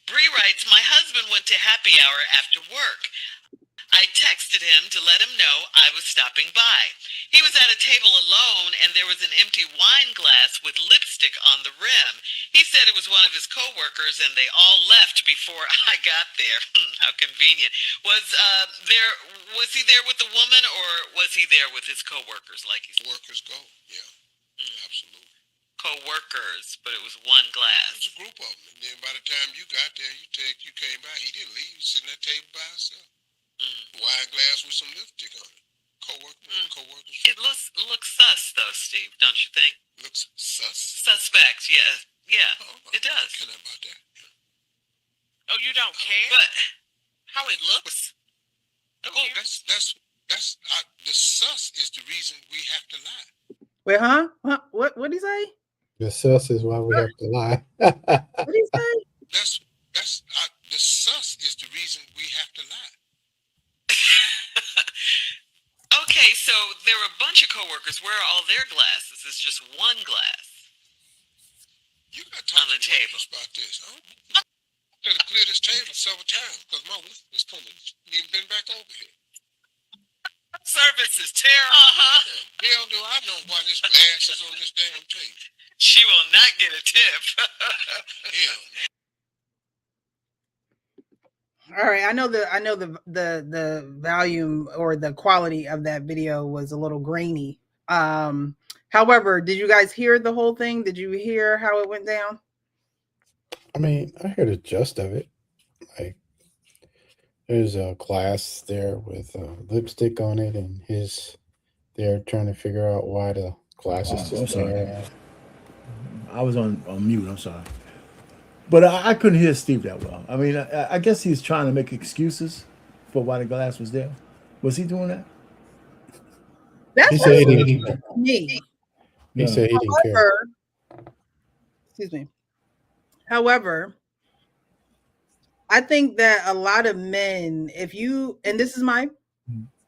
Bree writes, my husband went to happy hour after work. I texted him to let him know I was stopping by. He was at a table alone and there was an empty wine glass with lipstick on the rim. He said it was one of his coworkers and they all left before I got there. How convenient. Was he there with the woman or was he there with his coworkers like he said? Workers go, yeah, absolutely. Co-workers, but it was one glass. It was a group of them, and then by the time you got there, you came by. He didn't leave. He was sitting at the table by himself. Wine glass with some lipstick on it. Co-workers. It looks sus though, Steve. Don't you think? Looks sus. Suspect, yeah. It does. I don't care about that. Oh, you don't care? But how it looks? Oh, that's the sus is the reason we have to lie. Wait, huh? What did he say? The sus is why we have to lie. What did he say? The sus is the reason we have to lie. Okay, so there were a bunch of coworkers. Where are all their glasses? It's just one glass. You got to talk on the table about this. I got to clear this table several times because my wife was coming. She ain't been back over here. Service is terrible. Hell do I know why this glass is on this damn table. She will not get a tip. Hell no. All right, I know the volume or the quality of that video was a little grainy. However, did you guys hear the whole thing? Did you hear how it went down? I mean, I heard the gist of it. Like, there's a glass there with lipstick on it, and they're trying to figure out why the glass is just there. I was on mute. I'm sorry. But I couldn't hear Steve that well. I mean, I guess he's trying to make excuses for why the glass was there. Was he doing that? He said he didn't care. Me. He said he didn't care. Excuse me. However, I think that a lot of men, and this is my...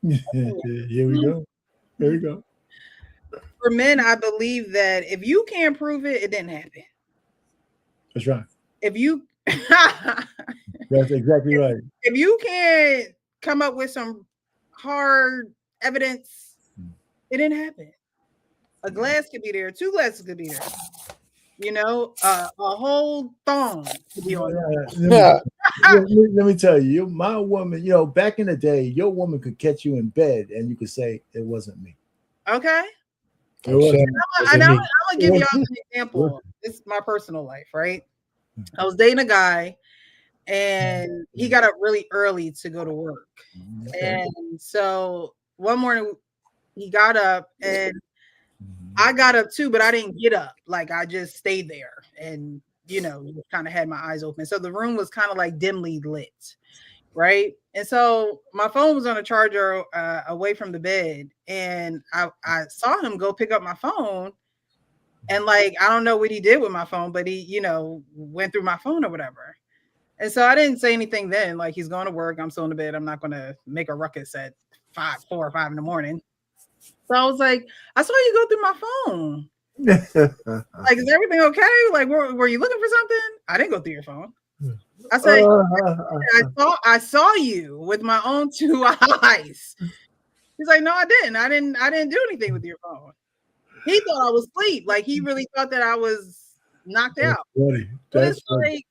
Here we go. There we go. For men, I believe that if you can't prove it, it didn't happen. That's right. If you... That's exactly right. If you can't come up with some hard evidence, it didn't happen. A glass could be there. 2 glasses could be there. You know, a whole thong could be on there. Let me tell you, my woman, back in the day, your woman could catch you in bed and you could say, it wasn't me. Okay. I'm going to give y'all an example. This is my personal life, right? I was dating a guy and he got up really early to go to work. Okay. And so one morning he got up and I got up too, but I didn't get up. Like, I just stayed there and, kind of had my eyes open. So the room was kind of like dimly lit, right? And so my phone was on a charger away from the bed. And I saw him go pick up my phone. And like, I don't know what he did with my phone, but he, went through my phone or whatever. And so I didn't say anything then. Like, he's going to work. I'm still in the bed. I'm not going to make a ruckus at 4 or 5 in the morning. So I was like, I saw you go through my phone. Like, is everything okay? Like, were you looking for something? I didn't go through your phone. I said, I saw you with my own 2 eyes. He's like, no, I didn't. I didn't do anything with your phone. He thought I was asleep. Like, he really thought that I was knocked out. That's like,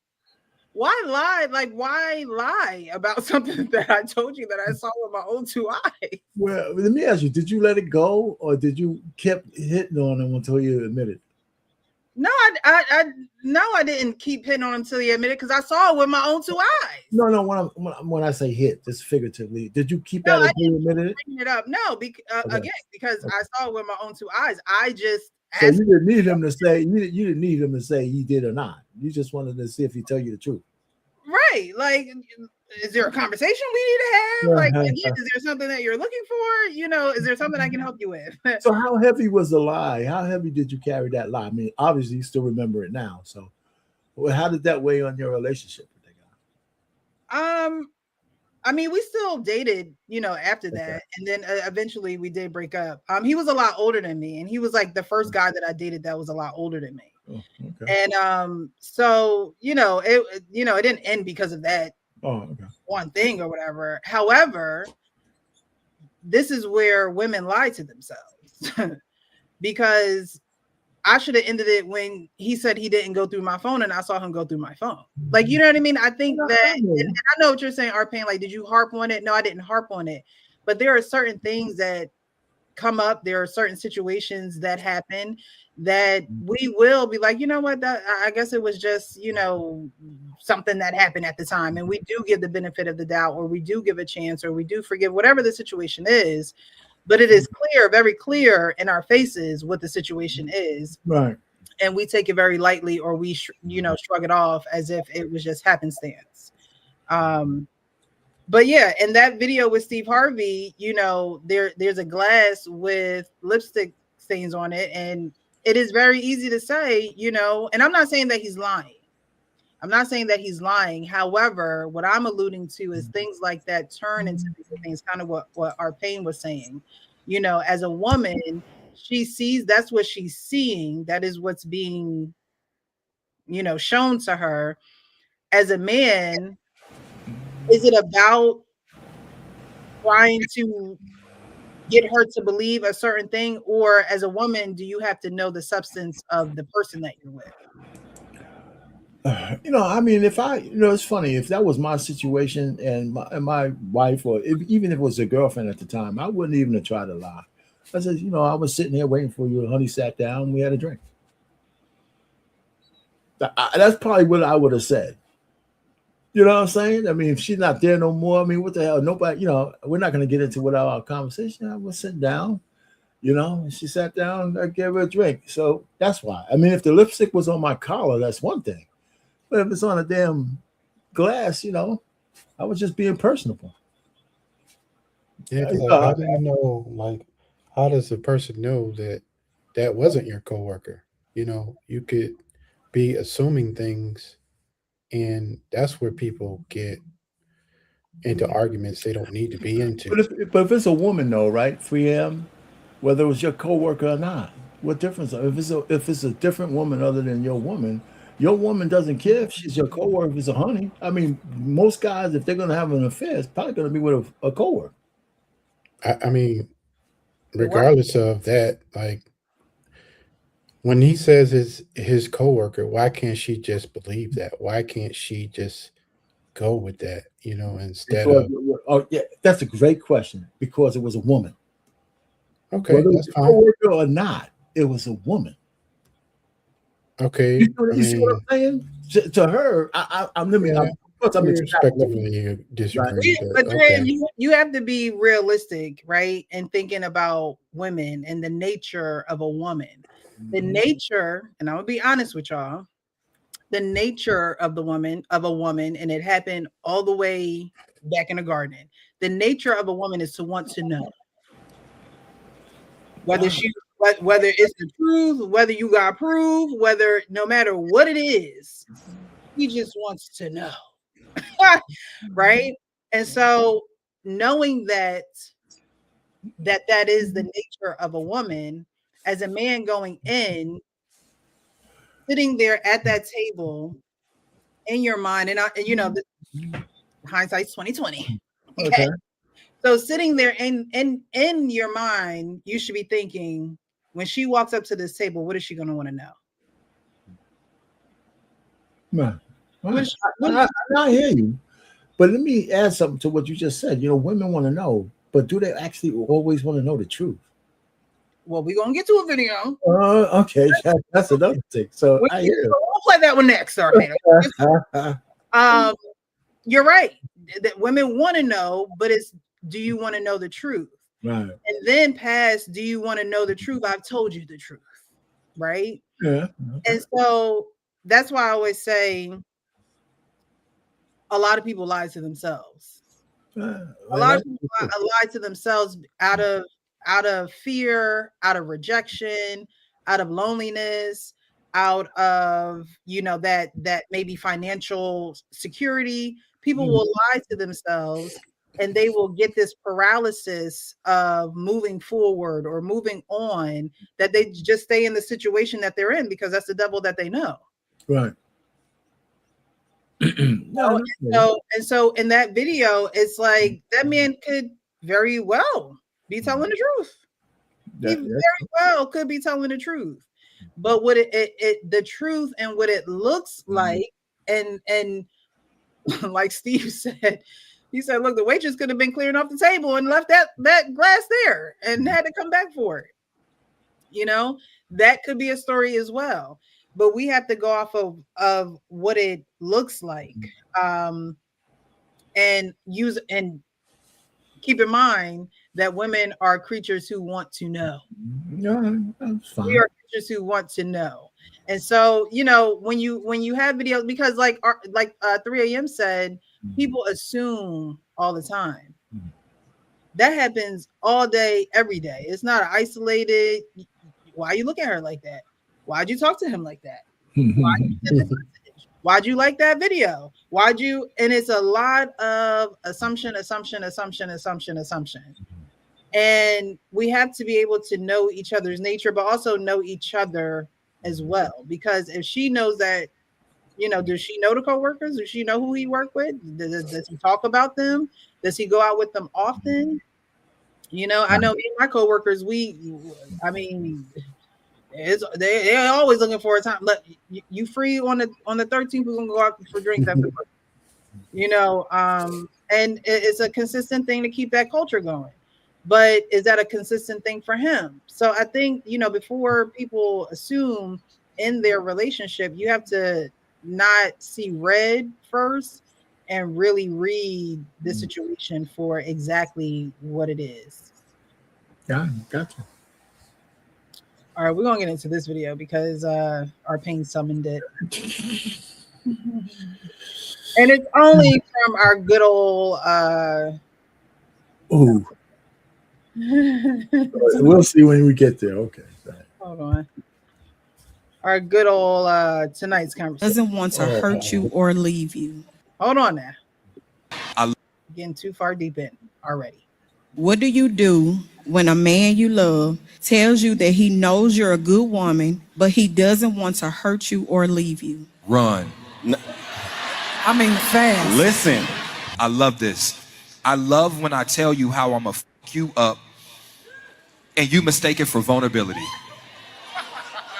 why lie? Like, why lie about something that I told you that I saw with my own 2 eyes? Well, let me ask you, did you let it go or did you keep hitting on him until you admitted? No, I didn't keep hitting on him until he admitted because I saw it with my own 2 eyes. No, when I say hit, just figuratively, did you keep that until you admitted it? Bring it up. No, again, because I saw it with my own 2 eyes. I just... So you didn't need him to say, you didn't need him to say he did or not. You just wanted to see if he tell you the truth. Right. Like, is there a conversation we need to have? Like, again, is there something that you're looking for? Is there something I can help you with? So how heavy was the lie? How heavy did you carry that lie? I mean, obviously you still remember it now. So how did that weigh on your relationship with the guy? I mean, we still dated, after that. And then eventually we did break up. He was a lot older than me. And he was like the first guy that I dated that was a lot older than me. Oh, okay. And so it didn't end because of that Oh, okay. one thing or whatever. However, this is where women lie to themselves because I should have ended it when he said he didn't go through my phone and I saw him go through my phone. Like, you know what I mean? I think that, and I know what you're saying, Arpan, like, did you harp on it? No, I didn't harp on it. But there are certain things that come up. There are certain situations that happen that we will be like, you know what, I guess it was just, something that happened at the time. And we do give the benefit of the doubt, or we do give a chance, or we do forgive, whatever the situation is. But it is clear, very clear in our faces what the situation is. Right. And we take it very lightly, or we, shrug it off as if it was just happenstance. But yeah, in that video with Steve Harvey, there's a glass with lipstick stains on it. And it is very easy to say, and I'm not saying that he's lying. I'm not saying that he's lying. However, what I'm alluding to is things like that turn into things, kind of what Arpan was saying. As a woman, she sees, that's what she's seeing. That is what's being, shown to her. As a man, is it about trying to get her to believe a certain thing? Or as a woman, do you have to know the substance of the person that you're with? I mean, if it's funny, if that was my situation and my wife, or even if it was a girlfriend at the time, I wouldn't even have tried to lie. I said, I was sitting here waiting for you. Honey sat down, and we had a drink. That's probably what I would have said. You know what I'm saying? I mean, if she's not there no more, I mean, what the hell? Nobody, we're not going to get into without our conversation. I was sitting down, and she sat down, I gave her a drink. So that's why. I mean, if the lipstick was on my collar, that's one thing. But if it's on a damn glass, I was just being personable. Yeah, how do you know, like, how does the person know that that wasn't your coworker? You could be assuming things, and that's where people get into arguments they don't need to be into. But if it's a woman, though, right, 3M, whether it was your coworker or not, what difference? If it's a different woman other than your woman doesn't care if she's your coworker, if it's a honey. I mean, most guys, if they're going to have an affair, it's probably going to be with a coworker. I mean, regardless of that, like, when he says his coworker, why can't she just believe that? Why can't she just go with that? Instead of yeah, that's a great question, because it was a woman. Okay, whether that's it was a fine. coworker or not, it was a woman. Okay, You see what I'm saying? To her, I'm respectively disagree. But you have to be realistic, right? And thinking about women and the nature of a woman. The nature, and I'm gonna be honest with y'all, the nature of a woman, and it happened all the way back in the garden. The nature of a woman is to want to know whether it's the truth, whether you got proof, whether no matter what it is, he just wants to know. Right? And so knowing that is the nature of a woman, as a man going in, sitting there at that table in your mind, and hindsight's 2020. Okay. So sitting there in your mind, you should be thinking, when she walks up to this table, what is she going to want to know? I hear you, but let me add something to what you just said. Women want to know, but do they actually always want to know the truth? Well, we're going to get to a video. Okay, that's another thing. So we'll play that one next, sir. You're right. That women want to know, but it's, do you want to know the truth? Right. And then past, do you want to know the truth? I've told you the truth. Right. Yeah. And so that's why I always say a lot of people lie to themselves. A lot of people lie to themselves out of fear, out of rejection, out of loneliness, out of that maybe financial security. People will lie to themselves and they will get this paralysis of moving forward or moving on, that they just stay in the situation that they're in because that's the devil that they know. Right. No, So in that video, it's like that man could very well be telling the truth. He very well could be telling the truth. But what the truth and what it looks like, and like Steve said, he said, look, the waitress could have been clearing off the table and left that glass there and had to come back for it. You know, that could be a story as well. But we have to go off of what it looks like, and use and keep in mind that women are creatures who want to know. No, that's fine. We are creatures who want to know. And so, you know, when you have videos, because like 3 a.m. said, people assume all the time. That happens all day, every day. It's not isolated. Why you look at her like that? Why'd you talk to him like that? Why'd you like that video? Why'd you? And it's a lot of assumption. And we have to be able to know each other's nature, but also know each other as well. Because if she knows that, you know, does she know the coworkers? Does she know who he worked with? Does he talk about them? Does he go out with them often? You know, I know me and my coworkers, they're always looking for a time. Look, you free on the 13th? We're gonna go out for drinks after work. You know, and it's a consistent thing to keep that culture going. But is that a consistent thing for him? So I think, you know, before people assume in their relationship, you have to not see red first and really read the situation for exactly what it is. Yeah, gotcha. All right, we're gonna get into this video because our pain summoned it. And it's only from our good old we'll see when we get there. Okay. Hold on. Our good old tonight's conversation. Doesn't want to hurt you or leave you. Hold on now. Getting too far deep in already. What do you do when a man you love tells you that he knows you're a good woman, but he doesn't want to hurt you or leave you? Run. I mean, fast. Listen, I love this. I love when I tell you how I'm going to fuck you up and you mistake it for vulnerability.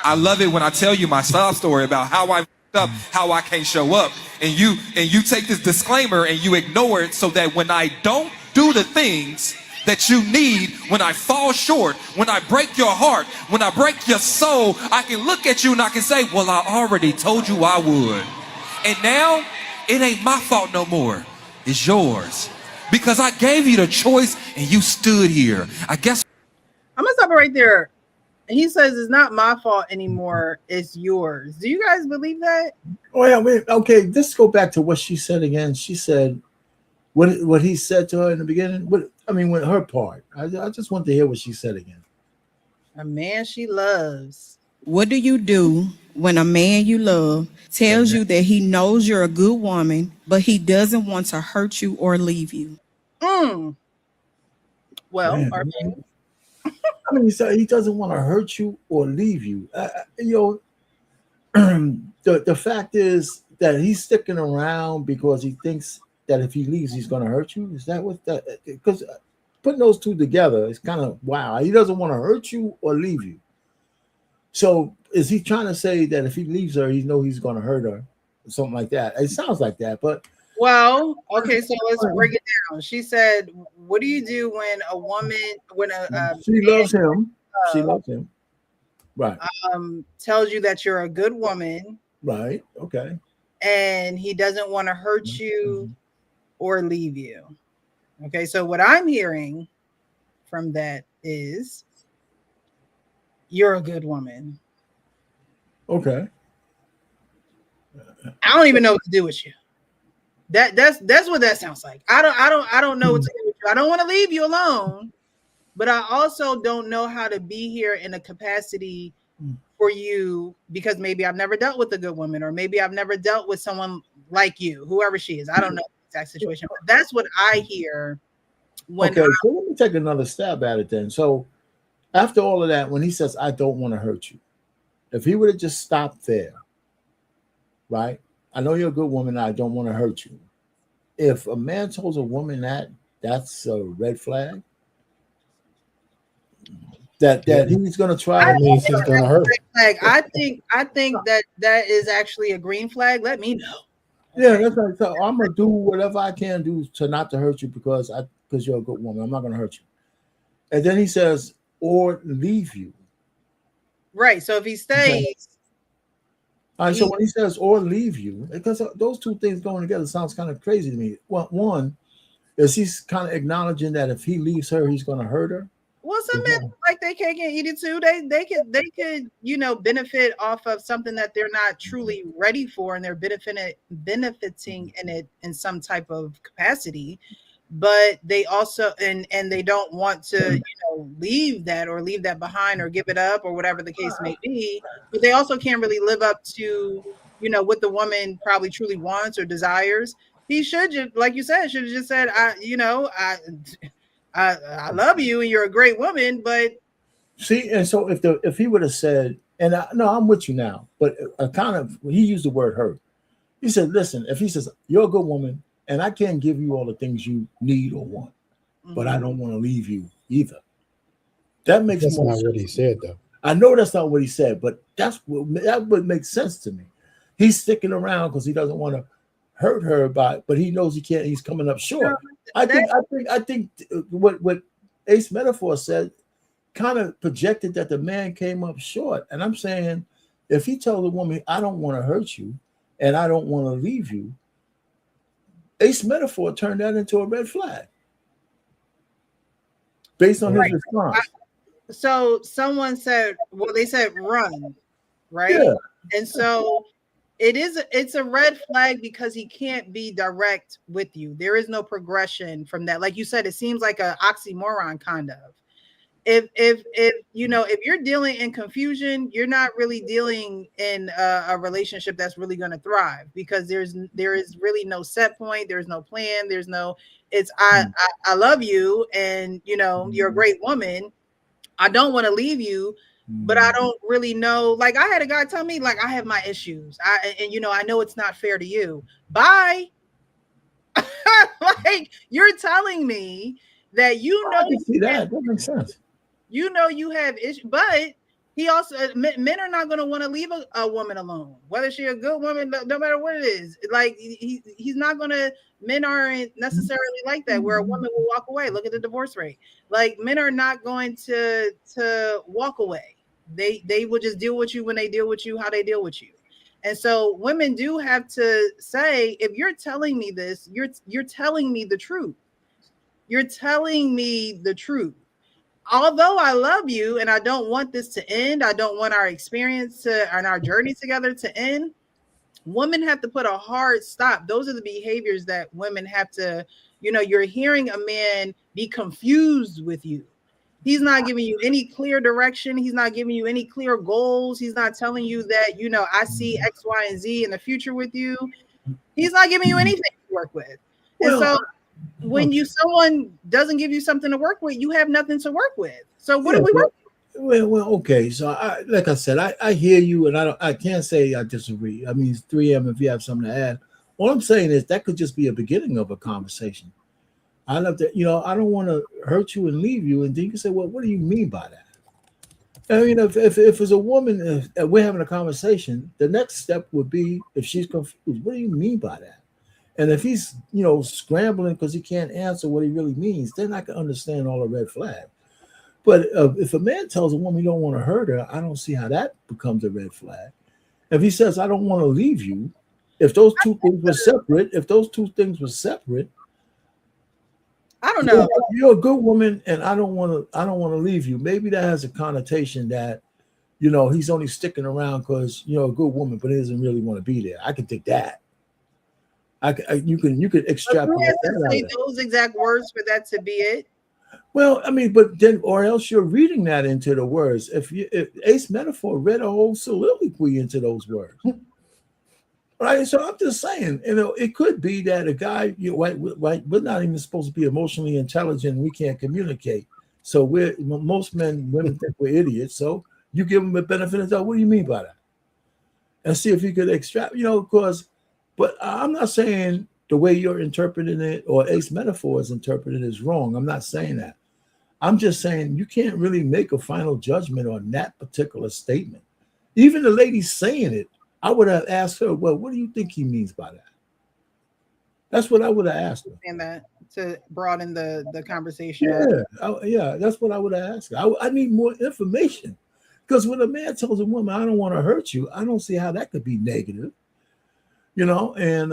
I love it when I tell you my sob story about how I fucked up, how I can't show up, and you take this disclaimer and you ignore it so that when I don't do the things that you need, when I fall short, when I break your heart, when I break your soul, I can look at you and I can say, well, I already told you I would. And now it ain't my fault no more. It's yours. Because I gave you the choice and you stood here. I guess I'm gonna stop it right there. He says it's not my fault anymore, it's yours. Do you guys believe that? Oh yeah, wait, okay, let's go back to what she said again. She said what he said to her in the beginning. With her part. I just want to hear what she said again. A man she loves. What do you do when a man you love tells you that he knows you're a good woman, but he doesn't want to hurt you or leave you? Well, man. He doesn't want to hurt you or leave you. The fact is that he's sticking around because he thinks that if he leaves, he's going to hurt you. Is that what that? Because putting those two together is kind of wow. He doesn't want to hurt you or leave you. So is he trying to say that if he leaves her, he knows he's going to hurt her, or something like that? It sounds like that, but. Well, okay, so let's break it down. She said, what do you do when she loves him? She loves him. Right. Tells you that you're a good woman. Right. Okay. And he doesn't want to hurt you or leave you. Okay, so what I'm hearing from that is you're a good woman. Okay. I don't even know what to do with you. That's what that sounds like. I don't know what to do with you. I don't want to leave you alone, but I also don't know how to be here in a capacity for you because maybe I've never dealt with a good woman, or maybe I've never dealt with someone like you, whoever she is. I don't know the exact situation, but that's what I hear When Okay, so let me take another stab at it then. So after all of that, when he says, I don't want to hurt you, if he would have just stopped there, right? I know you're a good woman. I don't want to hurt you. If a man tells a woman that, that's a red flag. That he's going to try. That means he's going to hurt. flag. I think that is actually a green flag. Let me know. Yeah, that's right. So I'm gonna do whatever I can do to not to hurt you because you're a good woman. I'm not gonna hurt you. And then he says, or leave you. Right. So if he stays, All right. So when he says or leave you, because those two things going together sounds kind of crazy to me. Well, one is he's kind of acknowledging that if he leaves her, he's gonna hurt her. well, some men like they cake and eat it too. They could benefit off of something that they're not truly ready for, and they're benefiting in it in some type of capacity. But they also and they don't want to leave that behind or give it up or whatever the case may be. But they also can't really live up to what the woman probably truly wants or desires. He should just, like you said, should have just said, I love you and you're a great woman, but see, and so if he would have said, and I'm with you now, but he used the word hurt. He said, listen, if he says you're a good woman and I can't give you all the things you need or want, but I don't want to leave you either. That makes That's more not sense. what he said, though. I know that's not what he said, but that would make sense to me. He's sticking around because he doesn't want to hurt her, but he knows he can't. He's coming up short. I think what Ace Metaphor said kind of projected that the man came up short. And I'm saying, if he tells a woman, I don't want to hurt you and I don't want to leave you, Ace Metaphor turned that into a red flag based on his response. So someone said, well, they said run, right? Yeah. And so it's a red flag because he can't be direct with you. There is no progression from that. Like you said, it seems like an oxymoron kind of. If you're dealing in confusion, you're not really dealing in a relationship that's really going to thrive, because there is really no set point. There's no plan. There's no, I love you and you're a great woman. I don't want to leave you, but I don't really know. Like, I had a guy tell me, like, I have my issues. I know it's not fair to you. Bye. Like, you're telling me that I can see that makes sense. You have issues, but he also, men are not going to want to leave a woman alone, whether she's a good woman, no matter what it is. Like, he's not going to. Men aren't necessarily like that, where a woman will walk away. Look at the divorce rate. Like, men are not going to walk away. They will just deal with you when they deal with you, how they deal with you. And so women do have to say, if you're telling me this, you're telling me the truth. You're telling me the truth. Although I love you and I don't want this to end, I don't want our experience and our journey together to end. Women have to put a hard stop. Those are the behaviors that women have to, you're hearing a man be confused with you. He's not giving you any clear direction. He's not giving you any clear goals. He's not telling you that, I see X, Y, and Z in the future with you. He's not giving you anything to work with. And so when someone doesn't give you something to work with, you have nothing to work with. So what do we work with? Well, okay. So, like I said, I hear you, and I can't say I disagree. I mean, it's 3 a.m. if you have something to add. All I'm saying is that could just be a beginning of a conversation. I love that. I don't want to hurt you and leave you, and then you can say, well, what do you mean by that? I mean, if it's a woman, if we're having a conversation, the next step would be, if she's confused, what do you mean by that? And if he's scrambling because he can't answer what he really means, then I can understand all the red flags. But if a man tells a woman you don't want to hurt her, I don't see how that becomes a red flag. If he says, I don't want to leave you, if those two things were separate, I don't know. You're a good woman, and I don't want to leave you. Maybe that has a connotation that, he's only sticking around because a good woman, but he doesn't really want to be there. I can think that. You could extrapolate that. Say those exact words for that to be it. Well, I mean, but then, or else you're reading that into the words. If Ace Metaphor read a whole soliloquy into those words. Right, so I'm just saying, it could be that a guy, we're not even supposed to be emotionally intelligent. We can't communicate, so most women think we're idiots. So you give them a benefit of doubt. What do you mean by that? And see if you could extract, because. But I'm not saying the way you're interpreting it or Ace Metaphor is interpreted is wrong. I'm not saying that. I'm just saying you can't really make a final judgment on that particular statement. Even the lady saying it, I would have asked her, well, what do you think he means by that? That's what I would have asked her. And that to broaden the conversation. Yeah, that's what I would have asked her. I need more information. Because when a man tells a woman, I don't want to hurt you, I don't see how that could be negative. And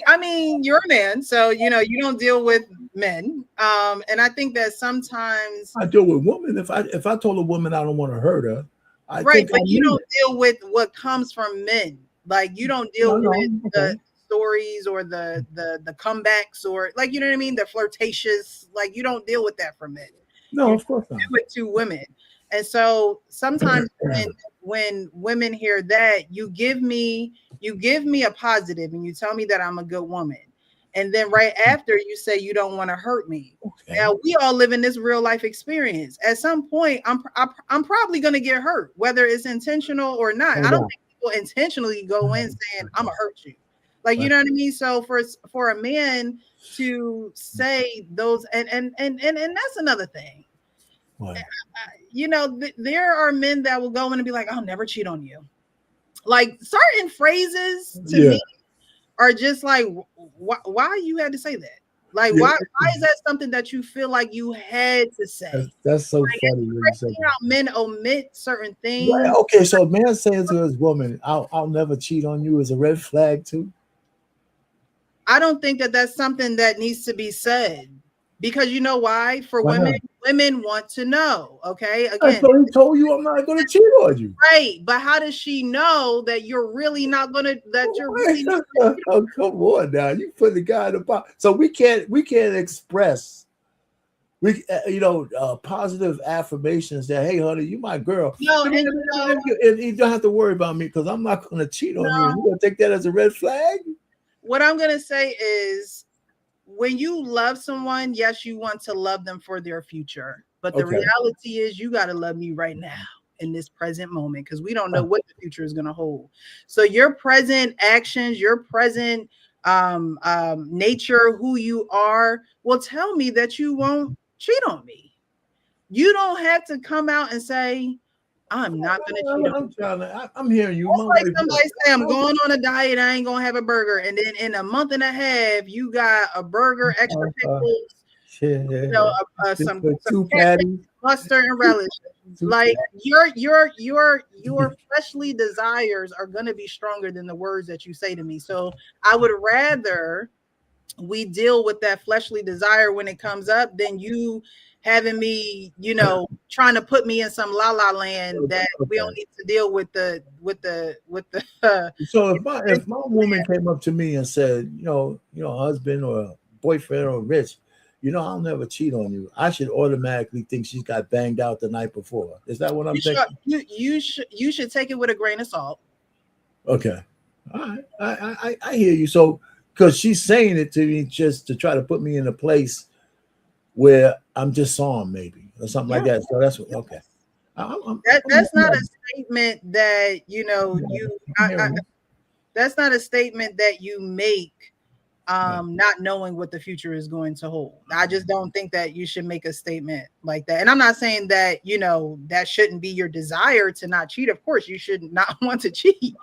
I mean, you're a man, so you don't deal with men. And I think that sometimes I deal with women. If I told a woman I don't want to hurt her, right, but you don't deal with what comes from men. Like you don't deal with the stories or the comebacks or like, you know what I mean, the flirtatious, like you don't deal with that from men. No, of course not. You do it to women. And so sometimes when women hear that, you give me a positive and you tell me that I'm a good woman. And then right after you say you don't want to hurt me. Okay. Now we all live in this real life experience. At some point, I'm probably going to get hurt, whether it's intentional or not. I don't think people intentionally go in saying I'm gonna hurt you. Like, you know what I mean? So for a man to say those, and that's another thing. There are men that will go in and be like, I'll never cheat on you. Like certain phrases to me are just like, why you had to say that? Like, why is that something that you feel like you had to say? That's so funny. When you say how men omit certain things. Well, okay, so a man saying to his woman, I'll never cheat on you is a red flag too? I don't think that that's something that needs to be said. Because you know why? For women want to know. Okay. Again, so he told you I'm not going to cheat on you. Right. But how does she know that you're really not going to, really not oh, come on now. You put the guy in the box. So we can't express positive affirmations that, hey, honey, you my girl. No, and you don't have to worry about me because I'm not going to cheat on you. You going to take that as a red flag? What I'm going to say is, when you love someone, yes, you want to love them for their future. But the reality is you got to love me right now in this present moment because we don't know what the future is going to hold. So your present actions, your present nature, who you are, will tell me that you won't cheat on me. You don't have to come out and say, I'm not going to cheat on you. I'm hearing you. Like somebody say, I'm going on a diet. I ain't going to have a burger. And then in a month and a half, you got a burger, extra pickles, some two patties, mustard and relish. Like your fleshly desires are going to be stronger than the words that you say to me. So I would rather we deal with that fleshly desire when it comes up than you having me, trying to put me in some la la land that we don't need to deal with the. So if my woman came up to me and said, husband or boyfriend or Rich, I'll never cheat on you, I should automatically think she's got banged out the night before. Is that what I'm thinking? You should take it with a grain of salt. Okay, all right, I hear you. So because she's saying it to me just to try to put me in a place where I'm just on maybe or something like that. So that's what. Okay, that's not a statement that that's not a statement that you make not knowing what the future is going to hold. I just don't think that you should make a statement like that. And I'm not saying that that shouldn't be your desire to not cheat. Of course, you should not want to cheat.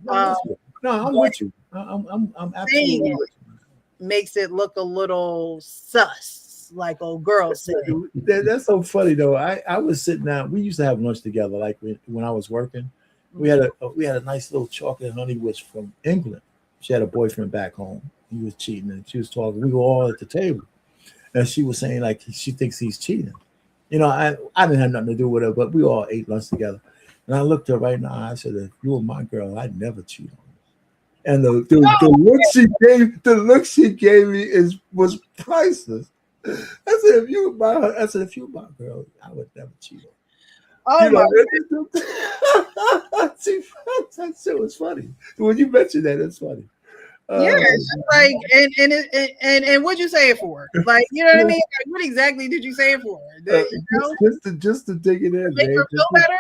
No, I'm with you. I'm absolutely with you. Makes it look a little sus. Like old girl said. That's so funny though. I was sitting down. We used to have lunch together. Like when I was working, we had a nice little chocolate honey witch from England. She had a boyfriend back home. He was cheating, and she was talking. We were all at the table, and she was saying like she thinks he's cheating. I didn't have nothing to do with her, but we all ate lunch together. And I looked her right now. I said, "If you were my girl, I'd never cheat on you." And the look she gave me was priceless. I said, if you were my girl, I would never cheat on you. Oh my! See, that shit was funny. When you mentioned that, it's funny. Yeah, it's just like, and what'd you say it for? Like, you know what I mean? Like, what exactly did you say it for? You know, just to dig it in, make man. her feel better.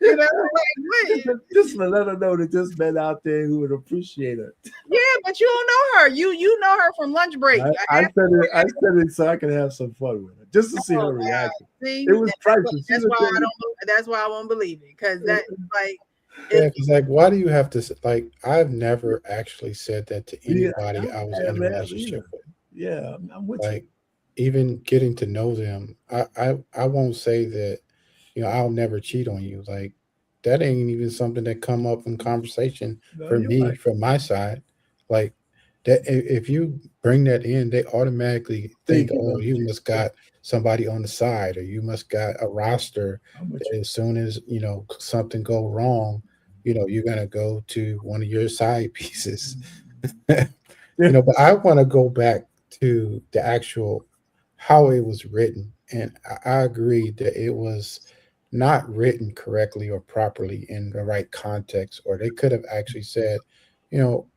You know, like what? Just to let her know that there's men out there who would appreciate her. Yeah, but you don't know her. You know her from lunch break. I said it so I could have some fun with her, just to see her reaction. See, It was priceless. That's why I won't believe it, because that like. Yeah, because like, why do you have to like? I've never actually said that to anybody I was in a relationship with. Yeah, I'm with like, even getting to know them, I won't say that, you know, I'll never cheat on you. Like, that ain't even something that come up in conversation for me, right. From my side. Like, that if you bring that in, they automatically think, oh, you must got somebody on the side, or you must got a roster that as soon as, you know, something go wrong, you know, you're gonna go to one of your side pieces. You know, but I want to go back to the actual how it was written, and I agree that it was not written correctly or properly in the right context, or they could have actually said, you know,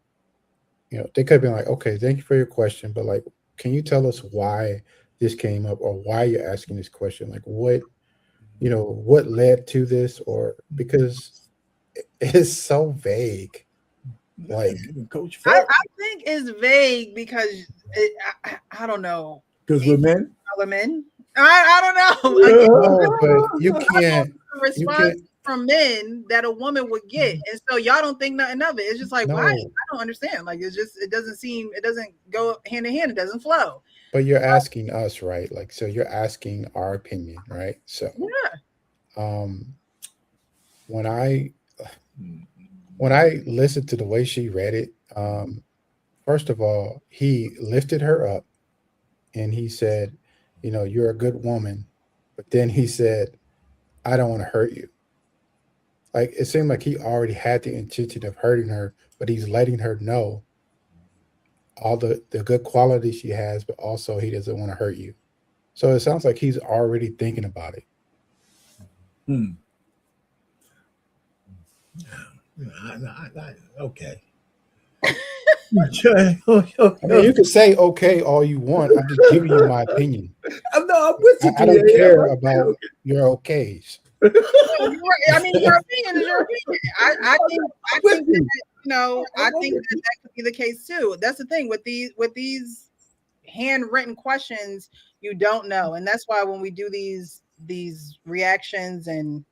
they could have been like, okay, thank you for your question, but like, can you tell us why this came up, or why you're asking this question? Like, what, you know, what led to this? Or because it's so vague. Like, Coach, I think it's vague because I don't know. Because we're men. Men. I don't know. No, but you can't response from men that a woman would get, and so y'all don't think nothing of it. It's just like, why? I don't understand. Like, it doesn't go hand in hand. It doesn't flow. But you're asking us, right? Like, so you're asking our opinion, right? So yeah. When I listened to the way she read it, first of all, he lifted her up and he said, you know, you're a good woman. But then he said, I don't want to hurt you. Like, it seemed like he already had the intention of hurting her, but he's letting her know all the good qualities she has, but also he doesn't want to hurt you. So it sounds like he's already thinking about it. Okay. I mean, you can say okay all you want. I'm just giving you my opinion. I'm with you. I don't care about your okays. I mean, your opinion is your opinion. I think that, you know, I think that could be the case too. That's the thing with these handwritten questions, you don't know, and that's why when we do these reactions and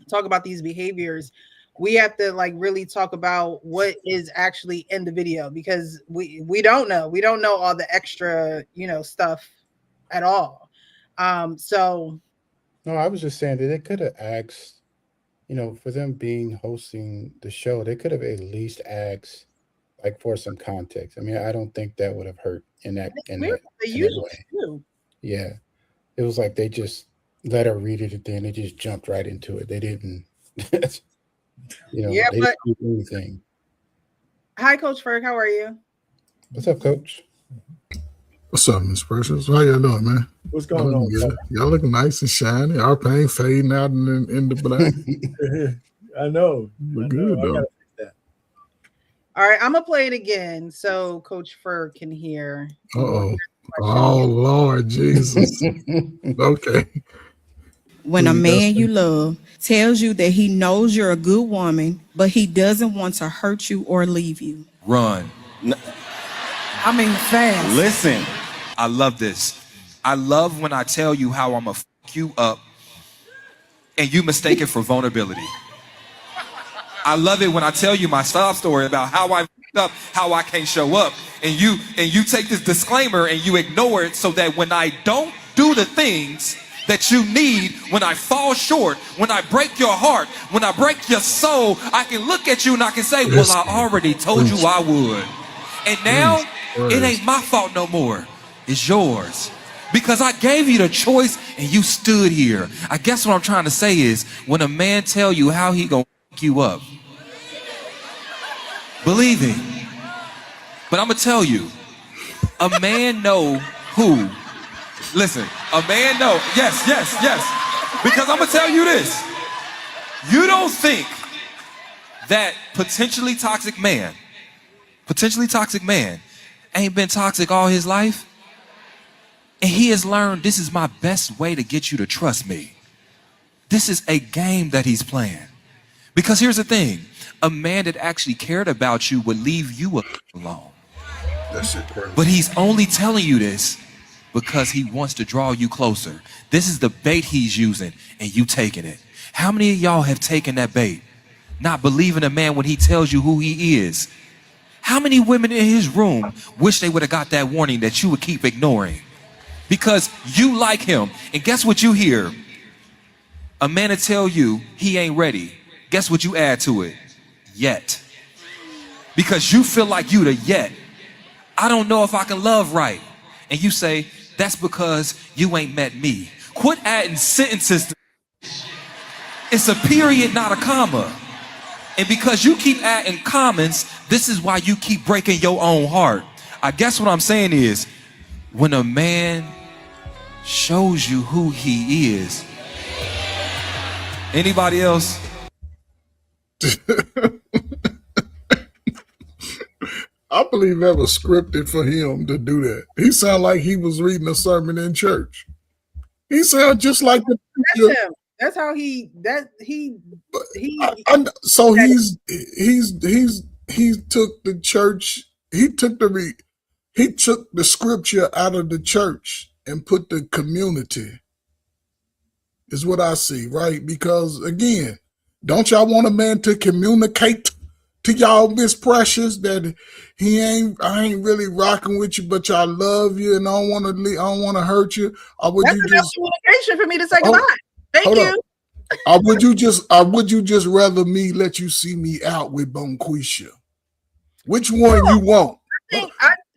talk about these behaviors, we have to like really talk about what is actually in the video, because we don't know. We don't know all the extra, you know, stuff at all. So no, I was just saying that they could have asked, you know, for them hosting the show, they could have at least asked like for some context. I mean, I don't think that would have hurt in that way. Yeah. It was like they just let her read it and then they just jumped right into it. They didn't you know, yeah, they but didn't do anything. Hi, Coach Ferg. How are you? What's up, Coach? What's up, Miss Precious? How y'all doing, man? What's going on? Good. Y'all looking nice and shiny. Our paint fading out in the black. I know. Look good though. All right, I'm gonna play it again so Coach Ferg can hear. Oh Lord Jesus. Okay. When a man you love tells you that he knows you're a good woman, but he doesn't want to hurt you or leave you. Run. I mean, fast. Listen, I love this. I love when I tell you how I'm going to fuck you up and you mistake it for vulnerability. I love it when I tell you my sob story about how I fucked up, how I can't show up, and you take this disclaimer and you ignore it so that when I don't do the things that you need, when I fall short, when I break your heart, when I break your soul, I can look at you and I can say, well, I already told you I would. And now it ain't my fault no more. It's yours. Because I gave you the choice and you stood here. I guess what I'm trying to say is when a man tell you how he gonna fuck you up, believe it. But I'm gonna tell you, a man know who. Listen, a man know. Yes. Because I'm gonna tell you this. You don't think that potentially toxic man ain't been toxic all his life? And he has learned this is my best way to get you to trust me. This is a game that he's playing. Because here's the thing, a man that actually cared about you would leave you alone. That's it, crazy. But he's only telling you this because he wants to draw you closer. This is the bait he's using, and you taking it. How many of y'all have taken that bait? Not believing a man when he tells you who he is. How many women in his room wish they would have got that warning that you would keep ignoring? Because you like him. And guess what you hear? A man to tell you he ain't ready. Guess what you add to it? Yet. Because you feel like you the yet. I don't know if I can love right. And you say, that's because you ain't met me. Quit adding sentences. It's a period, not a comma. And because you keep adding commas, this is why you keep breaking your own heart. I guess what I'm saying is, when a man shows you who he is, anybody else? I believe that was scripted for him to do that. He sounded like he was reading a sermon in church. He sounded just like the preacher. That's him. That's how he So he took the church. He took the scripture out of the church and put the community. Is what I see, right? Because again, don't y'all want a man to communicate to y'all, Miss Precious, that I ain't really rocking with you, but y'all love you, and I don't want to hurt you. Or would that's you enough just communication for me to say goodbye. Thank you. Or would you just rather me let you see me out with Bonquisha? Which one you want?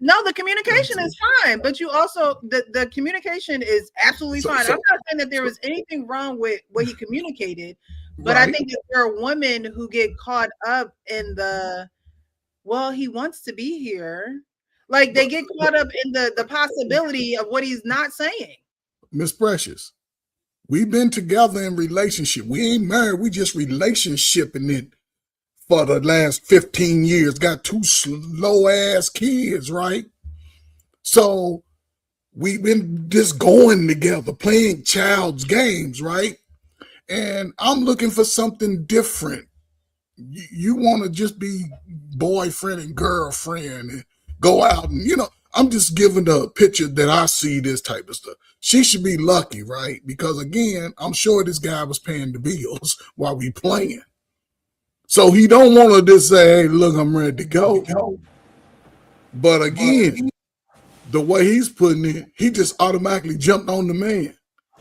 No, the communication is fine, but you also the communication is absolutely fine. I'm not saying that there was anything wrong with what he communicated, but I think that there are women who get caught up in he wants to be here. Like they get caught up in the possibility of what he's not saying. Miss Precious, we've been together in relationship. We ain't married. We just relationshiping it for the last 15 years. Got 2 slow ass kids, right? So we've been just going together, playing child's games, right? And I'm looking for something different. You want to just be boyfriend and girlfriend and go out and, I'm just giving the picture that I see this type of stuff. She should be lucky, right? Because again, I'm sure this guy was paying the bills while we playing. So he don't want to just say, hey, look, I'm ready to go. But again, the way he's putting it, he just automatically jumped on the man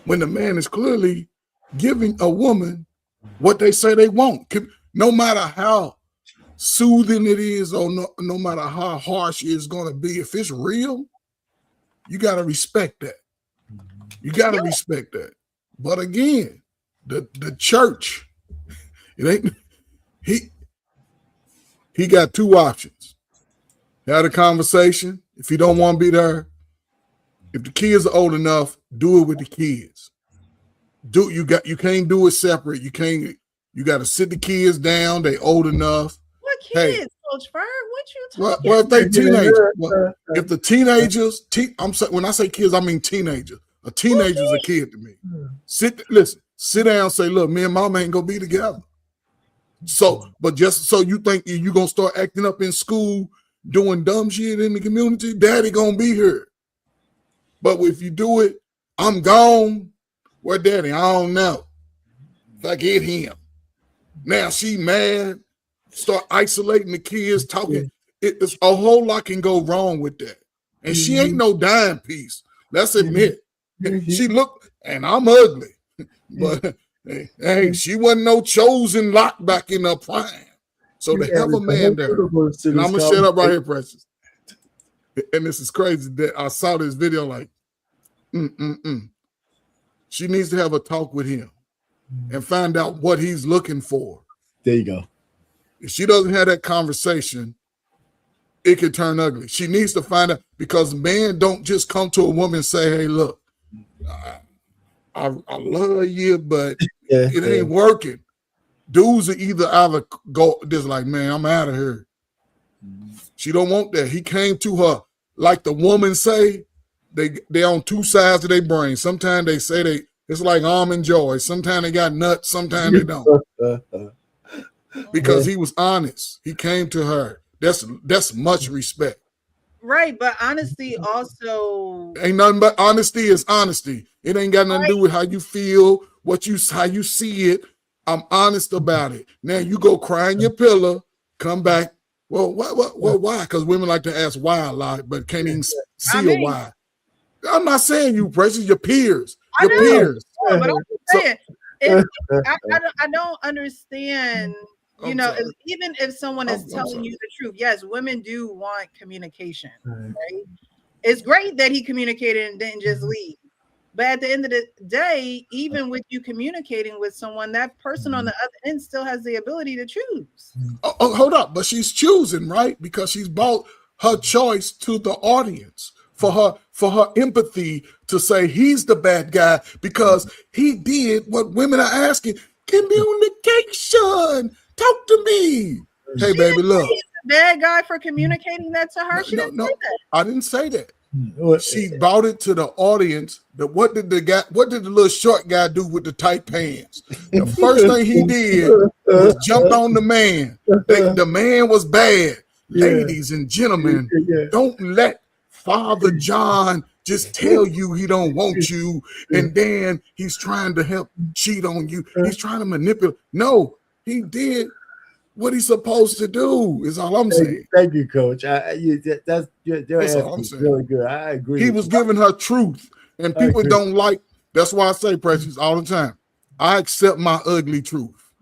when the man is clearly giving a woman what they say they want. No matter how soothing it is or no matter how harsh it's going to be, if it's real, you got to respect that. You got to respect that. But again, the church, it ain't... He got 2 options. Had a conversation. If you don't want to be there, if the kids are old enough, do it with the kids. You can't do it separate. You got to sit the kids down. They old enough. What kids, Coach Fern? What you talking Well, if they teenagers, if the teenagers, when I say kids, I mean teenagers. A teenager's a kid to me. Sit down, say, look, me and mama ain't gonna be together. So, but just so you think you're going to start acting up in school, doing dumb shit in the community, daddy going to be here. But if you do it, I'm gone. Where daddy? I don't know. If I get him. Now she mad, start isolating the kids, talking. It's a whole lot can go wrong with that. And she ain't no dime piece. Let's admit. She look, and I'm ugly. But hey, she wasn't no chosen lot back in her prime. So to have a man there, and I'm gonna shut up right here, Precious. And this is crazy that I saw this video like, She needs to have a talk with him and find out what he's looking for. There you go. If she doesn't have that conversation, it could turn ugly. She needs to find out, because men don't just come to a woman and say, hey, look, I love you, but Yeah, it ain't working. Dudes are either go just like, man, I'm out of here. She don't want that. He came to her like the woman say. They on two sides of their brain. Sometimes they say it's like almond joy. Sometimes they got nuts. Sometimes they don't. Because he was honest. He came to her. That's much respect. Right, but honesty also Ain't nothing but honesty is honesty. It ain't got nothing to do with how you feel, how you see it. I'm honest about it. Now you go cry in your pillow, come back. Well, why? Because women like to ask why a lot, but can't even see a why. I'm not saying you, Precious. Your peers. Your peers. Yeah, but I'm saying, I don't understand. You know, even if someone is telling you the truth, yes, women do want communication, right? It's great that he communicated and didn't just leave. But at the end of the day, even with you communicating with someone, that person on the other end still has the ability to choose. Oh, hold up. But she's choosing, right? Because she's brought her choice to the audience for her empathy to say he's the bad guy because he did what women are asking. Communication. Talk to me. Hey, baby, look. He's the bad guy for communicating that to her. She didn't say that. I didn't say that. She brought it to the audience. What did the little short guy do with the tight pants? The first thing he did was jumped on the man. The man was bad. Ladies and gentlemen, don't let Father John just tell you he don't want you, and then he's trying to help cheat on you. He's trying to manipulate. No, he did what he's supposed to do, is all I'm saying. Thank you, Coach. That's all I'm saying. Really good. I agree. He was giving her truth, and people don't like. That's why I say, Precious, all the time. I accept my ugly truth.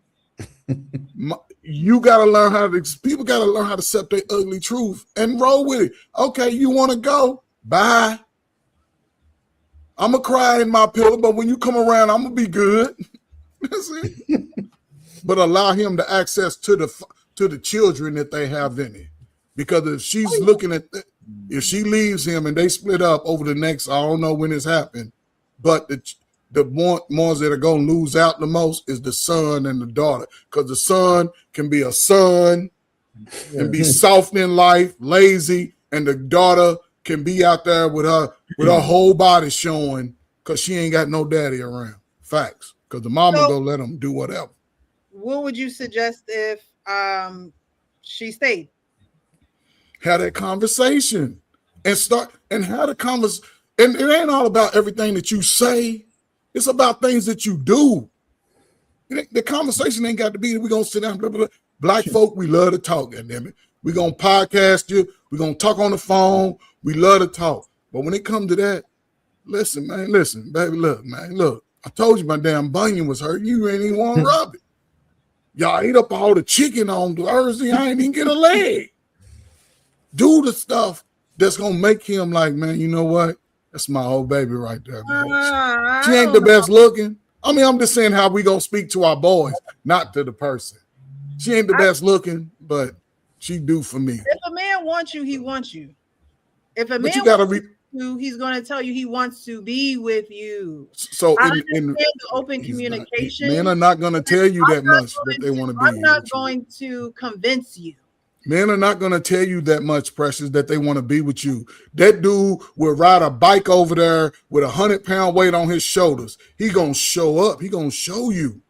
You gotta learn how to. People gotta learn how to accept their ugly truth and roll with it. Okay, you want to go? Bye. I'm gonna cry in my pillow, but when you come around, I'm gonna be good. That's it. But allow him to access to the children that they have in it. Because if she's looking at, if she leaves him and they split up over the next, I don't know when it's happened, but the ones that are going to lose out the most is the son and the daughter. Because the son can be a son and be soft in life, lazy, and the daughter can be out there with her whole body showing because she ain't got no daddy around. Facts. Because the mama gonna let them do whatever. What would you suggest if she stayed? Have that conversation and have the conversation. And it ain't all about everything that you say. It's about things that you do. The conversation ain't got to be that we're gonna sit down. Blah, blah, blah. Black folk, we love to talk. Goddammit. We're gonna podcast you. We're gonna talk on the phone. We love to talk. But when it comes to that, listen, baby, look. I told you my damn bunion was hurt. You ain't even want to rub it. Y'all ate up all the chicken on Thursday. I ain't even get a leg. Do the stuff that's gonna make him like, man, you know what? That's my old baby right there. Man. She ain't the best looking. I mean, I'm just saying how we gonna speak to our boys, not to the person. She ain't the best looking, but she do for me. If a man wants you, he wants you. If a man wants you, he's going to tell you he wants to be with you. So in the open communication, men are not going to tell you that much that they want to be. I'm not going to convince you. Men are not going to tell you that much, Precious, that they want to be with you. That dude will ride a bike over there with 100-pound weight on his shoulders. He going to show up. He going to show you.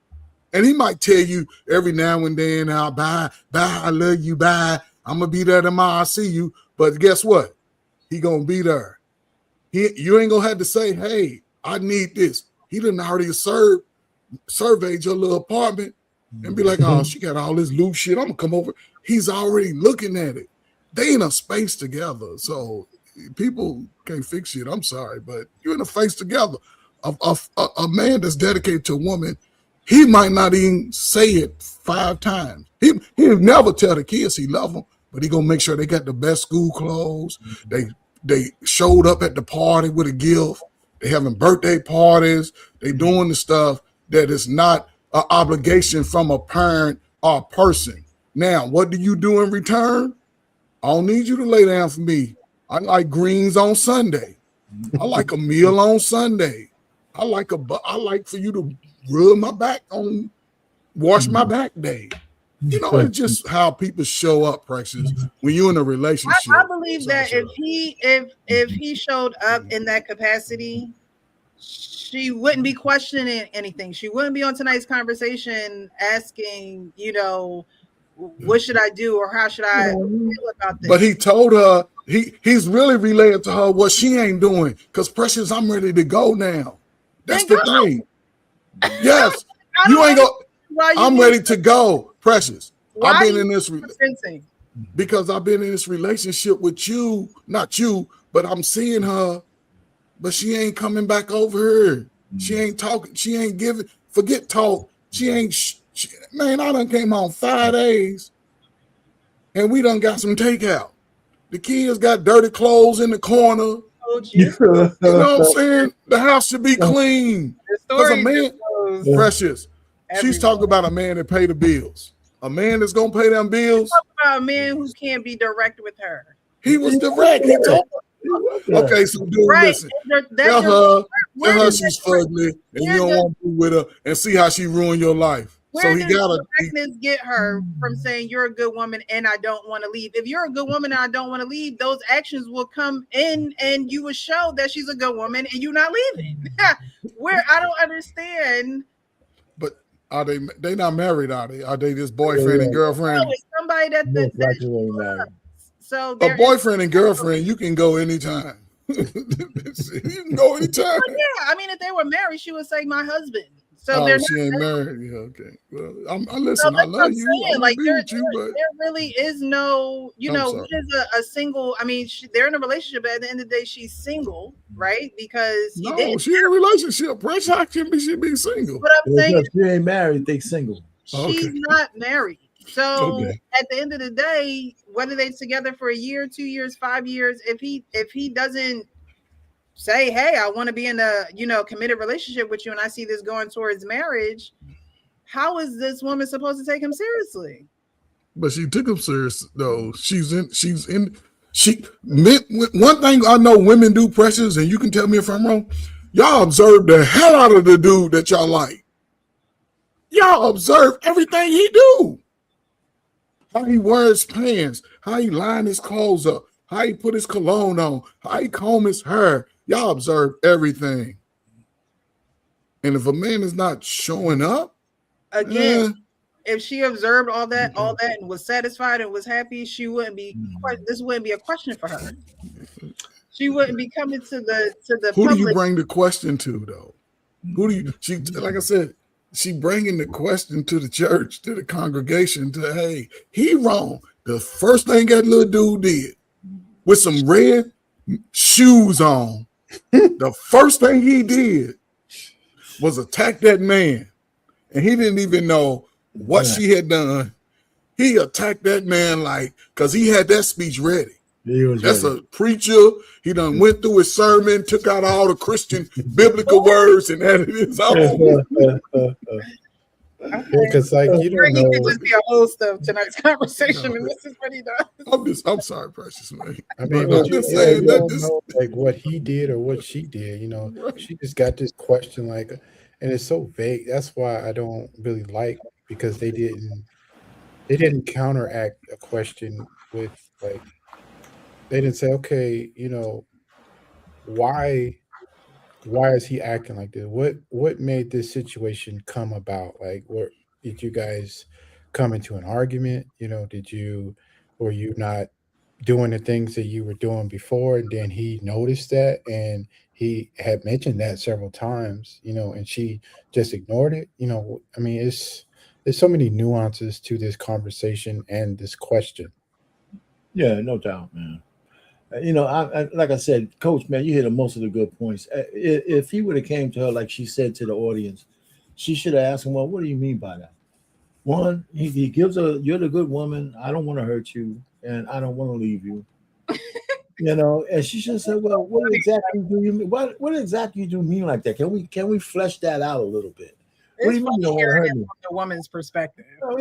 And he might tell you every now and then, bye, I love you, bye. I'm going to be there tomorrow. I see you. But guess what? He going to be there. You ain't going to have to say, hey, I need this. He done already surveyed your little apartment and be like, oh, she got all this loose shit. I'm going to come over. He's already looking at it. They in a space together. So people can't fix shit. I'm sorry, but you're in a space together. A man that's dedicated to a woman, he might not even say it 5 times. He'll never tell the kids he love them, but he going to make sure they got the best school clothes. They showed up at the party with a gift. They having birthday parties. They doing the stuff that is not an obligation from a parent or a person. Now, what do you do in return? I don't need you to lay down for me. I like greens on Sunday. I like a meal on Sunday. I like for you to rub my back on wash my back day. You know, it's just how people show up, Precious, when you're in a relationship. I believe that if he showed up in that capacity, she wouldn't be questioning anything. She wouldn't be on tonight's conversation asking, you know, what should I do or how should I feel about this? But he told her he's really relaying to her what she ain't doing. Because Precious, I'm ready to go now. That's the thing. Yes, you ain't go. I'm ready to go, Precious. I've been in this because I've been in this relationship with you, not you, but I'm seeing her, but she ain't coming back over here. She ain't talking. She ain't giving. Forget talk. She ain't. Man, I done came on 5 days, and we done got some takeout. The kids got dirty clothes in the corner. You know what I'm saying? The house should be clean. Because a man, Precious. She's talking about a man that pay the bills. A man that's gonna pay them bills. Talking about a man who can't be direct with her. He was direct. He told her. Okay, so dude, listen. Tell her she's fugly and you don't want to be with her and see how she ruined your life. Where does directness get her from saying you're a good woman and I don't want to leave? If you're a good woman and I don't want to leave, those actions will come in and you will show that she's a good woman and you're not leaving. Where I don't understand. But are they not married, are they? Are they just boyfriend and girlfriend? No, it's somebody that so a boyfriend and girlfriend, you can go anytime. You can go anytime. Well, yeah, I mean, if they were married, she would say my husband. So she ain't married. Yeah, okay. Well, I listen. I love you. Like there really is no, you know, what is a single. I mean, they're in a relationship. But at the end of the day, she's single, right? Because she's in a relationship. Pressure should be single. But I'm saying she ain't married. They single. She's not married. So at the end of the day, whether they're together for a year, 2 years, 5 years, if he doesn't say, hey, I want to be in a, you know, committed relationship with you and I see this going towards marriage, how is this woman supposed to take him seriously? But she took him serious though. One thing I know women do, Precious, and you can tell me if I'm wrong, y'all observe the hell out of the dude that y'all like. Y'all observe everything he do. How he wears pants, how he line his clothes up, how he put his cologne on, how he comb his hair. Y'all observe everything. And if a man is not showing up, again, if she observed all that and was satisfied and was happy, she wouldn't be. This wouldn't be a question for her. She wouldn't be coming to the. Who public. Do you bring the question to though? Who do you? She, like I said, she bringing the question to the church, to the congregation. To hey, he wrong. The first thing that little dude did with some red shoes on. The first thing he did was attack that man, and he didn't even know what she had done. He attacked that man because he had that speech ready. That's ready. A preacher. He done went through his sermon, took out all the Christian biblical words, and added his own. Because you don't know. He could just be a host of tonight's conversation, and this is what he does. I'm sorry, Precious man. I mean, I'm just saying that know, what he did or what she did. You know, she just got this question and it's so vague. That's why I don't really like because they didn't counteract a question with they didn't say, okay, you know, why is he acting like this? What made this situation come about? What did you guys come into an argument? You know, were you not doing the things that you were doing before? And then he noticed that and he had mentioned that several times, you know, and she just ignored it. You know, I mean, there's so many nuances to this conversation and this question. Yeah, no doubt, man. You know, I like I said, Coach, man, you hit on most of the good points. If he would have came to her like she said to the audience, she should have asked him, well, what do you mean by that? One, he gives her, you're the good woman. I don't want to hurt you, and I don't want to leave you. You know, and she should have said, well, what exactly do you mean? What exactly do you mean like that? Can we flesh that out a little bit? What do you mean you don't want to hurt me? From the woman's perspective. I'm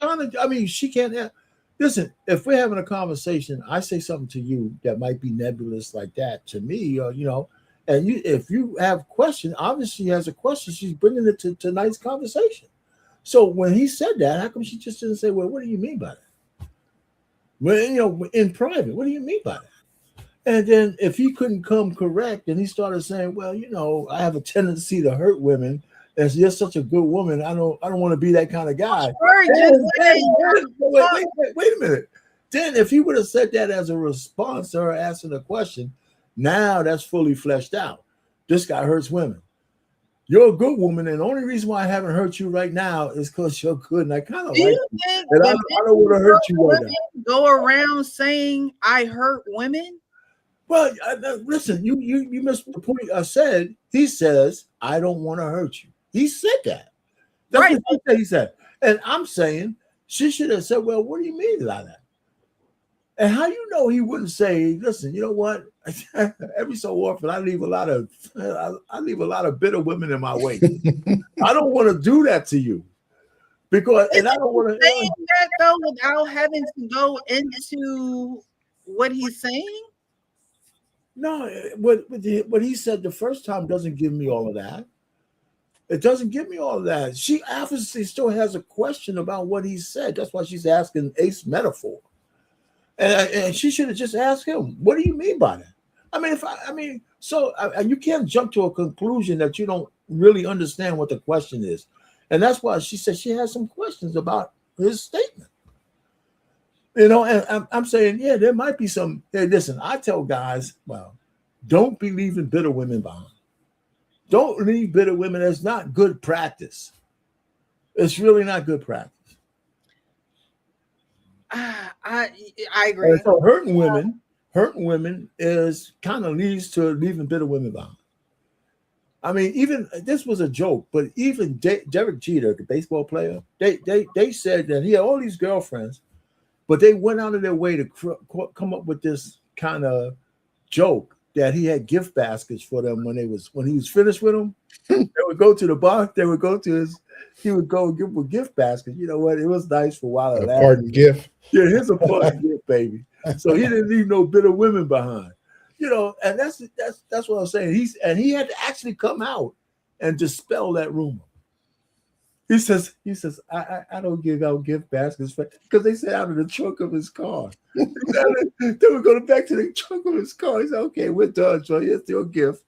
trying to. I mean, she can't have. Listen, if we're having a conversation, I say something to you that might be nebulous like that to me, you know, And if you have question, obviously she has a question. She's bringing it to tonight's conversation. So when he said that, how come she just didn't say, well, what do you mean by that? Well, in private, what do you mean by that? And then if he couldn't come correct, and he started saying, well, I have a tendency to hurt women. As you're such a good woman, I don't want to be that kind of guy. Wait a minute. Then if he would have said that as a response to her asking a question, now that's fully fleshed out. This guy hurts women. You're a good woman, and the only reason why I haven't hurt you right now is because you're good, and I kind of like you. And I don't want to hurt you right now. Go around saying I hurt women? Well, listen, you missed the point. I said he says I don't want to hurt you. He said that. That's right. What he said. And I'm saying she should have said, well, what do you mean by that? And how he wouldn't say, listen, you know what? Every so often I leave a lot of bitter women in my wake. I don't want to do that to you. Because and I don't want to saying that though without having to go into what he's saying. No, what he said the first time doesn't give me all of that. It doesn't give me all of that. She obviously still has a question about what he said. That's why she's asking Ace Metaphor. And she should have just asked him, what do you mean by that? So you can't jump to a conclusion that you don't really understand what the question is. And that's why she said she has some questions about his statement. And I'm saying, yeah, there might be some. Hey, listen, I tell guys, well, don't be leaving bitter women behind. Don't leave bitter women. That's not good practice. It's really not good practice. I agree. And so hurting women is kind of leads to leaving bitter women behind. I mean, even this was a joke, but even Derek Jeter, the baseball player, they said that he had all these girlfriends, but they went out of their way to come up with this kind of joke that he had gift baskets for them when he was finished with them. They would go to the bar. They would go to he would go and give them a gift basket. You know what? It was nice for a while. A parting gift. Yeah, here's a parting gift, baby. So he didn't leave no bitter women behind. And that's what I'm saying. He had to actually come out and dispel that rumor. He says, I don't give out gift baskets because they said out of the trunk of his car. They were going back to the trunk of his car. He said, okay, we're done, so here's your gift.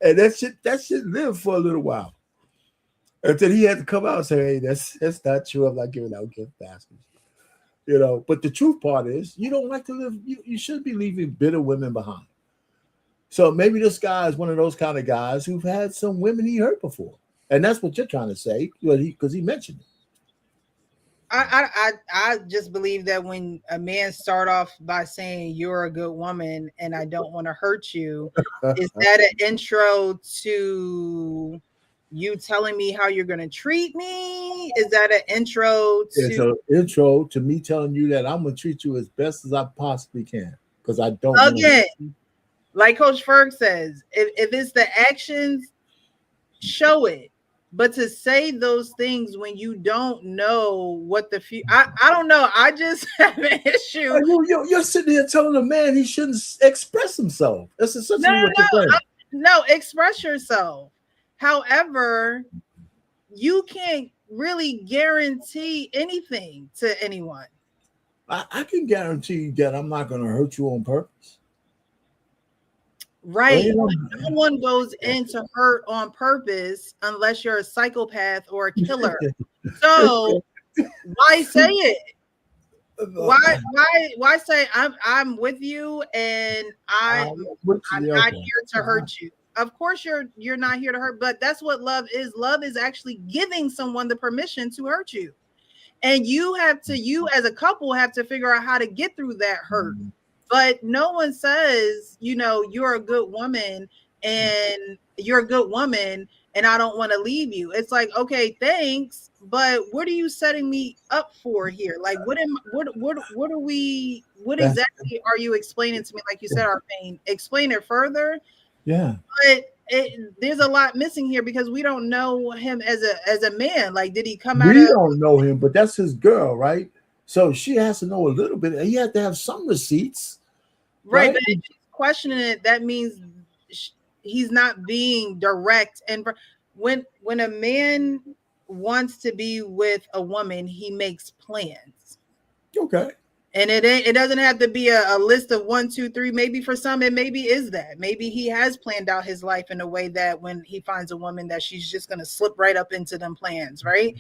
And that shit lived for a little while. And then he had to come out and say, hey, that's not true. I'm not giving out gift baskets. But the truth part is you don't like to live, you shouldn't be leaving bitter women behind. So maybe this guy is one of those kind of guys who've had some women he hurt before. And that's what you're trying to say, because he mentioned it. I just believe that when a man start off by saying you're a good woman and I don't want to hurt you, is that an intro to you telling me how you're going to treat me? Is that an intro to? It's an intro to me telling you that I'm going to treat you as best as I possibly can because I don't. Again, like Coach Ferg says, if it's the actions, show it. But to say those things when you don't know what the future, I don't know. I just have an issue. You're sitting there telling a man he shouldn't express himself. That's essentially what you're saying. No, express yourself. However, you can't really guarantee anything to anyone. I can guarantee that I'm not going to hurt you on purpose. Right. No one goes in to hurt on purpose unless you're a psychopath or a killer. So why say it? Why say I'm with you and I'm not here to hurt you? Of course you're not here to hurt, but that's what love is. Love is actually giving someone the permission to hurt you. And you as a couple have to figure out how to get through that hurt. But no one says, you're a good woman and I don't want to leave you. It's like, okay, thanks. But what are you setting me up for here? Like, what exactly are you explaining to me? Like you said, Arfane, explain it further. Yeah. But there's a lot missing here because we don't know him as a man. Like, did he come out? We don't know him, but that's his girl, right? So she has to know a little bit. He had to have some receipts. Right? But if she's questioning it, that means he's not being direct. And when a man wants to be with a woman, he makes plans. Okay. And it doesn't have to be a list of 1, 2, 3. Maybe for some, it maybe is that. Maybe he has planned out his life in a way that when he finds a woman that she's just going to slip right up into them plans, right?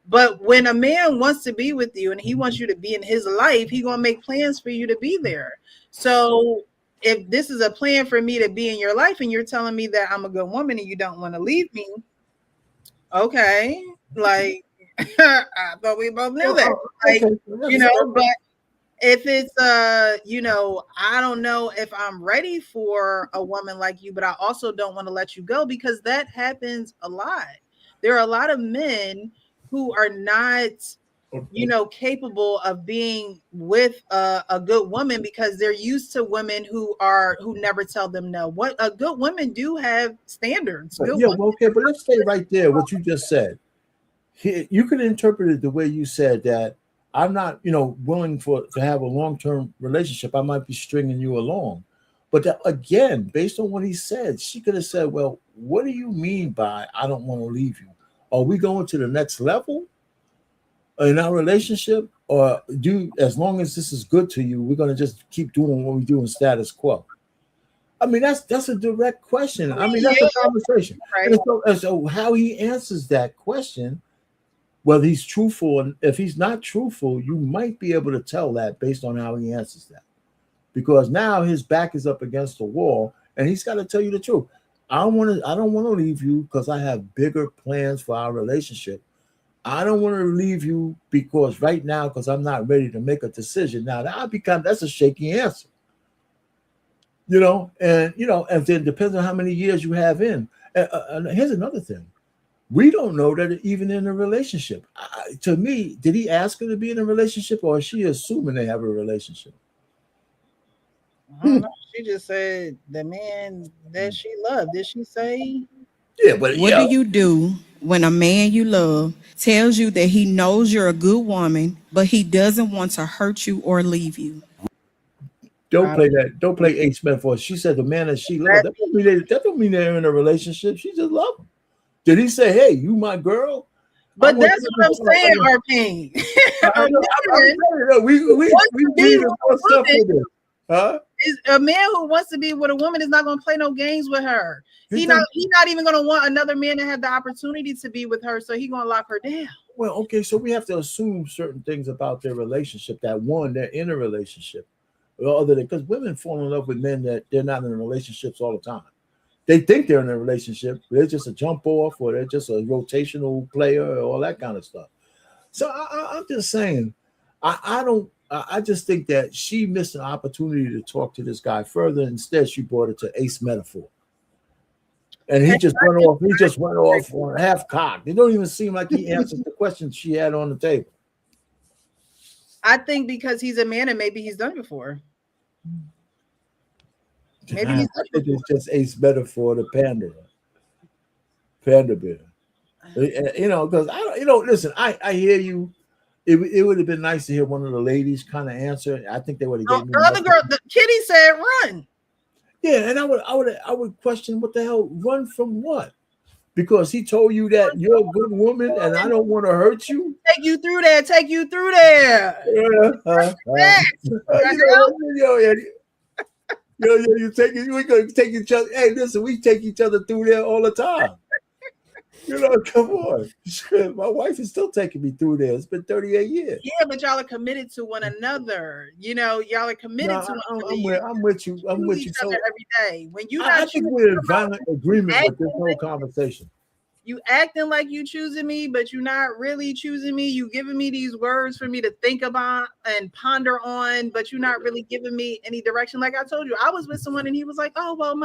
But when a man wants to be with you and he wants you to be in his life, he's going to make plans for you to be there. So if this is a plan for me to be in your life and you're telling me that I'm a good woman and you don't want to leave me, okay, like I thought we both knew that. Like, you know, but if it's you know, I don't know if I'm ready for a woman like you, but I also don't want to let you go, because that happens a lot. There are a lot of men who are not, you know, capable of being with a good woman because they're used to women who never tell them no. What a good women do have standards. Yeah, well, okay, but let's stay right there. What you just said, you can interpret it the way you said that. I'm not, you know, willing to have a long-term relationship. I might be stringing you along. But that, again, based on what he said, she could have said, well, what do you mean by I don't want to leave you? Are we going to the next level in our relationship? Or as long as this is good to you, we're going to just keep doing what we do in status quo? I mean, that's a direct question. I mean, that's a conversation. Right. And so how he answers that question, whether he's truthful, and if he's not truthful, you might be able to tell that based on how he answers that. Because now his back is up against the wall and he's got to tell you the truth. I don't want to leave you because I have bigger plans for our relationship. I don't want to leave you because right now, because I'm not ready to make a decision. Now that's a shaky answer. You know, and then it depends on how many years you have in. And here's another thing. We don't know that even in a relationship. To me, did he ask her to be in a relationship, or is she assuming they have a relationship? I don't know. She just said the man that she loved. Did she say? Yeah, but what do you do when a man you love tells you that he knows you're a good woman, but he doesn't want to hurt you or leave you? Don't play that. Don't play Ace metaphor. She said the man that she loved. That don't mean they're in a relationship. She just loved him. Did he say, "Hey, you my girl"? But that's what I'm saying, Arpine. We need more stuff in this. Huh? Is a man who wants to be with a woman is not going to play no games with her. He's not even going to want another man to have the opportunity to be with her, so he's going to lock her down. Well, okay, so we have to assume certain things about their relationship. That one, they're in a relationship, other than because women fall in love with men that they're not in relationships all the time. They think they're in a relationship. They're just a jump off, or they're just a rotational player, or all that kind of stuff. So I'm just saying, I just think that she missed an opportunity to talk to this guy further. Instead, she brought it to Ace metaphor, and he just went off. He just went off on half cocked. It don't even seem like he answered the questions she had on the table. I think because he's a man, and maybe he's done it before. Maybe I think it's just Ace metaphor to panda bear. You know, because listen, I hear you. It would have been nice to hear one of the ladies kind of answer. I think they would have. The other girl, the Kitty said, "Run." Yeah, and I would question what the hell, run from what? Because he told you that you're a good woman and I don't want to hurt you. Take you through there. You we gonna take each other. Hey, listen, we take each other through there all the time. You know, come on. My wife is still taking me through there. It's been 38 years. Yeah, but y'all are committed to one another. You know, y'all are committed to one another. I'm with you. I'm with you. So every day. When you I think we're in violent agreement with this whole conversation. You acting like you choosing me, but you're not really choosing me. You giving me these words for me to think about and ponder on, but you're not really giving me any direction. Like I told you, I was with someone and he was like, "Oh, well,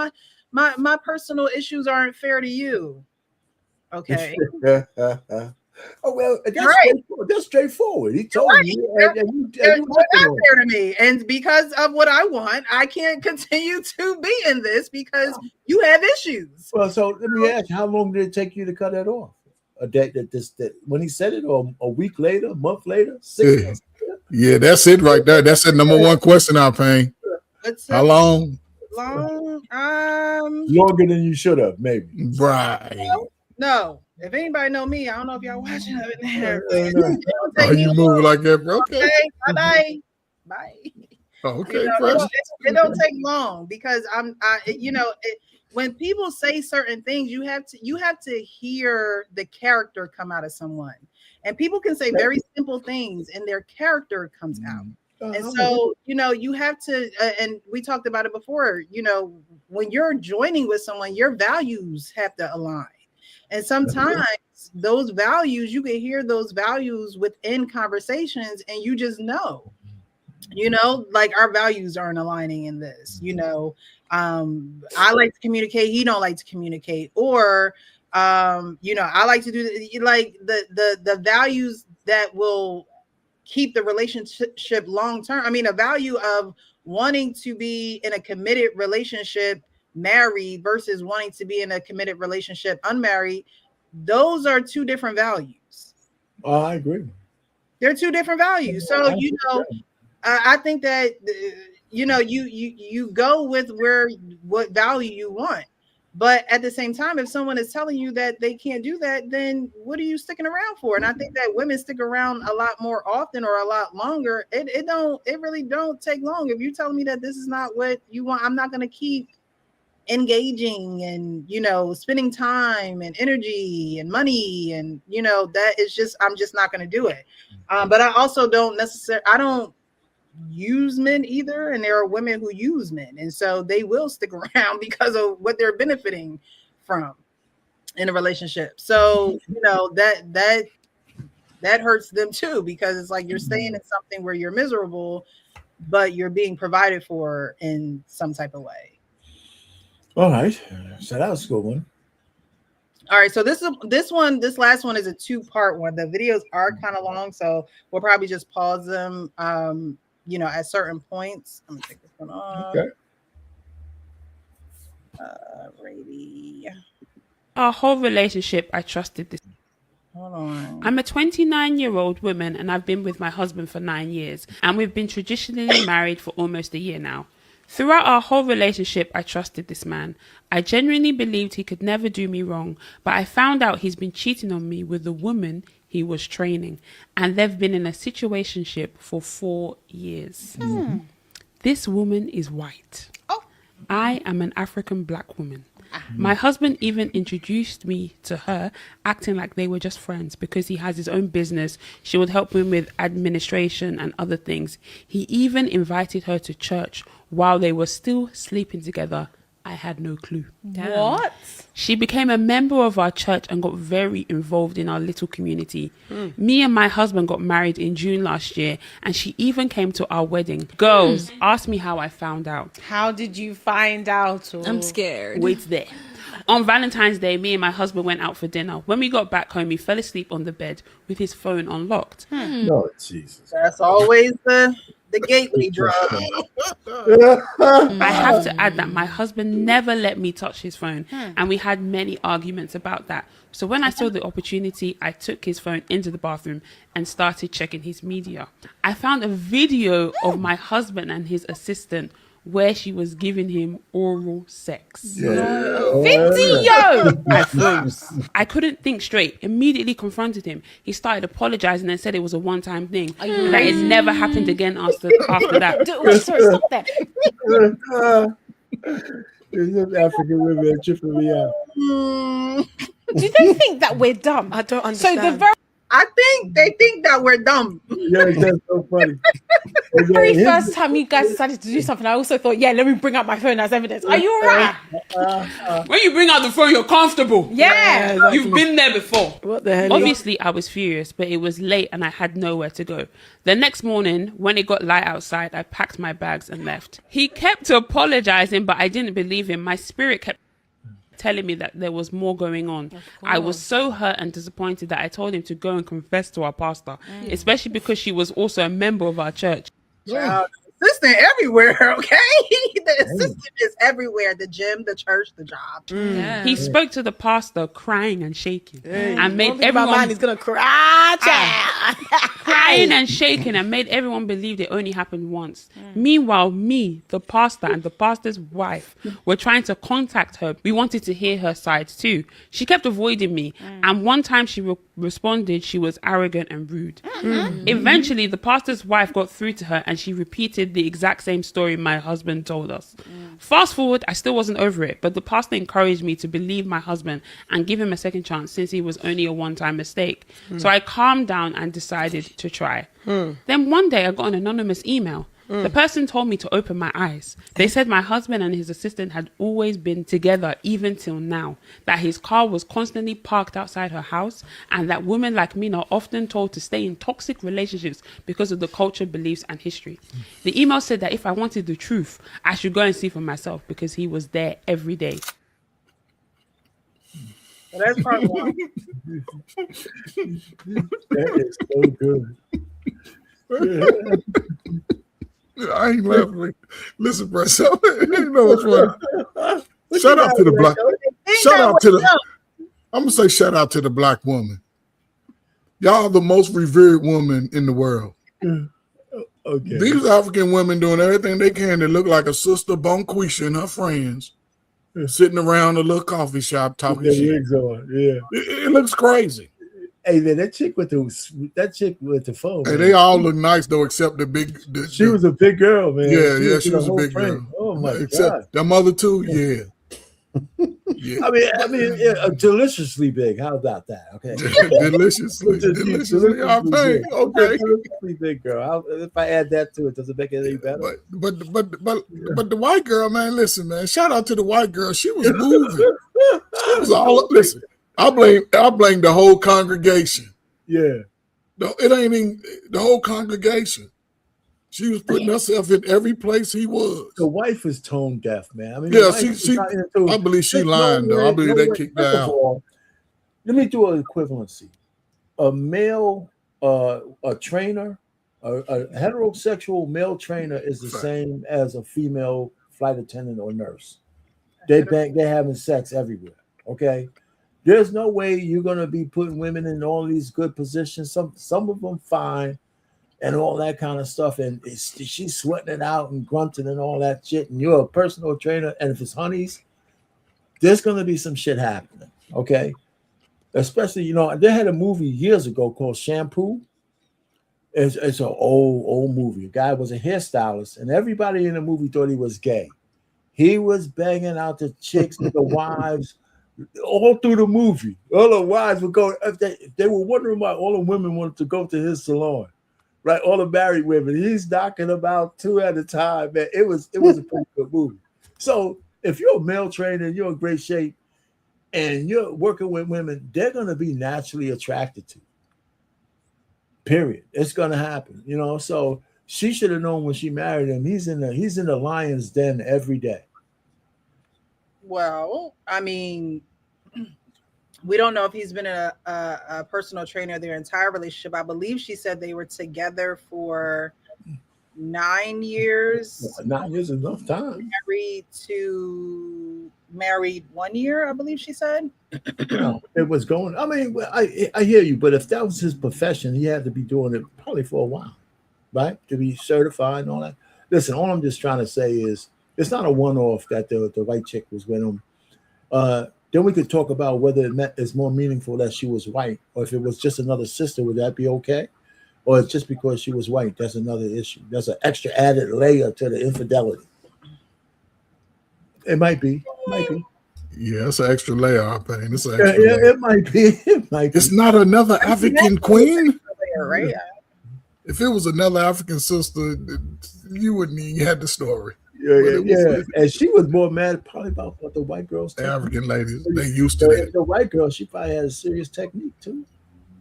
my personal issues aren't fair to you." Okay. Oh well, that's right. That's straightforward. He told you, they're not fair to me, and because of what I want, I can't continue to be in this because you have issues. Well, so let me ask you, how long did it take you to cut that off? A day that when he said it, or a week later, a month later, 6 months later? Yeah, that's it right there. That's the number one question, Arpine. How long? Longer than you should have, maybe. Right. No. If anybody know me, I don't know if y'all watching over there. It No. don't Oh, take me you long. move like that, bro? Okay. Okay, bye-bye. Bye. Okay, You know, precious. it don't take long because when people say certain things, you have to hear the character come out of someone, and people can say very simple things, and their character comes out. And so, you have to, and we talked about it before. When you're joining with someone, your values have to align, and sometimes those values, you can hear those values within conversations, and you just know. Like our values aren't aligning in this. I like to communicate, he don't like to communicate, or I like to do like the values that will keep the relationship long term. I mean, a value of wanting to be in a committed relationship married versus wanting to be in a committed relationship unmarried, those are two different values. I agree. They're two different values. So I think that you go with what value you want, but at the same time, if someone is telling you that they can't do that, then what are you sticking around for? And I think that women stick around a lot more often or a lot longer. It really don't take long. If you're telling me that this is not what you want, I'm not going to keep engaging and spending time and energy and money, and that is just, I'm just not going to do it. But I also don't use men either, and there are women who use men, and so they will stick around because of what they're benefiting from in a relationship. So that hurts them too, because it's like you're staying in something where you're miserable, but you're being provided for in some type of way. All right, so that was a good one. All right, so this last one is a 2-part one. The videos are kind of long, so we'll probably just pause them at certain points. I'm gonna take this one off. Okay. Righty. Our whole relationship, I trusted this. Hold on. I'm a 29-year-old woman, and I've been with my husband for 9 years, and we've been traditionally married for almost a year now. Throughout our whole relationship, I trusted this man. I genuinely believed he could never do me wrong, but I found out he's been cheating on me with the woman he was training, and they've been in a situationship for 4 years. This woman is white. I am an African black woman. My husband even introduced me to her, acting like they were just friends because he has his own business. She would help him with administration and other things. He even invited her to church while they were still sleeping together. I had no clue. Damn. What? She became a member of our church and got very involved in our little community. Me and my husband got married in June last year, and she even came to our wedding. Girls, ask me how I found out. How did you find out? I'm scared. Wait there. On Valentine's Day, me and my husband went out for dinner. When we got back home, he fell asleep on the bed with his phone unlocked. No, Jesus. That's always the gateway drug. I have to add that my husband never let me touch his phone, and we had many arguments about that. So when I saw the opportunity, I took his phone into the bathroom and started checking his media. I found a video of my husband and his assistant where she was giving him oral sex. Video! I froze. I couldn't think straight. Immediately confronted him. He started apologizing and said it was a one-time thing. That it never happened again after that. Sorry, stop that. These African women are tripping me out. Do they think that we're dumb? I don't understand. So I think they think that we're dumb. Yeah, that's so funny. the very first time you guys decided to do something, I also thought, let me bring out my phone as evidence. Are you alright? When you bring out the phone, you're comfortable. Yeah. exactly. You've been there before. What the hell? Obviously, I was furious, but it was late and I had nowhere to go. The next morning, when it got light outside, I packed my bags and left. He kept apologizing, but I didn't believe him. My spirit kept telling me that there was more going on. I was so hurt and disappointed that I told him to go and confess to our pastor, especially because she was also a member of our church. Child, assistant everywhere, okay? The assistant is everywhere. The gym, the church, the job. Yeah. He spoke to the pastor crying and shaking and made My everyone man is gonna cry. crying and shaking and made everyone believe it only happened once. Meanwhile, me, the pastor, and the pastor's wife were trying to contact her. We wanted to hear her side too. She kept avoiding me, and one time she responded she was arrogant and rude. Eventually, the pastor's wife got through to her and she repeated the exact same story my husband told us. Fast forward, I still wasn't over it, but the pastor encouraged me to believe my husband and give him a second chance since he was only a one-time mistake. So I calmed down and decided to try. Then one day I got an anonymous email. The person told me to open my eyes. They said my husband and his assistant had always been together even till now, that his car was constantly parked outside her house, and that women like me are often told to stay in toxic relationships because of the culture, beliefs, and history. The email said that if I wanted the truth, I should go and see for myself because he was there every day. So that's part one. That is so good. I ain't laughing. Listen, bro. So, you know what's funny? Shout out to the black. Shout out to the. I'm gonna say shout out to the black woman. Y'all are the most revered woman in the world. Okay. These African women doing everything they can to look like a sister Bonquisha and her friends, sitting around a little coffee shop talking Yeah, shit. wigs on. Yeah. It looks crazy. Hey man, that chick with the phone. Hey, man. they all look nice though, except the big. She was a big girl, man. Yeah, She she was a whole big frame. girl. Oh my Except god. their mother too. Yeah. Yeah. I mean, yeah, deliciously big. How about that? Okay. deliciously I think. Okay. Deliciously big girl. If I add that to it, does it make it any better? But the white girl, man, listen, man. Shout out to the white girl. She was moving. She was all listen. I blame the whole congregation. Yeah. No, it ain't even the whole congregation. She was putting herself in every place he was. The wife is tone deaf, man. I mean, Yeah, I believe she lying though. I believe they kicked her out. Let me do an equivalency. A male, a trainer, a heterosexual male trainer is the same as a female flight attendant or nurse. They're having sex everywhere. Okay. There's no way you're gonna be putting women in all these good positions. Some of them fine and all that kind of stuff, and she's sweating it out and grunting and all that shit. And you're a personal trainer, and if it's honeys, there's gonna be some shit happening. Okay, especially they had a movie years ago called Shampoo. It's an old movie. A guy was a hairstylist, and everybody in the movie thought he was gay. He was banging out the chicks and the wives. All through the movie, all the wives would go. They were wondering why all the women wanted to go to his salon, right? All the married women. He's knocking about 2 at a time, man. It was a pretty good movie. So if you're a male trainer and you're in great shape, and you're working with women, they're gonna be naturally attracted to you. Period. It's gonna happen, So she should have known when she married him. He's in the lion's den every day. Well, I mean, we don't know if he's been a personal trainer their entire relationship. I believe she said they were together for 9 years. 9 years is enough time. Married 1 year, I believe she said. It was going. I mean, I hear you, but if that was his profession, he had to be doing it probably for a while, right? To be certified and all that. Listen, all I'm just trying to say is it's not a one-off that the white chick was with him. Then we could talk about whether it's more meaningful that she was white, or if it was just another sister, would that be okay? Or it's just because she was white, that's another issue. That's an extra added layer to the infidelity. It might be. Yeah, it's an extra layer, I think. It's an Yeah, extra layer. it might be. It's not another African queen. Right? If it was another African sister, you wouldn't even had the story. Yeah. And she was more mad probably about what the white girls. The African ladies, they used to that. The white girl, she probably had a serious technique too.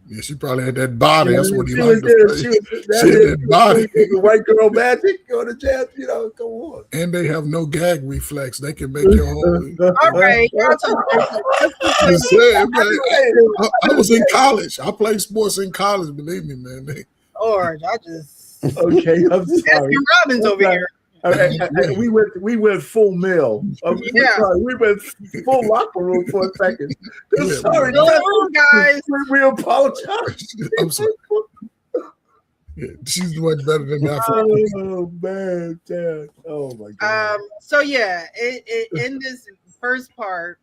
Yeah, she probably had that body. That's what he She liked. was- She she had was- that body. The white girl magic on the jazz, come on. And they have no gag reflex. They can make your whole. All right, y'all talk. I said, man, I was in college. I played sports in college. Believe me, man. Or I just Okay, I'm sorry. Baskin Robbins over here. We went full mill. Yeah. Sorry, we went full locker room for a second. Sorry, guys. We apologize. I'm sorry. Yeah, she's much better than that. Oh man, Dad. Oh my God. So yeah, it in this first part,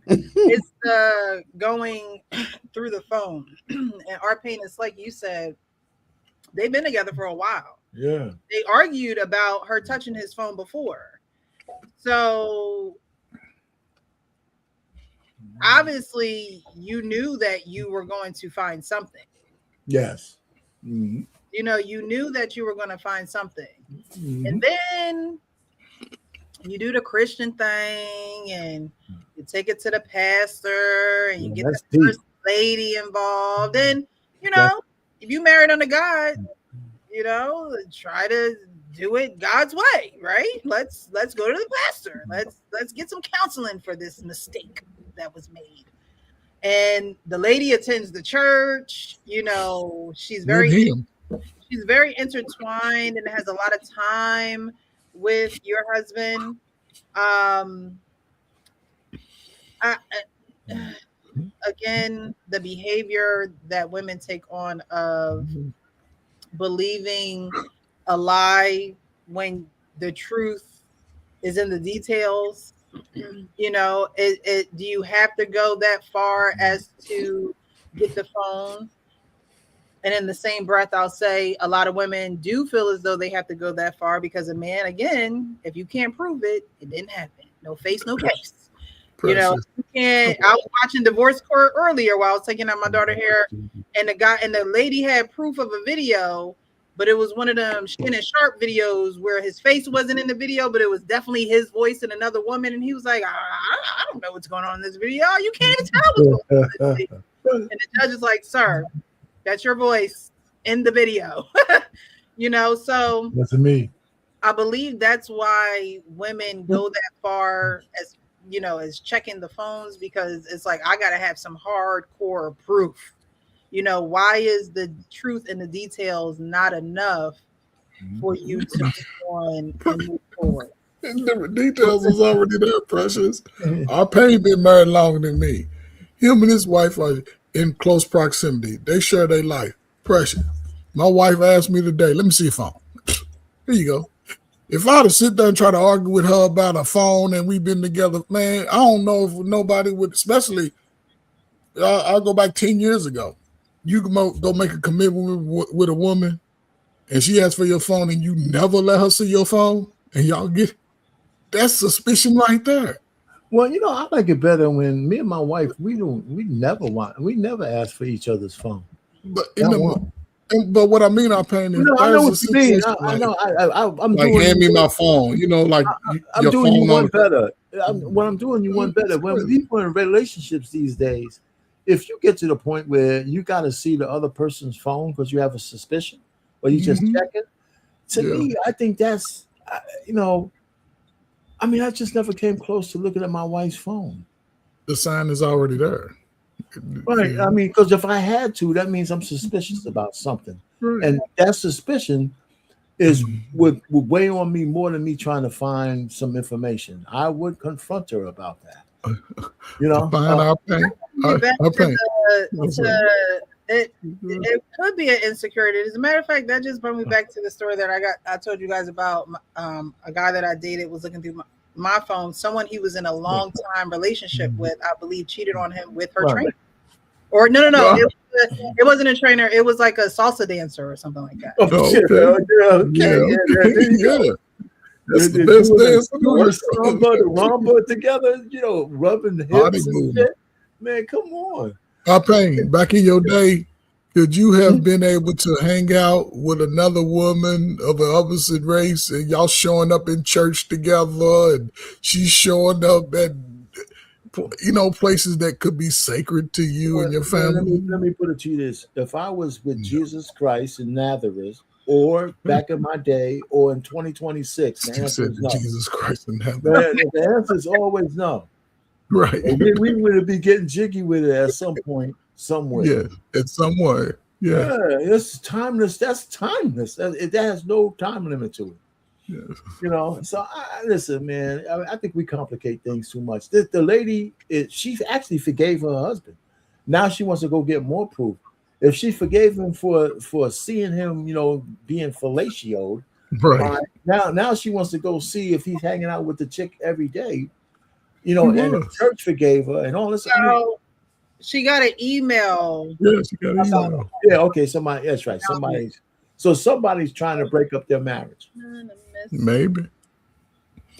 it's going through the phone, and Arpain is like you said, they've been together for a while. Yeah. They argued about her touching his phone before, so obviously you knew that you were going to find something. Yes. Mm-hmm. You know, you knew that you were going to find something. Mm-hmm. And then you do the Christian thing and you take it to the pastor and you get the first lady involved. And, you know, if you married under God, you know, try to do it God's way, right? Let's go to the pastor. Let's get some counseling for this mistake that was made. And the lady attends the church, you know, she's very intertwined and has a lot of time with your husband. Again, the behavior that women take on of believing a lie when the truth is in the details. You know, do you have to go that far as to get the phone? And in the same breath, I'll say a lot of women do feel as though they have to go that far because a man, again, if you can't prove it, it didn't happen. No face, no case. Precious. You know, you can't. I was watching Divorce Court earlier while I was taking out my daughter hair, and the lady had proof of a video, but it was one of them Shannon Sharp videos where his face wasn't in the video, but it was definitely his voice and another woman. And he was like, I don't know what's going on in this video. You can't even tell what's going on in this video. And the judge is like, sir, that's your voice in the video. You know, so that's me. I believe that's why women go that far as, you know, as checking the phones, because it's like, I got to have some hardcore proof. You know, why is the truth and the details not enough for you to move on and move forward? The details is already there, Precious. Arpain been married longer than me. Him and his wife are in close proximity. They share their life. Precious. My wife asked me today, let me see your phone. Here you go. If I'd have sit there and try to argue with her about a phone and we've been together, man, I don't know if nobody would, especially, I'll go back 10 years ago. You can go make a commitment with a woman and she asks for your phone and you never let her see your phone and y'all get, that's suspicion right there. Well, you know, I like it better when me and my wife, we never ask for each other's phone. But but what I mean, Arpain is, I know what you mean. I'm like, doing hand me my phone. You know, like I'm doing you one better. When I'm doing you one better. When people in relationships these days, if you get to the point where you got to see the other person's phone because you have a suspicion, or you just check it, to me, I think that's, you know, I mean, I just never came close to looking at my wife's phone. The sign is already there. Right. Yeah. I mean, because if I had to, that means I'm suspicious about something. Right. And that suspicion is would weigh on me more than me trying to find some information. I would confront her about that. You know? It could be an insecurity. As a matter of fact, that just brought me back to the story that I told you guys about. A guy that I dated was looking through my phone. Someone he was in a long time relationship with, I believe, cheated on him with her trainer. Or no. It wasn't a trainer. It was like a salsa dancer or something like that. Yeah. That's the best dance in the world. Rumba together, you know, rubbing the hips and shit. Man, come on. Arpain, back in your day, could you have been able to hang out with another woman of the opposite race and y'all showing up in church together and she's showing up at, you know, places that could be sacred to you and your family? Let me put it to you this. If I was with Jesus Christ in Nazareth, or back in my day, or in 2026, the answer is no. Jesus Christ in Nazareth. The answer is always no. Right. We would be getting jiggy with it at some point, somewhere. Yeah, at somewhere. Yeah. It's timeless. That's timeless. That has no time limit to it. Yes. You know, so listen, man. I think we complicate things too much. The lady, she actually forgave her husband. Now she wants to go get more proof. If she forgave him for seeing him, you know, being fellatioed, Right. now she wants to go see if he's hanging out with the chick every day. You know, He and the was. church forgave her and all this. So she got an email. Yeah, she got an email. Yeah, okay, somebody. That's right. Somebody's trying to break up their marriage. Maybe.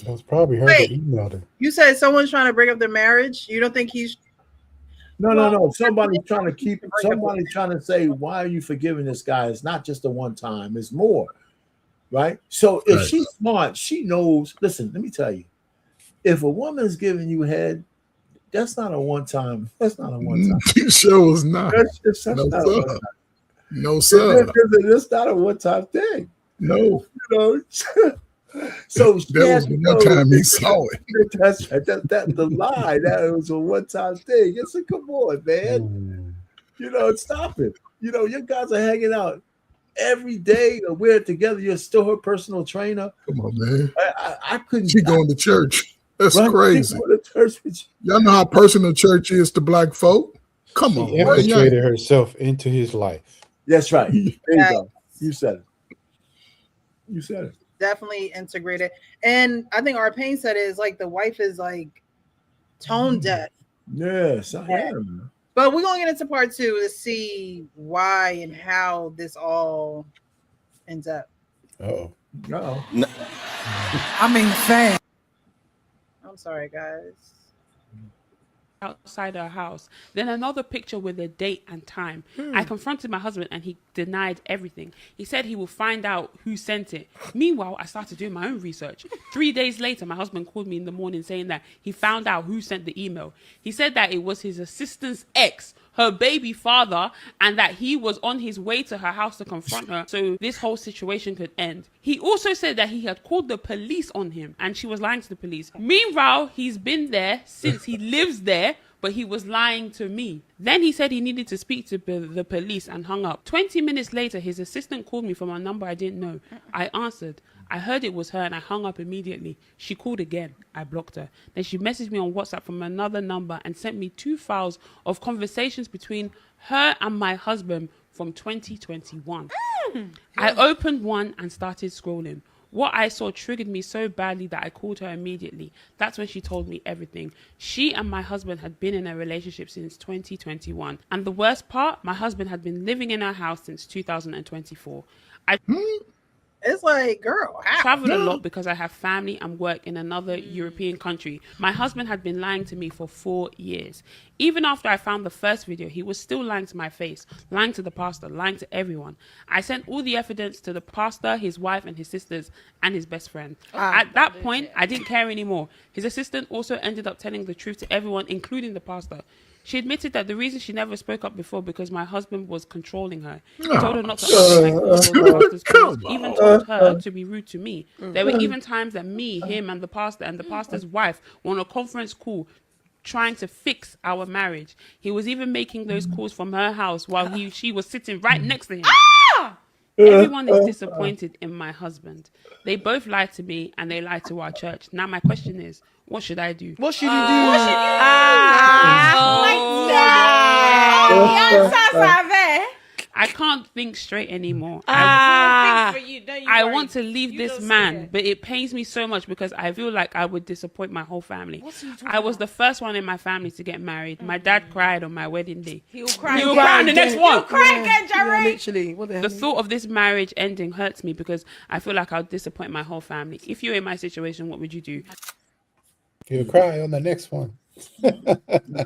That was probably her Wait. that emailed her. You said someone's trying to break up their marriage. You don't think he's No. Somebody's trying to say, why are you forgiving this guy? It's not just a one time, it's more. Right? So if Right. she's smart, she knows. Listen, let me tell you, if a woman's giving you head, that's not a one time. That's not a one time. She sure was not. That's No, not a sir. one time. No, sir. That's not a one time thing. No. You know. So she That has was to the know one time he saw it. That's right. That the lie. That was a one time thing. It's a come on, man. You know, stop it. You know, your guys are hanging out every day, and we're together. You're still her personal trainer. Come on, man. I couldn't. She going to church. That's Right? crazy. She going to church with you. Y'all know how personal church is to black folk? Come on. She man. infiltrated herself into his life. That's right. There you go. You said it. You said it. definitely integrated. And I think our pain said is like the wife is like tone deaf. Yes, I am. But we're gonna get into part 2 to see why and how this all ends up. No. I mean, fam. I'm sorry, guys. Outside her house. Then another picture with a date and time. I confronted my husband and he denied everything. He said he will find out who sent it. Meanwhile, I started doing my own research. 3 days later, my husband called me in the morning saying that he found out who sent the email. He said that it was his assistant's ex, her baby father, and that he was on his way to her house to confront her so this whole situation could end. He also said that he had called the police on him and she was lying to the police. Meanwhile, he's been there since he lives there, but he was lying to me. Then he said he needed to speak to the police and hung up. 20 minutes later, his assistant called me from a number I didn't know. I answered. I heard it was her and I hung up immediately. She called again. I blocked her. Then she messaged me on WhatsApp from another number and sent me 2 files of conversations between her and my husband from 2021. I opened one and started scrolling. What I saw triggered me so badly that I called her immediately. That's when she told me everything. She and my husband had been in a relationship since 2021. And the worst part, my husband had been living in our house since 2024. It's like, girl, I travel a lot because I have family and work in another European country. My husband had been lying to me for 4 years. Even after I found the first video, he was still lying to my face, lying to the pastor, lying to everyone. I sent all the evidence to the pastor, his wife, and his sisters, and his best friend. At that point, I didn't care anymore. His assistant also ended up telling the truth to everyone, including the pastor. She admitted that the reason she never spoke up before because my husband was controlling her. He told her not to open like all the pastor's calls, even told her to be rude to me. There were even times that me, him, and the pastor's wife were on a conference call trying to fix our marriage. He was even making those calls from her house while she was sitting right next to him. Everyone is disappointed in my husband. They both lied to me and they lied to our church. Now my question is, what should I do? What should you do? I can't think straight anymore. I want to leave this man, but it pains me so much because I feel like I would disappoint my whole family. I was the first one in my family to get married. My dad cried on my wedding day. He'll cry on the next one. He'll cry again, Jerry. Literally, what the hell? The thought of this marriage ending hurts me because I feel like I'll disappoint my whole family. If you're in my situation, what would you do? You'll cry on the next one. On the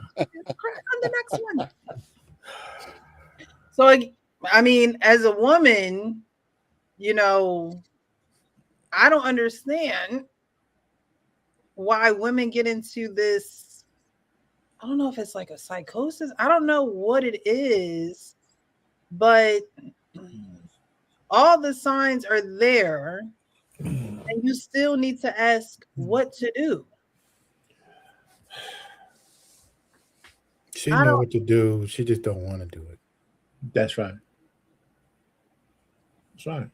next one. So, I mean, as a woman, you know, I don't understand why women get into this. I don't know if it's like a psychosis. I don't know what it is, but all the signs are there, and you still need to ask what to do. She know what to do. She just don't want to do it. That's right. That's right.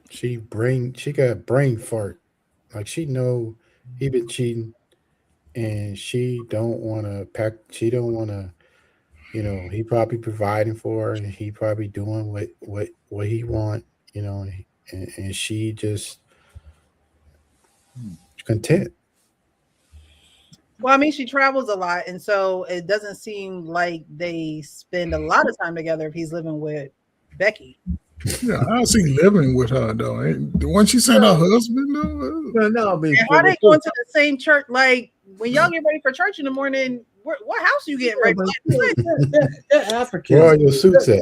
She got brain fart. Like she know he been cheating, and she don't want to pack. She don't want to. He probably providing for her, and he probably doing what he want. And she just content. Well, I mean, she travels a lot, and so it doesn't seem like they spend a lot of time together if he's living with Becky. Yeah, how's he living with her though? The one she sent her husband though? No, I mean, And how they going to the same church? Like when y'all get ready for church in the morning, what house you getting ready? They're Africans. Where are your suits at?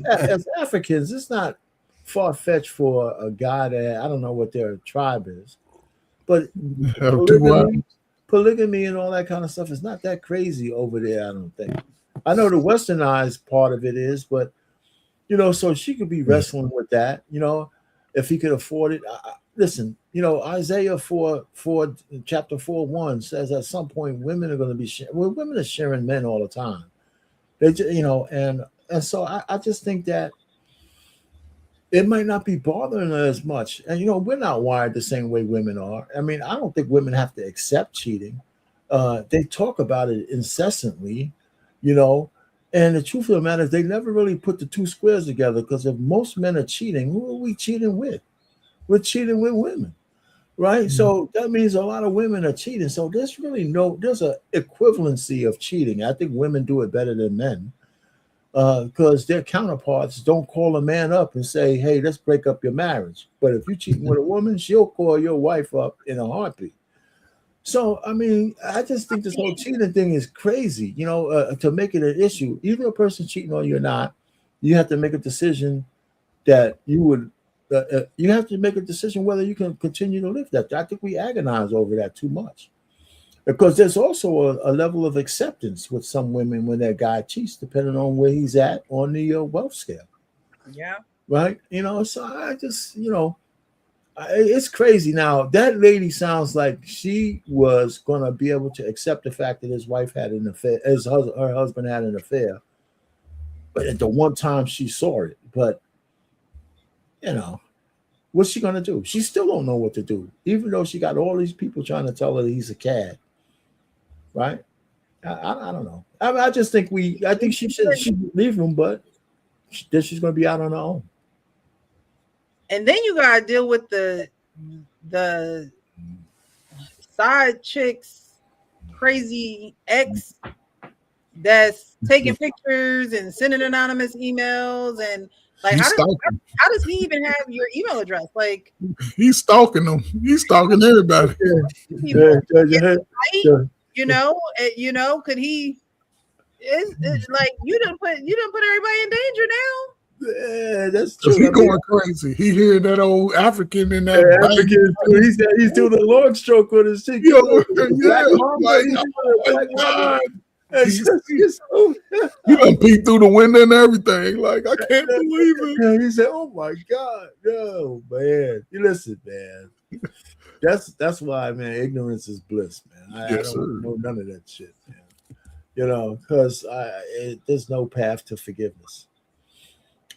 As Africans, it's not far fetched for a guy that I don't know what their tribe is, but polygamy and all that kind of stuff is not that crazy over there. I don't think. I know the westernized part of it is, but so she could be wrestling with that. If he could afford it. Listen, Isaiah 4, chapter 4:1 says at some point women are going to be women are sharing men all the time. They just, and so I just think that it might not be bothering her as much. And we're not wired the same way women are. I mean, I don't think women have to accept cheating. They talk about it incessantly, and the truth of the matter is they never really put the two squares together, because if most men are cheating, who are we cheating with? We're cheating with women, right? Mm-hmm. So that means a lot of women are cheating. So there's an equivalency of cheating. I think women do it better than men, because their counterparts don't call a man up and say, hey, let's break up your marriage. But if you're cheating with a woman, she'll call your wife up in a heartbeat. So, I mean, I just think this whole cheating thing is crazy, to make it an issue. Either a person cheating on you or not, you have to make a decision that you have to make a decision whether you can continue to live that. I think we agonize over that too much, because there's also a level of acceptance with some women when that guy cheats, depending on where he's at on the wealth scale. Yeah. Right. So I just, it's crazy. Now that lady sounds like she was going to be able to accept the fact that his wife had an affair, her husband had an affair, but at the one time she saw it. But what's she going to do? She still don't know what to do, even though she got all these people trying to tell her that he's a cad. Right? I don't know. I just think she should leave him, but then she's going to be out on her own. And then you gotta deal with the side chicks, crazy ex that's taking pictures and sending anonymous emails, and like how does he even have your email address? Like he's stalking them. He's stalking everybody. Could he? It's like you didn't put everybody in danger now. Yeah, that's true. He's going crazy. He heard that old African in that. African, he's doing a long stroke with his cheek. He done peeked through the window and everything. Like, I can't believe it. He said, "Oh my God, no, man! You listen, man. That's why, man. Ignorance is bliss, man. I don't know none of that shit, man. Because there's no path to forgiveness."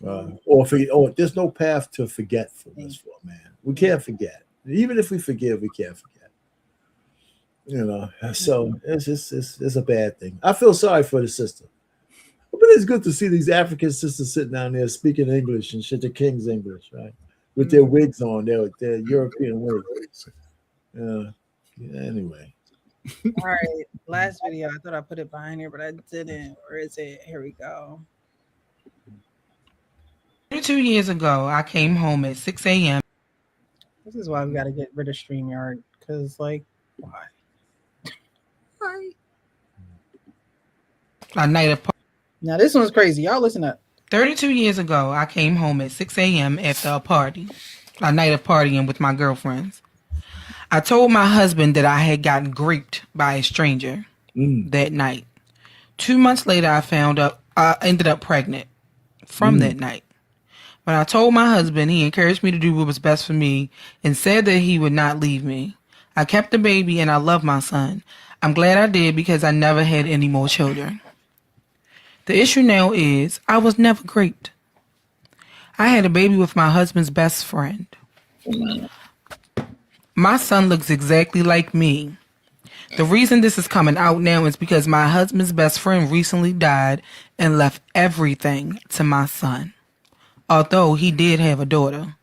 Or there's no path to forgetfulness for a man. We can't forget. Even if we forgive, we can't forget. So it's a bad thing. I feel sorry for the sister. But it's good to see these African sisters sitting down there speaking English and shit, the King's English, right? With their wigs on, their European wigs. Anyway. All right. Last video. I thought I put it behind here, but I didn't. Where is it? Here we go. 2 years ago, I came home at 6 a.m. This is why we got to get rid of StreamYard, because, like, why? Why? A night of now, this one's crazy. Y'all listen up. 32 years ago, I came home at 6 a.m. after a party, a night of partying with my girlfriends. I told my husband that I had gotten graped by a stranger that night. 2 months later, I ended up pregnant from that night. When I told my husband, he encouraged me to do what was best for me and said that he would not leave me. I kept the baby and I love my son. I'm glad I did because I never had any more children. The issue now is I was never raped. I had a baby with my husband's best friend. My son looks exactly like me. The reason this is coming out now is because my husband's best friend recently died and left everything to my son, although he did have a daughter.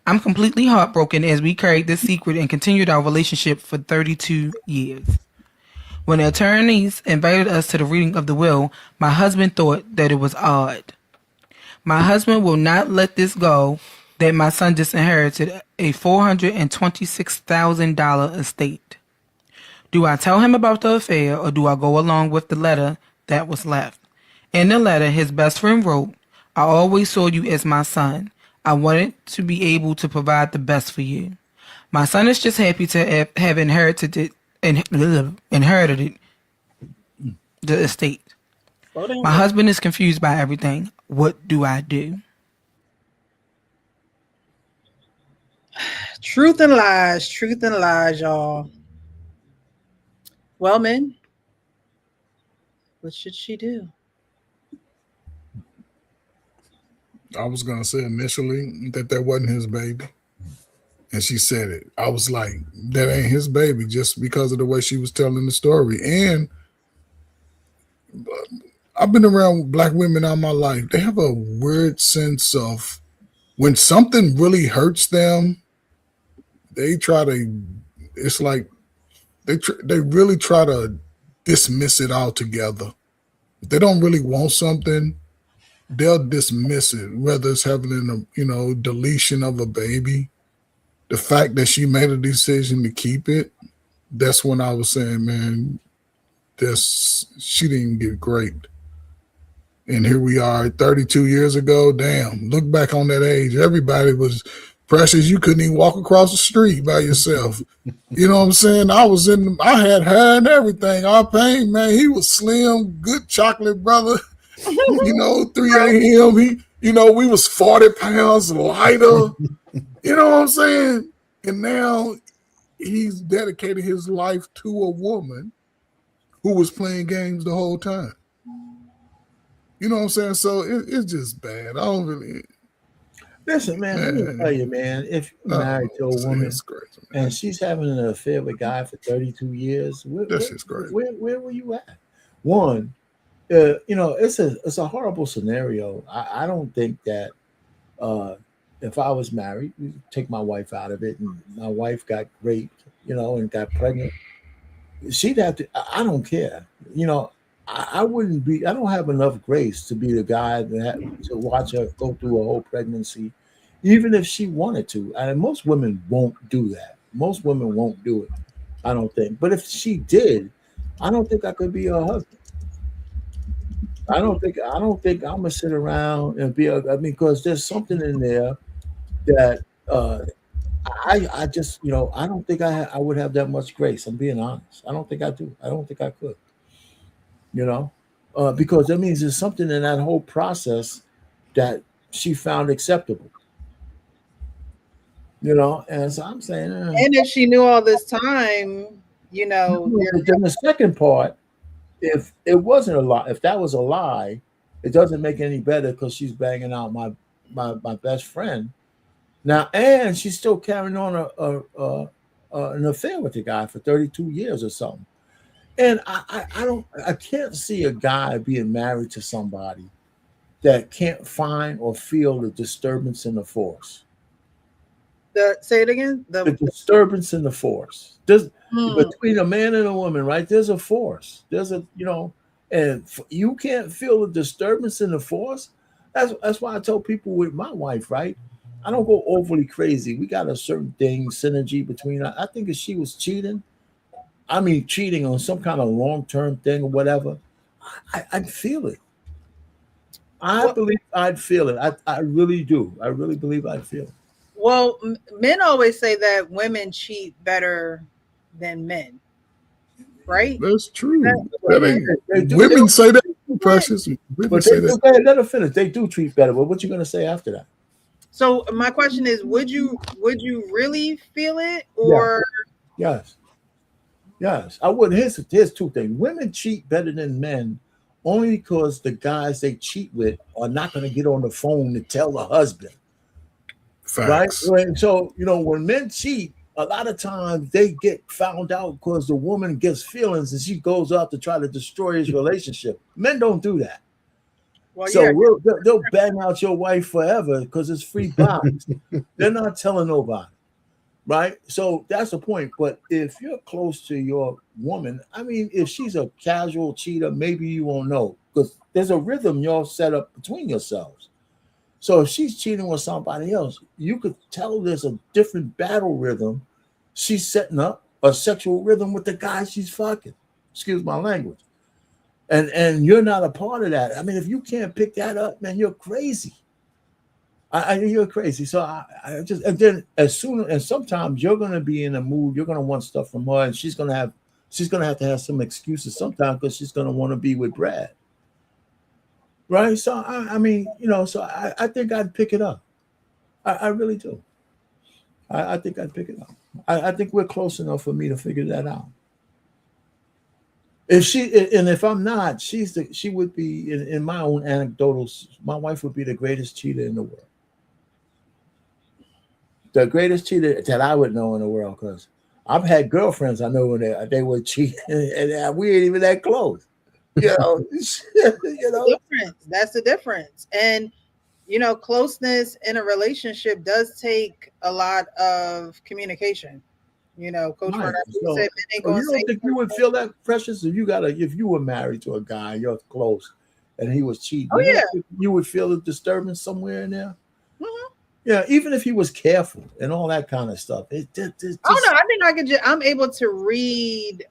I'm completely heartbroken as we carried this secret and continued our relationship for 32 years. When the attorneys invited us to the reading of the will, my husband thought that it was odd. My husband will not let this go, that my son disinherited a $426,000 estate. Do I tell him about the affair or do I go along with the letter that was left? In the letter, his best friend wrote, I always saw you as my son. I wanted to be able to provide the best for you. My son is just happy to have inherited the estate. My husband is confused by everything. What do I do? Truth and lies, y'all. Well, men, what should she do? I was gonna say initially that wasn't his baby, and she said it. I was like, that ain't his baby, just because of the way she was telling the story. And I've been around black women all my life. They have a weird sense of when something really hurts them, they try to. It's like they really try to dismiss it altogether. If they don't really want something, they'll dismiss it, whether it's having a deletion of a baby. The fact that she made a decision to keep it, that's when I was saying, man, she didn't get great. And here we are 32 years ago. Damn, look back on that age. Everybody was precious. You couldn't even walk across the street by yourself. You know what I'm saying? I had hair and everything. Our pain, man, he was slim, good chocolate brother. 3 a.m. We was 40 pounds lighter. You know what I'm saying? And now he's dedicated his life to a woman who was playing games the whole time. You know what I'm saying? So it's just bad. I don't really. Listen, man, let me tell you, man, if you're married to a woman and she's having an affair with a guy for 32 years, that's just crazy. Where were you at? One, it's a horrible scenario. I don't think that if I was married, take my wife out of it, and my wife got raped, and got pregnant, she'd have to. I don't care. I wouldn't be. I don't have enough grace to be the guy to watch her go through a whole pregnancy, even if she wanted to. And most women won't do that. Most women won't do it. I don't think. But if she did, I don't think I could be her husband. I don't think I'm gonna sit around and because there's something in there that I just I don't think I would have that much grace. I'm being honest. I don't think I do. I don't think I could. Because that means there's something in that whole process that she found acceptable. And so I'm saying, and if she knew all this time, then the second part. If it wasn't a lie, if that was a lie, it doesn't make it any better because she's banging out my best friend now, and she's still carrying on an affair with the guy for 32 years or something. And I can't see a guy being married to somebody that can't find or feel the disturbance in the force. Say it again. The disturbance in the force. Between a man and a woman, right? There's a force. There's and you can't feel the disturbance in the force. That's why I tell people with my wife, right? I don't go overly crazy. We got a certain thing, synergy between. I think if she was cheating, cheating on some kind of long-term thing or whatever, I'd feel it. I believe I'd feel it. I really do. I really believe I'd feel it. Well, men always say that women cheat better than men, right? That's true. Women say that, Precious. Women say that. Let her finish. They do treat better. But what you going to say after that? So my question is, would you really feel it, or? Yes, I would. Here's two things. Women cheat better than men only because the guys they cheat with are not going to get on the phone to tell the husband. Facts. Right? So, when men cheat, a lot of times they get found out because the woman gets feelings and she goes out to try to destroy his relationship. Men don't do that. Well, So yeah. they'll bang out your wife forever because it's free box. They're not telling nobody. Right? So that's the point. But if you're close to your woman, I mean, if she's a casual cheater, maybe you won't know because there's a rhythm y'all set up between yourselves. So if she's cheating with somebody else, you could tell there's a different battle rhythm. She's setting up a sexual rhythm with the guy she's fucking. Excuse my language. And you're not a part of that. I mean, if you can't pick that up, man, you're crazy. You're crazy. So I just, and then and sometimes you're going to be in a mood, you're going to want stuff from her, and she's going to have to have some excuses sometimes because she's going to want to be with Brad. Right. So, I mean, so I think I'd pick it up. I really do. I think I'd pick it up. I think we're close enough for me to figure that out. If I'm not, she would be in my own anecdotals. My wife would be the greatest cheater in the world. The greatest cheater that I would know in the world, because I've had girlfriends I know when they would cheat, and we ain't even that close. Difference. That's the difference. And closeness in a relationship does take a lot of communication. Coach Right. said, you don't think you would feel that precious if you were married to a guy, you're close, and he was cheating? Oh, yeah. You would feel a disturbance somewhere in there. Mm-hmm. Yeah, even if he was careful and all that kind of stuff. I think I'm able to read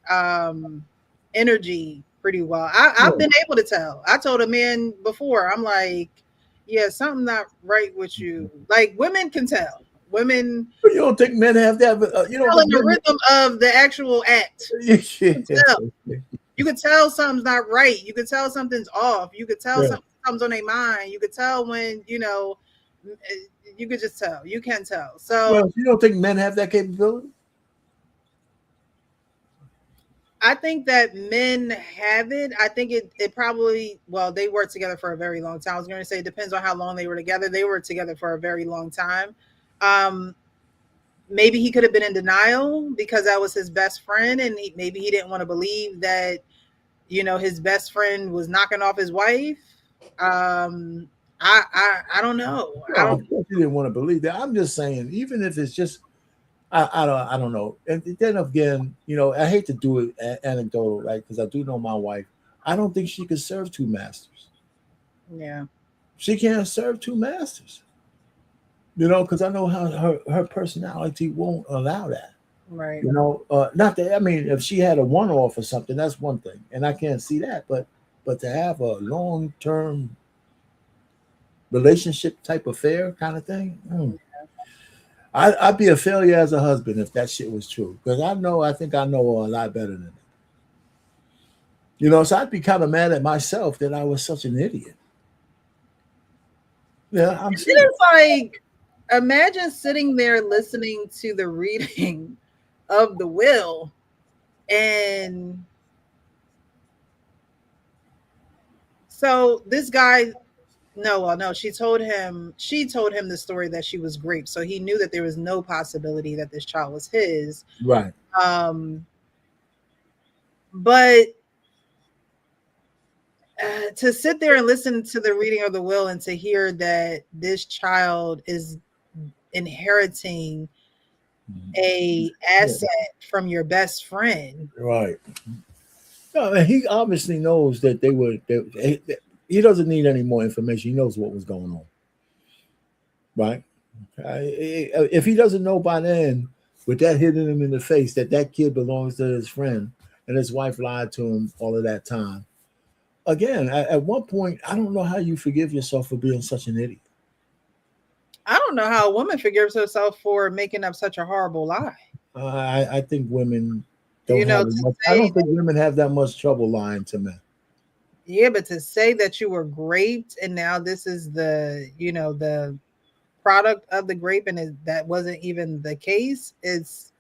energy pretty well. I've been able to tell. I told a man before, I'm like, yeah, something not right with you. Like, women can tell. Women. But you don't think men have that? Telling the rhythm of the actual act. You could tell something's not right. You could tell something's off. You could tell something's on their mind. You could tell when, you could just tell. You can tell. So you don't think men have that capability? I think that men have it. I think it probably, they worked together for a very long time. I was going to say it depends on how long they were together. They were together for a very long time. Maybe he could have been in denial because that was his best friend, and maybe he didn't want to believe that, his best friend was knocking off his wife. I don't know. Of course he didn't want to believe that. I'm just saying, even if it's just, I don't know. And then again, I hate to do it anecdotal, right? Because I do know my wife. I don't think she could serve two masters. Yeah, she can't serve two masters. Because I know how her personality won't allow that. Right. Not that, I mean, if she had a one-off or something, that's one thing, and I can't see that. But to have a long-term relationship type affair kind of thing, I'd be a failure as a husband if that shit was true. Because I think I know her a lot better than that. So I'd be kind of mad at myself that I was such an idiot. Yeah, it's like, imagine sitting there listening to the reading of the will, and so this guy, no, she told him the story that she was raped, so he knew that there was no possibility that this child was his. Right. But to sit there and listen to the reading of the will and to hear that this child is inheriting a asset from your best friend. Right. No, and he obviously knows that he doesn't need any more information. He knows what was going on. Right. If he doesn't know by then, with that hitting him in the face, that kid belongs to his friend and his wife lied to him all of that time. Again, at one point, I don't know how you forgive yourself for being such an idiot. I don't know how a woman forgives herself for making up such a horrible lie. I think women don't have much, I don't think women have that much trouble lying to men. Yeah, but to say that you were raped and now this is the product of the grape and that wasn't even the case, it's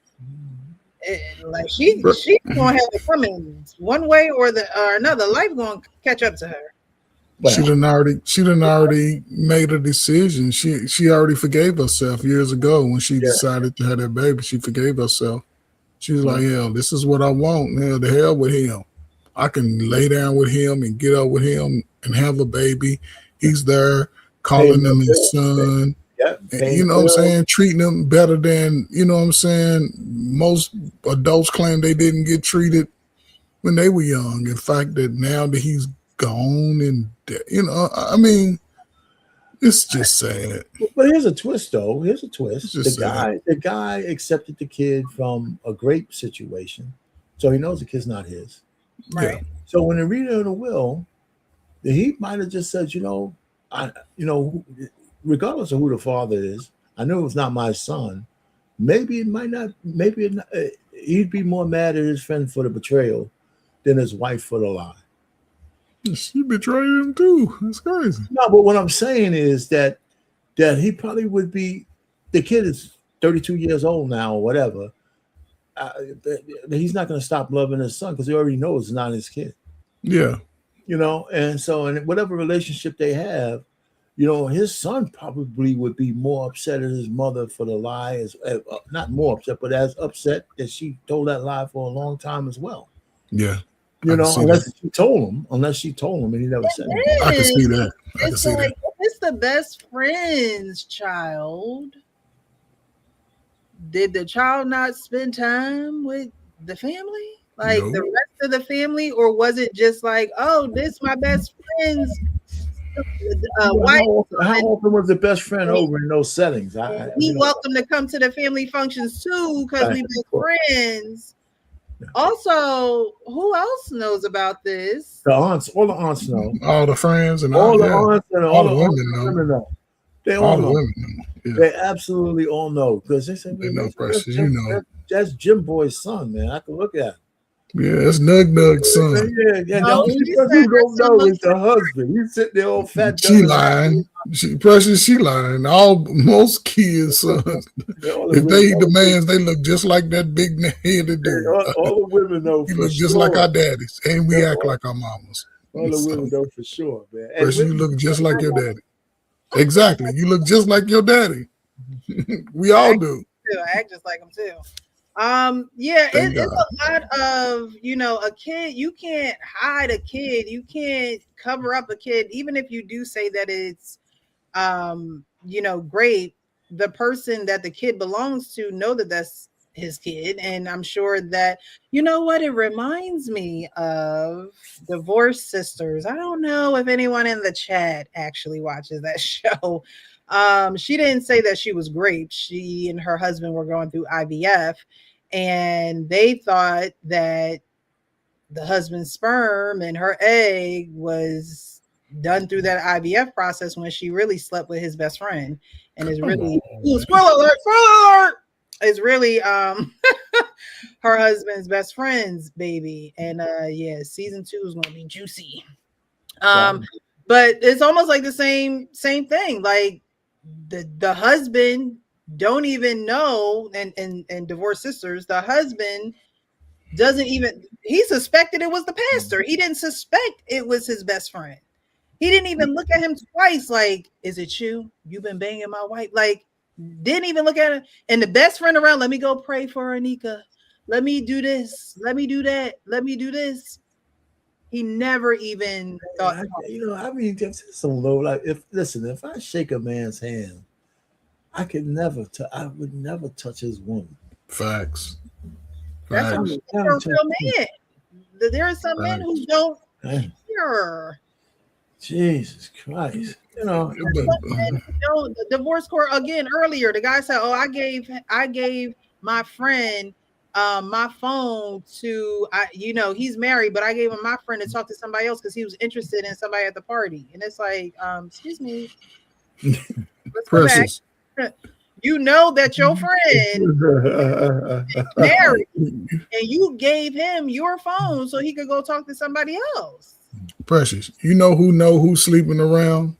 Like she gonna have it coming one way or another. Life gonna catch up to her. She done already made a decision. She already forgave herself years ago when she decided to have that baby. She forgave herself. She was like, "Hell, this is what I want. Hell, the hell with him. I can lay down with him and get up with him and have a baby. He's there, calling him his son. And, you know what I'm saying? Treating him better than, you know what I'm saying? Most adults claim they didn't get treated when they were young. In fact, that now that he's gone and, you know, I mean, it's just sad. But here's a twist, though. Here's a twist. The guy accepted the kid from a great situation, so he knows the kid's not his. Right. Yeah. So when they read it in the will, he might have just said, regardless of who the father is, I know it's not my son. Maybe it might not. He'd be more mad at his friend for the betrayal than his wife for the lie. She betrayed him too. That's crazy. No, but what I'm saying is that he probably would be. The kid is 32 years old now, or whatever. He's not going to stop loving his son because he already knows it's not his kid. Yeah. And so in whatever relationship they have, his son probably would be more upset at his mother for the lie, not more upset, but as upset that she told that lie for a long time as well. Yeah. Unless she told him and he never said it. I can see that. It's the best friend's child. Did the child not spend time with the family? Like the rest of the family? Or was it just like, oh, this my best friend's wife? How often was the best friend over in those settings? He welcome to come to the family functions too because we been friends. Also, who else knows about this? All the aunts know. All the friends and all the aunts and all the women know. They all know. Yeah. They absolutely all know because they say, they know Precious, that's Jim Boy's son, man. I can look at him. Yeah, it's Nug's son. Yeah. No, you don't know it's the husband. He's sitting there all fat. She lying. Precious, she lying. Most kids' sons, if they demands, they look just like that big headed dude. All the women know. You look just like our daddies, and we act like our mamas. All the women know for sure, man. Precious, you look just like your daddy. Exactly, you look just like your daddy. We all do. I act just like him too. It's a lot of, a kid. You can't hide a kid. You can't cover up a kid. Even if you do say that it's, great, the person that the kid belongs to know that that's his kid. And I'm sure that, it reminds me of Divorce Sisters. I don't know if anyone in the chat actually watches that show. She didn't say that she was great. She and her husband were going through IVF. And they thought that the husband's sperm and her egg was done through that IVF process when she really slept with his best friend. And is really spoiler alert, is really her husband's best friend's baby. And season 2 is gonna be juicy. But it's almost like the same thing. Like the husband don't even know, and Divorce Sisters, the husband doesn't even, he suspected it was the pastor. He didn't suspect it was his best friend. He didn't even look at him twice, like, is it you? You've been banging my wife? Like, didn't even look at him. And the best friend around, let me go pray for Anika. Let me do this. Let me do that. Let me do this. He never even thought. I mean, just some low. Like, if I shake a man's hand, I would never touch his woman. Facts. That's a real man. There are some men who don't care. Jesus Christ. The divorce court again earlier. The guy said, "Oh, I gave my friend my phone to he's married, but I gave him my friend to talk to somebody else because he was interested in somebody at the party." And it's like, excuse me. Let's go back. You know that your friend is married and you gave him your phone so he could go talk to somebody else. Precious, you know who's sleeping around?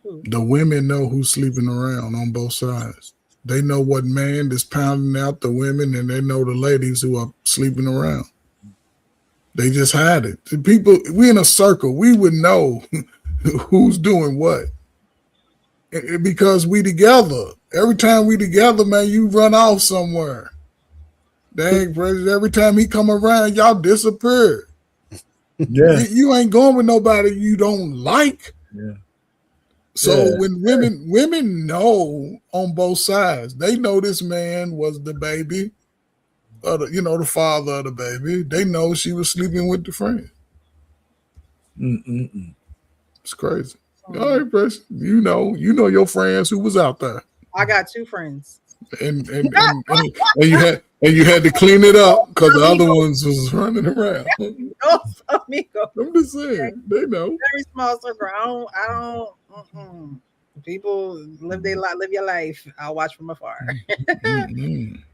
Who? The women know who's sleeping around on both sides. They know what man is pounding out the women, and they know the ladies who are sleeping around. They just hide it. The people, we in a circle. We would know who's doing what. Because we together. Every time we together, man, you run off somewhere. Dang, President, every time he come around, y'all disappear. Yeah. You ain't going with nobody you don't like. Yeah. So when women know on both sides, they know this man was the baby, the father of the baby. They know she was sleeping with the friend. It's crazy. All right, Preston. You know your friends who was out there. I got 2 friends. And you had to clean it up because the other ones was running around. I'm just saying, they know. Very small circle. I don't. People live your life. I'll watch from afar.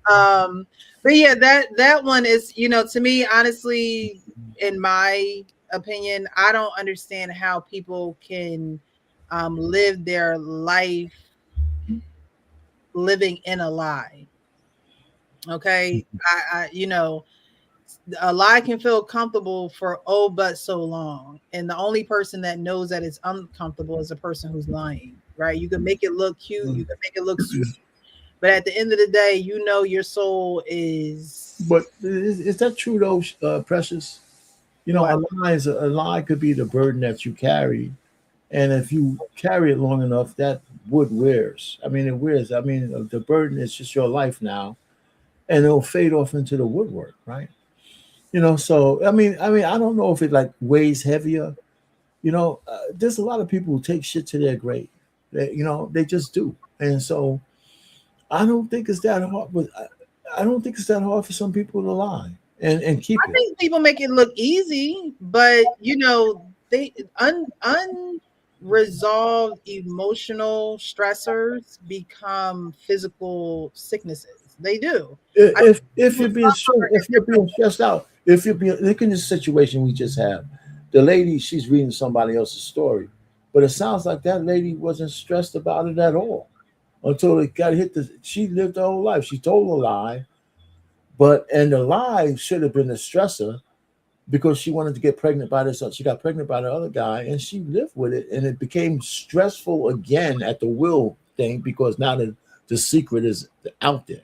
But yeah, that one is, to me, honestly, in my opinion, I don't understand how people can live their life living in a lie. Okay, I a lie can feel comfortable for but so long, and the only person that knows that it's uncomfortable is the person who's lying, right? You can make it look cute, you can make it look sweet, but at the end of the day, your soul is. But is that true though, Precious? A lie could be the burden that you carry, and if you carry it long enough, that wood wears. I mean, it wears. I mean, the burden is just your life now, and it'll fade off into the woodwork, right? So I mean, I don't know if it like weighs heavier. There's a lot of people who take shit to their grave. They just do, and so I don't think it's that hard. But I don't think it's that hard for some people to lie and keep it. I think people make it look easy, but they unresolved emotional stressors become physical sicknesses. They do. If you're being stressed out, look in this situation we just had. The lady, she's reading somebody else's story, but it sounds like that lady wasn't stressed about it at all until it got hit. She lived her whole life. She told a lie, and the lie should have been the stressor because she wanted to get pregnant by this. She got pregnant by the other guy, and she lived with it, and it became stressful again at the will thing because now the secret is out there.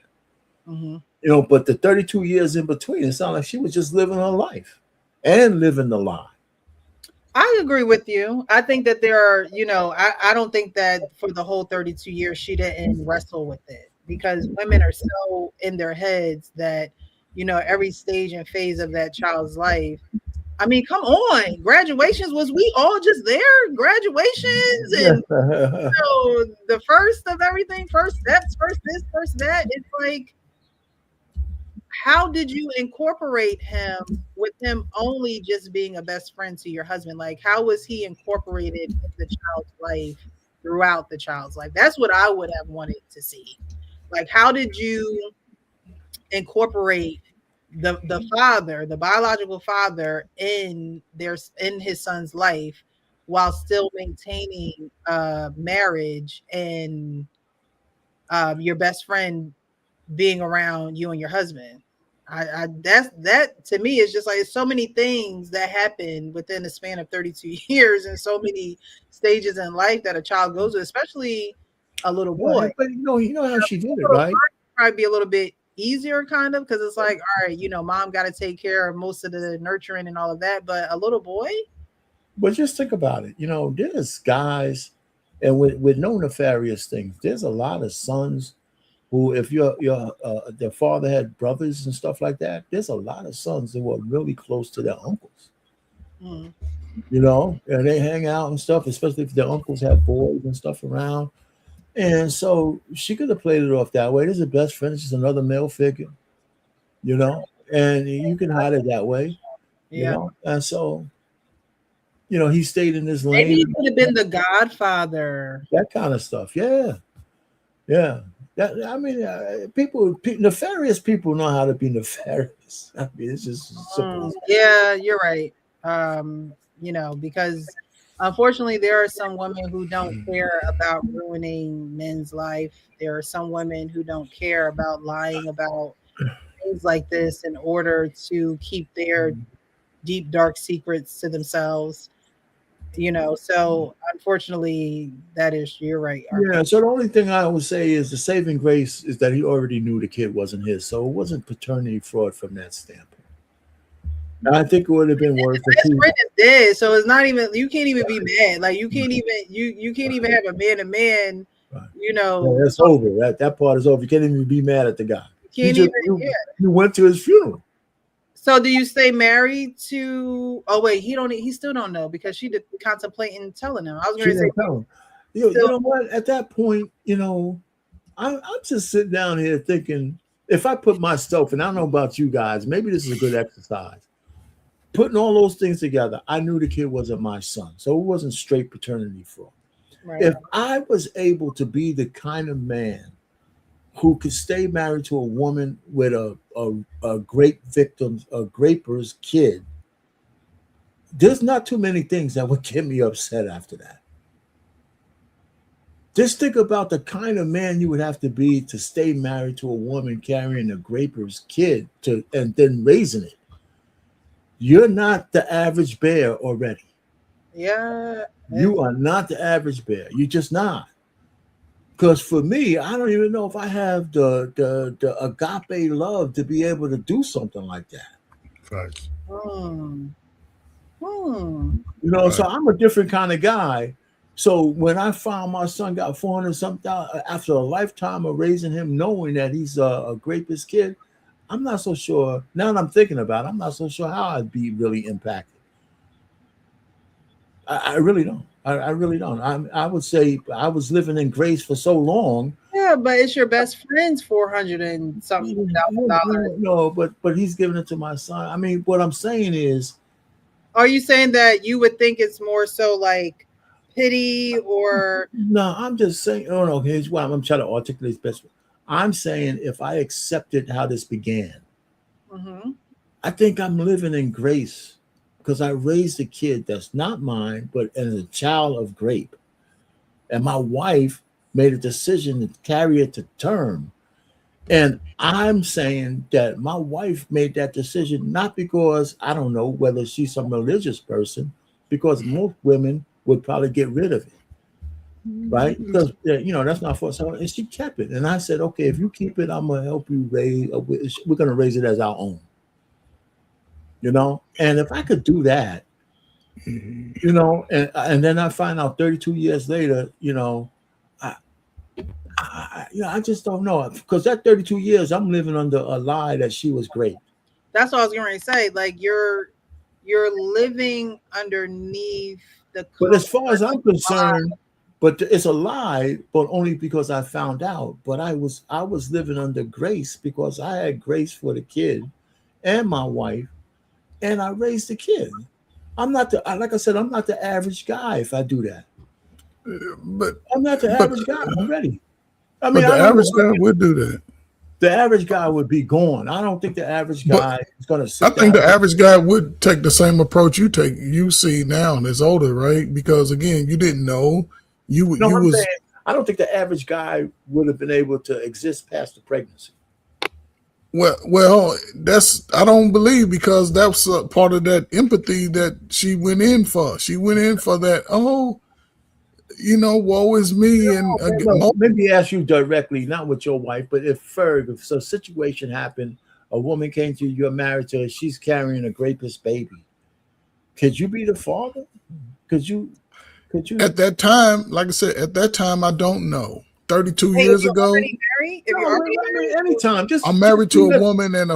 But the 32 years in between, it sounded like she was just living her life and living the lie. I agree with you. I think that there are, I don't think that for the whole 32 years she didn't wrestle with it, because women are so in their heads that, every stage and phase of that child's life. I mean, come on, graduations, was we all just there? Graduations and the first of everything, first steps, first this, first that. It's like, how did you incorporate him with him only just being a best friend to your husband? Like, how was he incorporated in the child's life throughout the child's life? That's what I would have wanted to see. Like, how did you incorporate the father, the biological father, in his son's life while still maintaining marriage and your best friend being around you and your husband? That to me is just like, so many things that happen within the span of 32 years and so many stages in life that a child goes through, especially a little boy. But you know how she did it, right? Probably be a little bit easier, kind of, because it's like, all right, mom got to take care of most of the nurturing and all of that, but a little boy. But just think about it. There's guys, and with no nefarious things, there's a lot of sons who, if their father had brothers and stuff like that, there's a lot of sons that were really close to their uncles. And they hang out and stuff, especially if their uncles have boys and stuff around. And so she could have played it off that way. There's a best friend, it's just another male figure, and you can hide it that way. And so, he stayed in his lane. Maybe he could have been the godfather. That kind of stuff. Yeah. Nefarious people know how to be nefarious. I mean, it's just simple. Yeah, you're right. Because Unfortunately, there are some women who don't care about ruining men's life. There are some women who don't care about lying about things like this in order to keep their deep, dark secrets to themselves. So unfortunately, you're right. Yeah. So the only thing I would say is the saving grace is that he already knew the kid wasn't his, so it wasn't paternity fraud from that standpoint. And I think it would have been worth it. His friend is dead, so it's not even. You can't even be mad. Like you can't even you can't even have a man to man. Right. Yeah, that's over. That part is over. You can't even be mad at the guy. You went to his funeral. So do you stay married to? Oh wait, he still don't know because she did contemplating telling him. I was going to say, you know what? At that point, I'm just sitting down here thinking, if I put myself, and I don't know about you guys, maybe this is a good exercise. Putting all those things together, I knew the kid wasn't my son, so it wasn't straight paternity fraud. Right. If I was able to be the kind of man who could stay married to a woman with a grape victim, a graper's kid, there's not too many things that would get me upset after that. Just think about the kind of man you would have to be to stay married to a woman carrying a graper's kid and then raising it. You're not the average bear already. Yeah. You are not the average bear. You're just not. Because for me, I don't even know if I have the agape love to be able to do something like that. Right. So I'm a different kind of guy. So when I found my son got 400-something after a lifetime of raising him, knowing that he's a grapist kid, I'm not so sure. Now that I'm thinking about it, I'm not so sure how I'd be really impacted. I really don't. I really don't. I would say I was living in grace for so long. Yeah, but it's your best friend's $400-something thousand. No, but he's giving it to my son. I mean, what I'm saying is, are you saying that you would think it's more so like pity or? No, I'm just saying. Oh no, here's what I'm trying to articulate best. I'm saying if I accepted how this began, I think I'm living in grace because I raised a kid that's not mine, but as a child of grape. And my wife made a decision to carry it to term. And I'm saying that my wife made that decision not because, I don't know whether she's some religious person, because most women would probably get rid of it. Right? Because, that's not for us. And she kept it. And I said, okay, if you keep it, I'm going to help you raise, we're going to raise it as our own. And if I could do that, and then I find out 32 years later, I just don't know, because that 32 years I'm living under a lie that she was great. That's what I was going to say. Like you're living underneath the. But as far as I'm concerned, but it's a lie, but only because I found out. But I was living under grace because I had grace for the kid and my wife. And I raised the kid. Like I said, I'm not the average guy if I do that. But I'm not the average guy. I'm ready. I mean, the average guy would do that. The average guy would be gone. I don't think the average guy is going to sit I think the average guy would take the same approach you take. You see now and is older, right? Because again, you didn't know. I don't think the average guy would have been able to exist past the pregnancy. Well, I don't believe, because that's part of that empathy that she went in for. She went in for that. Oh, woe is me. Let me ask you directly, not with your wife, but if a situation happened, a woman came to you, you're married to her, she's carrying a grapist baby. Could you be the father? Could you? At that time, like I said, I don't know. 32 years ago. Anytime. I'm married to a woman and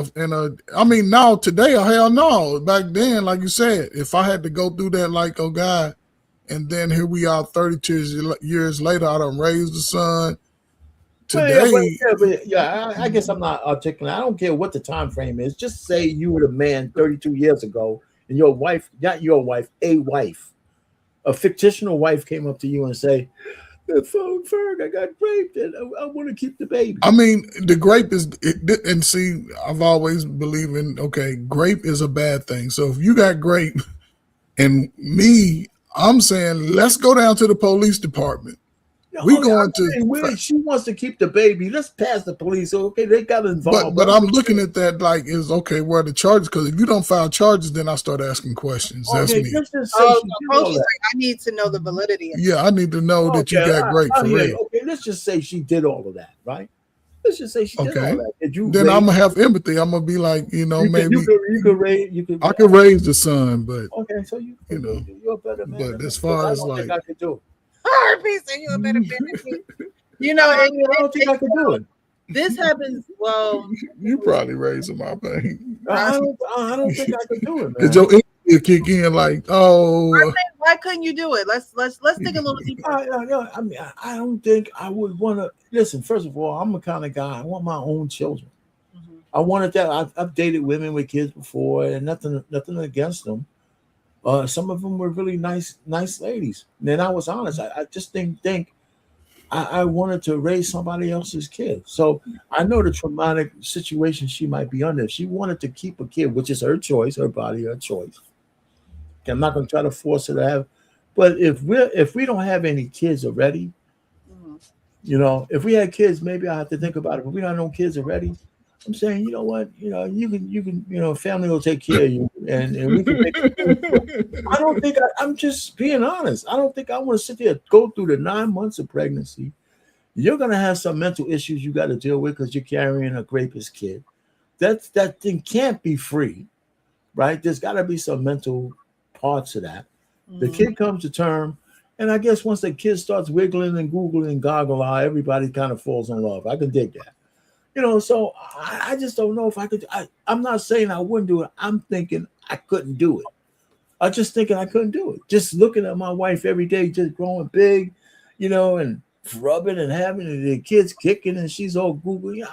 now today, hell no. Back then, like you said, if I had to go through that like a guy, and then here we are 32 years later, I done raised the son. Today. I guess I'm not articulate. I don't care what the time frame is. Just say you were the man 32 years ago and your wife, not your wife, a fictional wife came up to you and say, Ferg, I got raped and I want to keep the baby. I mean, the grape is, and see, I've always believed in, grape is a bad thing. So if you got grape and me, I'm saying let's go down to the police department. She wants to keep the baby. Let's pass the police. Okay, they got involved. But I'm looking at that like is okay. Where are the charges? Because if you don't file charges, then I start asking questions. That's me. Coach is like, I need to know the validity. Yeah, I need to know that you got great for real. Okay, let's just say she did all of that, right? Let's just say she did all that. Then I'm gonna have empathy. I'm gonna be like, maybe I could raise the son, but okay, so you're a better man. But as far as like, I could do it. RP said you a better man than me. I don't think I could do it. This happens. Well, you probably raising my pain. I don't think I could do it, man. Did your empathy kick in? Like, why couldn't you do it? Let's dig a little deeper. I mean, I don't think I would want to listen. First of all, I'm the kind of guy I want my own children. I wanted that. I've dated women with kids before, and nothing against them. Some of them were really nice ladies. And I was honest. I just didn't think I wanted to raise somebody else's kid. So I know the traumatic situation she might be under. If she wanted to keep a kid, which is her choice, her body, her choice. I'm not going to try to force her to have. But if we don't have any kids already, if we had kids, maybe I have to think about it. But we don't have no kids already. I'm saying, you know what, you can, family will take care of you, and we can make it. I don't think I'm just being honest. I don't think I want to sit there, go through the 9 months of pregnancy. You're going to have some mental issues you got to deal with because you're carrying a rapist kid. That thing can't be free, right? There's got to be some mental parts of that. The kid comes to term, and I guess once the kid starts wiggling and googling and goggle eye, everybody kind of falls in love. I can dig that. So I just don't know if I could. I'm not saying I wouldn't do it. I'm thinking I couldn't do it. I'm just thinking I couldn't do it. Just looking at my wife every day, just growing big, and rubbing and having the kids kicking, and she's all googly.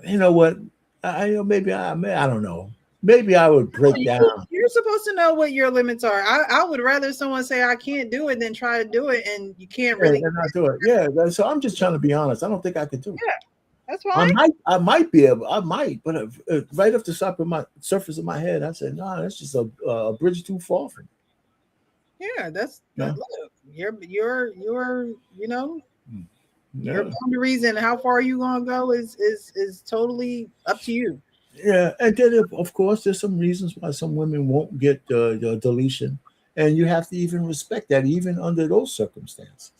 You know what? I don't know. Maybe I would break down. You're supposed to know what your limits are. I would rather someone say I can't do it than try to do it, and you can't really not do it. Yeah, so I'm just trying to be honest. I don't think I could do it. Yeah, that's fine. I might be able. I might, but right off the surface of my head, I said, "No, that's just a bridge too far from me." Yeah, look, your boundaries and how far you gonna go is totally up to you. Yeah, and then of course there's some reasons why some women won't get the deletion, and you have to even respect that, even under those circumstances.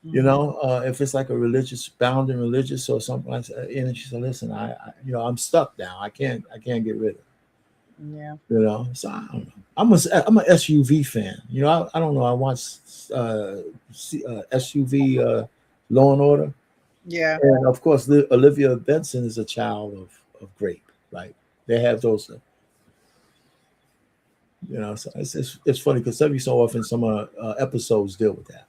If it's like a religious bound and religious or something like that, and she said, "Listen, I'm stuck now. I can't get rid of it." Yeah. So I don't know. I'm a SUV fan. I don't know. I watch SUV Law and Order. Yeah. And of course, Olivia Benson is a child of grape, right? They have those, so it's funny because every so often some episodes deal with that.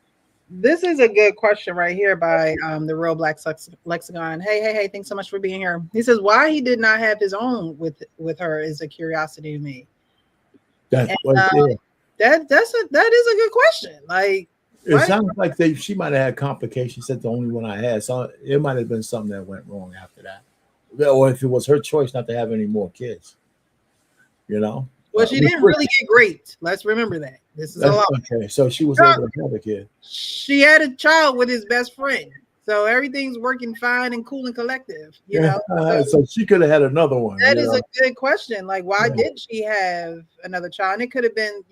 This is a good question right here by the Real Black Lexicon. Hey, thanks so much for being here. He says, why he did not have his own with her is a curiosity to me. That is a good question. Like, it sounds like she might have had complications. That's the only one I had. So it might have been something that went wrong after that. Or if it was her choice not to have any more kids, Well, she didn't really get raped. Let's remember that. This is a lot. Okay, so she was able to have a kid. She had a child with his best friend, so everything's working fine and cool and collective. So she could have had another one. That is a good question. Like, why did she have another child? And it could have been,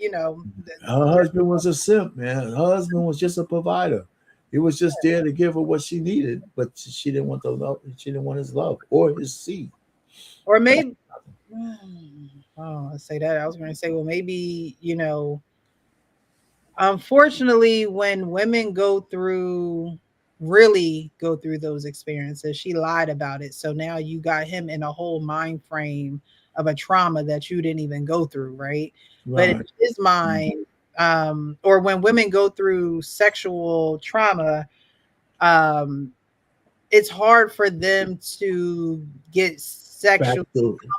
her husband was a simp, man. Her husband was just a provider. He was just there to give her what she needed, but she didn't want the love. She didn't want his love or his seed. Or maybe, let's say that. I was going to say, well, maybe, unfortunately, when women really go through those experiences, she lied about it. So now you got him in a whole mind frame of a trauma that you didn't even go through, right? But in his mind, or when women go through sexual trauma, it's hard for them to get sexually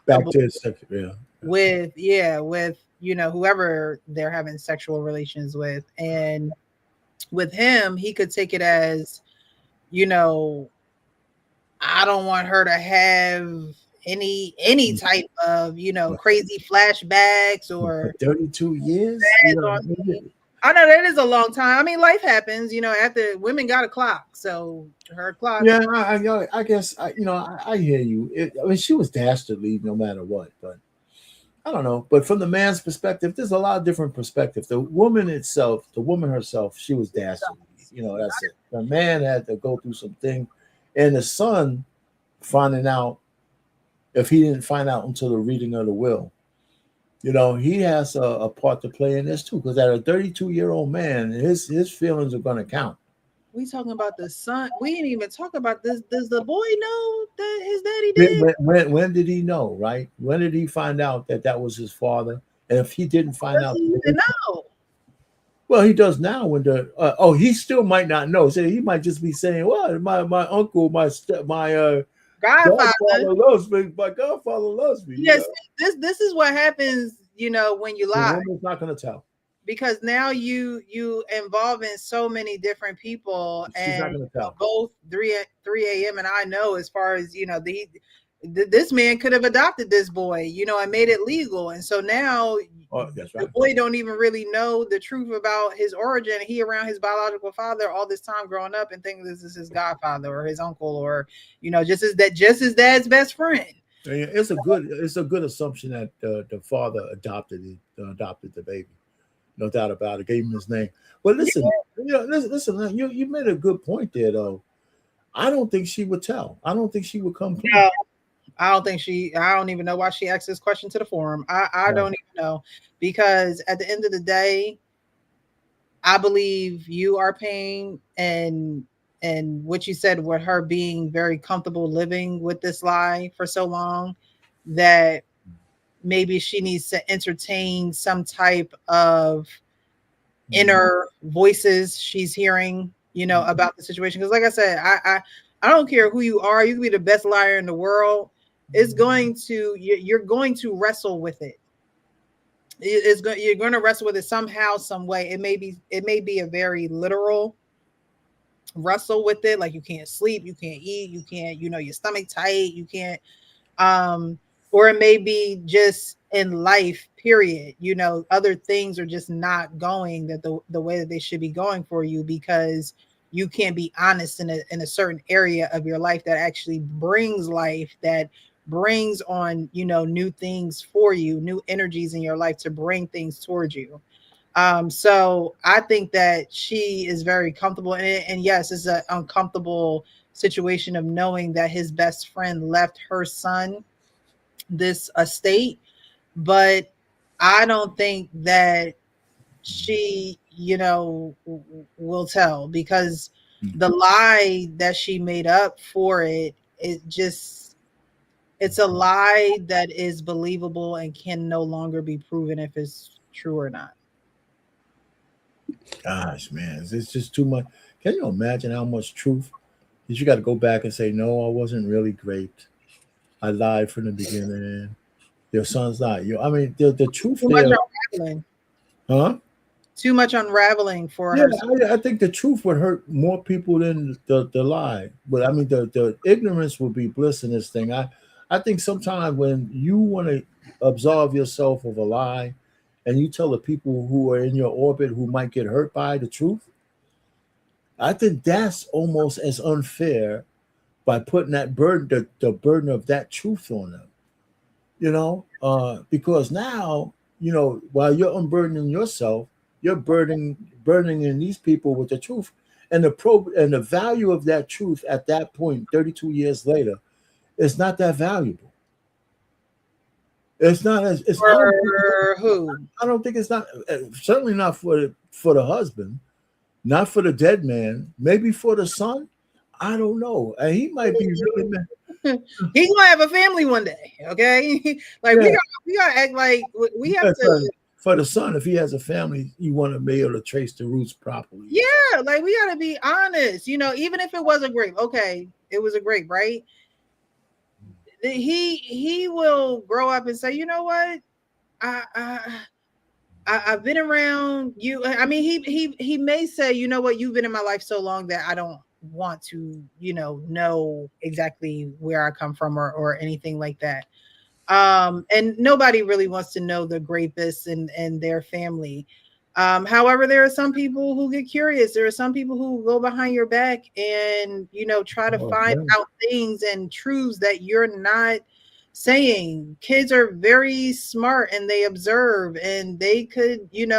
back to sexual, with whoever they're having sexual relations with. And with him, he could take it as, I don't want her to have any type of, you know, crazy flashbacks or 32 years. I know that is a long time. I mean, life happens, you know, after women got a clock. So her clock. Yeah, I guess, you know, I hear you. I mean, she was dastardly no matter what, but I don't know. But from the man's perspective, there's a lot of different perspectives. The woman herself, she was dastardly. You know, that's it. The man had to go through some things. And the son finding out, if he didn't find out until the reading of the will, you know, he has a part to play in this too. Because at a 32-year-old man, his feelings are going to count. We talking about the son. We didn't even talk about this. Does the boy know that his daddy did? When did he know? Right? When did he find out that was his father? And if he didn't find out, he didn't know. Well, he does now. When he still might not know. So he might just be saying, "Well, my uncle, my godfather loves me. My godfather loves me." Yes, this is what happens. You know, when you lie, the woman's not going to tell. Because now you involve in so many different people, and both 3 a.m. and I know, as far as, you know, this man could have adopted this boy, you know, and made it legal, and so now that's right. The boy don't even really know the truth about his origin. He around his biological father all this time growing up and thinking this is his godfather or his uncle, or, you know, just his dad's best friend. It's a good assumption that the father adopted the baby. No doubt about it. Gave him his name. But listen, listen. You made a good point there, though. I don't think she would tell. I don't think she would come clean. No, I don't even know why she asked this question to the forum. I don't even know, because at the end of the day, I believe you are paying, and what you said with her being very comfortable living with this lie for so long, that maybe she needs to entertain some type of inner voices she's hearing, you know, about the situation. Because like I said, I don't care who you are. You can be the best liar in the world. You're going to wrestle with it. You're going to wrestle with it somehow, some way. It may be a very literal wrestle with it. Like, you can't sleep, you can't eat, you can't, you know, your stomach tight, you can't, or it may be just in life, period. You know, other things are just not going the way that they should be going for you, because you can't be honest in a certain area of your life that actually brings life, that brings on, you know, new things for you, new energies in your life to bring things towards you. So I think that she is very comfortable in it. And yes, it's an uncomfortable situation of knowing that his best friend left her son this estate, but I don't think that she, you know, will tell, because the lie that she made up for it's a lie that is believable and can no longer be proven if it's true or not. Gosh, man, it's just too much. Can you imagine how much truth you got to go back and say, no, I wasn't really great. I lied from the beginning. Your son's not you. I mean, the truth Too there. much unraveling. Huh? Too much unraveling for her. I think the truth would hurt more people than the lie. But I mean, the ignorance would be bliss in this thing. I think sometimes when you want to absolve yourself of a lie, and you tell the people who are in your orbit who might get hurt by the truth, I think that's almost as unfair by putting that burden, the burden of that truth on them. You know, because now, you know, while you're unburdening yourself, you're burdening in these people with the truth, and the value of that truth at that point, 32 years later, is not that valuable. It's not as it's for who? I don't think it's not, certainly not for the husband, not for the dead man, maybe for the son. I don't know. And he might be really mad. He's gonna have a family one day, okay? Like, we gotta act like we have to. For the son, if he has a family, you want to be able to trace the roots properly. Yeah, like, we gotta be honest. You know, even if it was a grape, okay, it was a grape, right? He will grow up and say, you know what, I've been around you. I mean, he may say, you know what, you've been in my life so long that want to, know exactly where I come from or anything like that. And nobody really wants to know the rapists and their family. However, there are some people who get curious. There are some people who go behind your back and, try to find out things and truths that you're not saying. Kids are very smart and they observe, and they could, every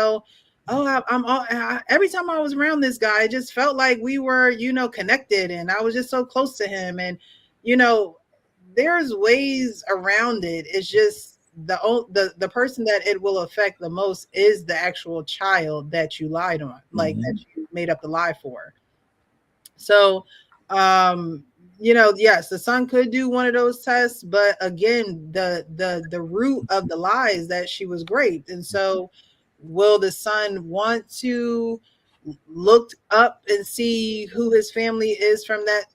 time I was around this guy, it just felt like we were, connected, and I was just so close to him. And, there's ways around it. It's just the person that it will affect the most is the actual child that you lied on, like that you made up the lie for. So, yes, the son could do one of those tests, but again, the root of the lie is that she was raped. And so will the son want to look up and see who his family is from that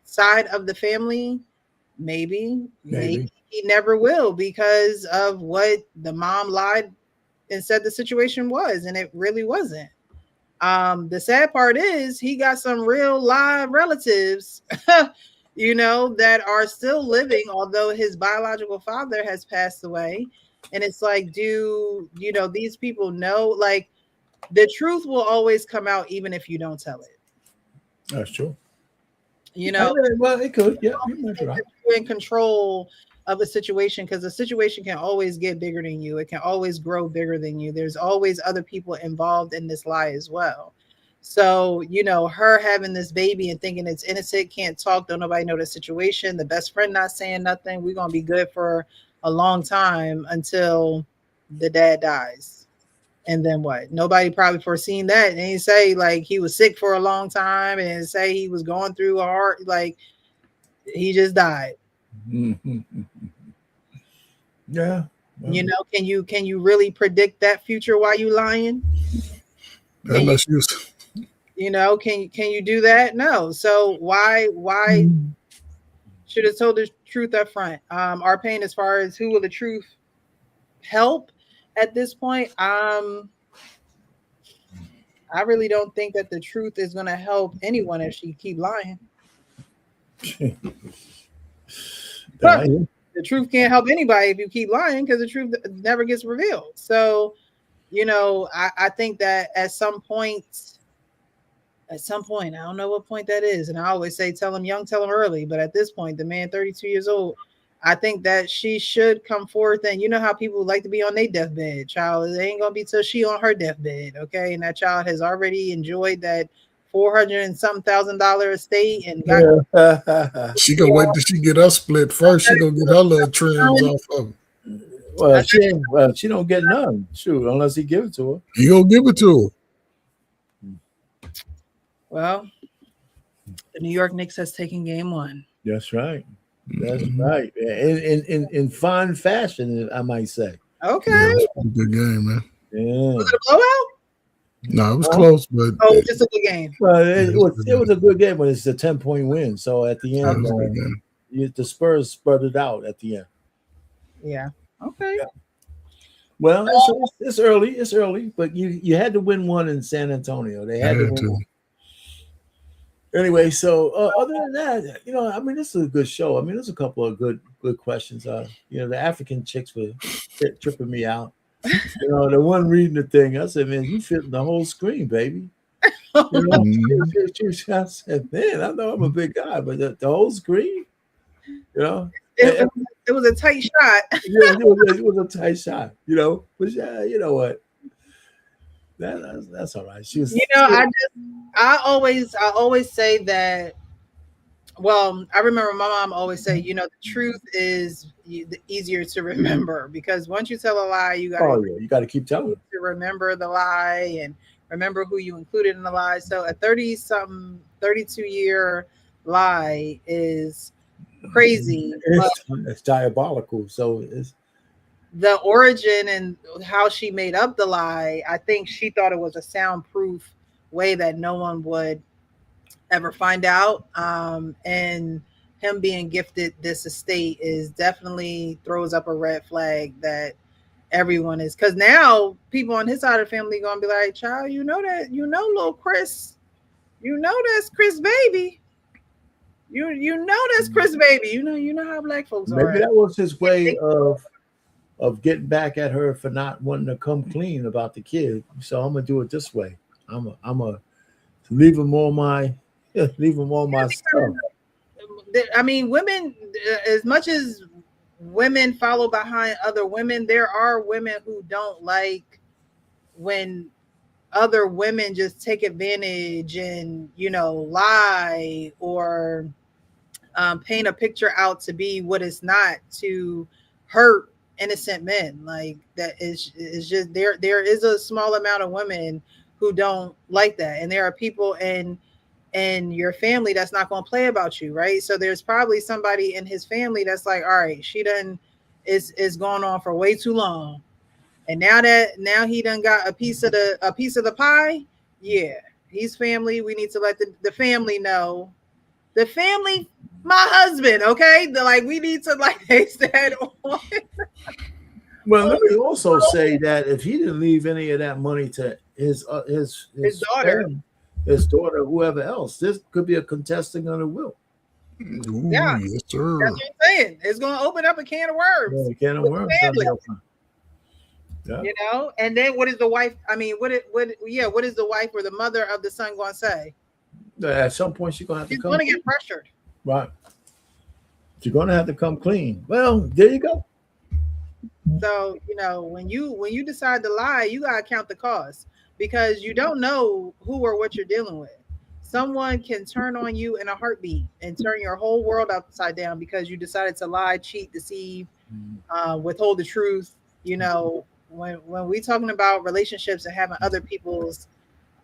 side of the family? Maybe he never will, because of what the mom lied and said the situation was, and it really wasn't. The sad part is he got some real live relatives, that are still living, although his biological father has passed away. And it's like, these people know? Like, the truth will always come out, even if you don't tell it. That's true. Well, it could. Yeah, right. You're in control of a situation, because a situation can always get bigger than you. It can always grow bigger than you. There's always other people involved in this lie as well. So, her having this baby and thinking it's innocent, can't talk, don't nobody know the situation, the best friend not saying nothing, we're going to be good for a long time until the dad dies. And then what? Nobody probably foreseen that. And he say like he was sick for a long time, and say he was going through a hard, like he just died. Yeah. Can you really predict that future while you lying? Unless you can you do that? No. So why should have told the truth up front? Our pain, as far as who will the truth help at this point, I really don't think that the truth is going to help anyone if she keep lying. The truth can't help anybody if you keep lying, because the truth never gets revealed. So, I think that at some point, I don't know what point that is. And I always say, tell them young, tell them early. But at this point, the man, 32 years old, I think that she should come forth. And you know how people like to be on their deathbed, child. It ain't going to be till she on her deathbed. Okay. And that child has already enjoyed that $400 and some $1,000 estate, and she gonna wait till she get us split first. She gonna get her little trims off of it. Well, she don't get none. Shoot, unless he give it to her. He gonna give it to her. Well, the New York Knicks has taken game 1. That's right. That's right. In fine fashion, I might say. Okay. Yeah, it was a good game, man. Yeah. Was it a blowout? No, it was close, but just a good game. Well, it was a good game, but it's a 10-point win. So at the end, the Spurs spread it out at the end. Yeah. Okay. Yeah. Well, it's early. It's early, but you had to win one in San Antonio. They had to win one. Anyway, so other than that, this is a good show. There's a couple of good questions. The African chicks were tripping me out. The one reading the thing, I said, man, you fit the whole screen, baby. I said, man, I know I'm a big guy, but the whole screen, it was a tight shot. it was a tight shot, but yeah, you know what? That's all right. She was, I always say that. Well, I remember my mom always say, the truth is easier to remember, because once you tell a lie, you got to keep telling to remember the lie and remember who you included in the lie. So a 32-year lie is crazy. It's diabolical. So it's the origin and how she made up the lie. I think she thought it was a soundproof way that no one would ever find out. And him being gifted this estate is definitely throws up a red flag that everyone is, because now people on his side of the family gonna be like, child, that little Chris You know that's Chris Baby. You know that's Chris Baby. You know how black folks are. Maybe that was his way of getting back at her for not wanting to come clean about the kid. So I'm gonna do it this way. I'm a leave him all my stuff. I mean, women, as much as women follow behind other women, there are women who don't like when other women just take advantage and, lie or paint a picture out to be what it's not, to hurt innocent men. Like, that is just there is a small amount of women who don't like that, and there are people in your family that's not going to play about you, right? So there's probably somebody in his family that's like, all right, she done is going on for way too long, and now he done got a piece of the pie. Yeah, he's family. We need to let the family know. The family, my husband, okay? We need to, like they said. Well, let me also say that if he didn't leave any of that money to his daughter, family, his daughter, whoever else, this could be a contesting on the will. Ooh, Yeah, yes, sir. that's what I'm saying. It's going to open up a can of worms. Yeah, can of with worms. family. Yeah. And then what is the wife? I mean, what is the wife or the mother of the son going to say? At some point, she's gonna have She's to come. going to get pressured. Right. She's gonna have to come clean. Well, there you go. So when you decide to lie, you gotta count the cost, because you don't know who or what you're dealing with. Someone can turn on you in a heartbeat and turn your whole world upside down because you decided to lie, cheat, deceive, withhold the truth. When we talking about relationships and having other people's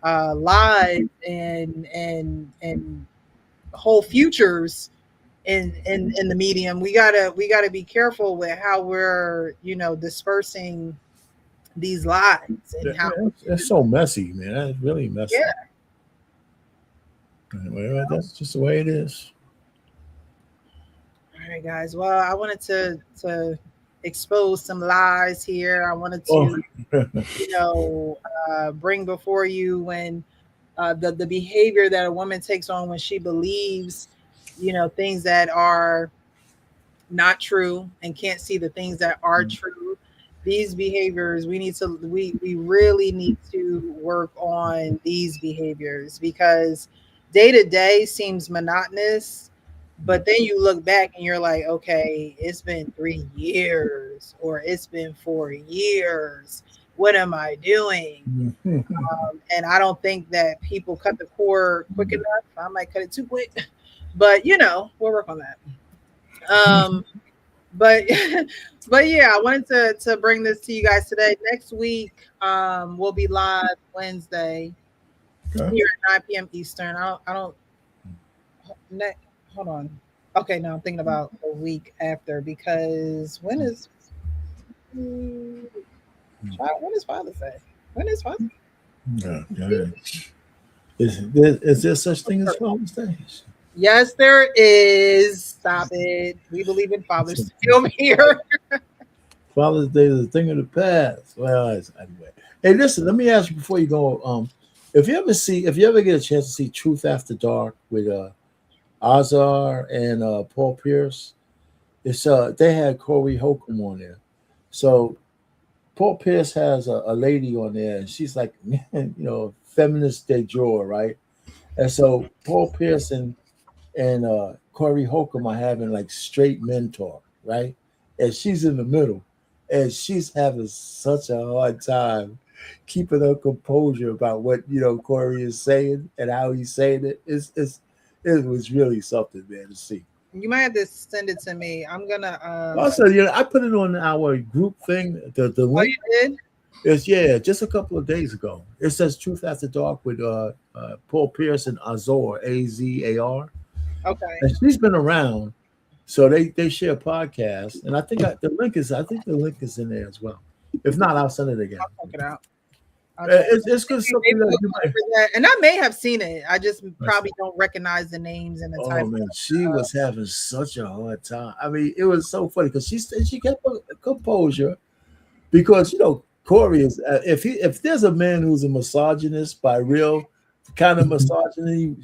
lives and whole futures in the medium, we gotta be careful with how we're dispersing these lies and how It's so messy, man. That's really messy. Yeah. Anyway, that's just the way it is. All right, guys. Well, I wanted to expose some lies here. I wanted to bring before you when the behavior that a woman takes on when she believes things that are not true and can't see the things that are true. These behaviors, we really need to work on these behaviors, because day to day seems monotonous, but then you look back and you're like, okay, it's been 3 years or it's been 4 years. What am I doing? And I don't think that people cut the cord quick enough. I might cut it too quick, but we'll work on that. But yeah, I wanted to bring this to you guys today. Next week, we'll be live Wednesday here at 9 p.m. Eastern. Hold on. Okay, no, I'm thinking about a week after, because when is Father's Day? When is Father's Day? Is there such thing as Father's Day? Yes, there is. Stop it. We believe in fathers still here. Father's Day is a thing of the past. Well, anyway. Hey, listen, let me ask you before you go. If you ever get a chance to see Truth After Dark with Azar and Paul Pierce, it's they had Corey Holcomb on there. So Paul Pierce has a lady on there, and she's like, feminist de jour, right? And so Paul Pierce and Corey Holcomb are having like straight men talk, right? And she's in the middle, and she's having such a hard time keeping her composure about what Corey is saying and how he's saying it. It was really something, man, to see. You might have to send it to me. I'm gonna. Also, I put it on our group thing. The link. Oh, you did? It's just a couple of days ago. It says Truth After Dark with Paul Pierce and Azar, Azar. Okay. And she's been around, so they share podcasts, and I think the link is in there as well. If not, I'll send it again. I'll check it out. It's good something that you might. And I may have seen it. I just probably don't recognize the names and the type. Oh man, she was having such a hard time. I mean, it was so funny because she kept her composure, because Corey is if there's a man who's a misogynist by real, kind of misogyny,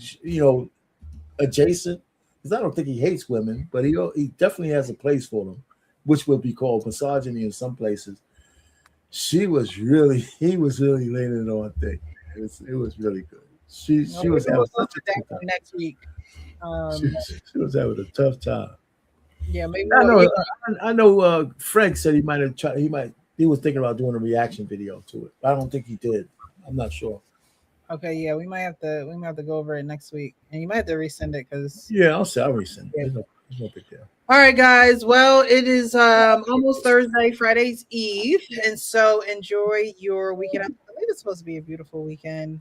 adjacent. Because I don't think he hates women, but he definitely has a place for them, which would be called misogyny in some places. He was really laying it on thick. It was really good. She was having such a tough time next week. She was having a tough time. Yeah, maybe I know. Frank said he might have tried. He was thinking about doing a reaction video to it. I don't think he did. I'm not sure. Okay, yeah, we might have to go over it next week, and you might have to resend it because. Yeah, I'll resend it. There's no big deal. All right, guys. Well, it is almost Thursday, Friday's Eve, and so enjoy your weekend. I believe it's supposed to be a beautiful weekend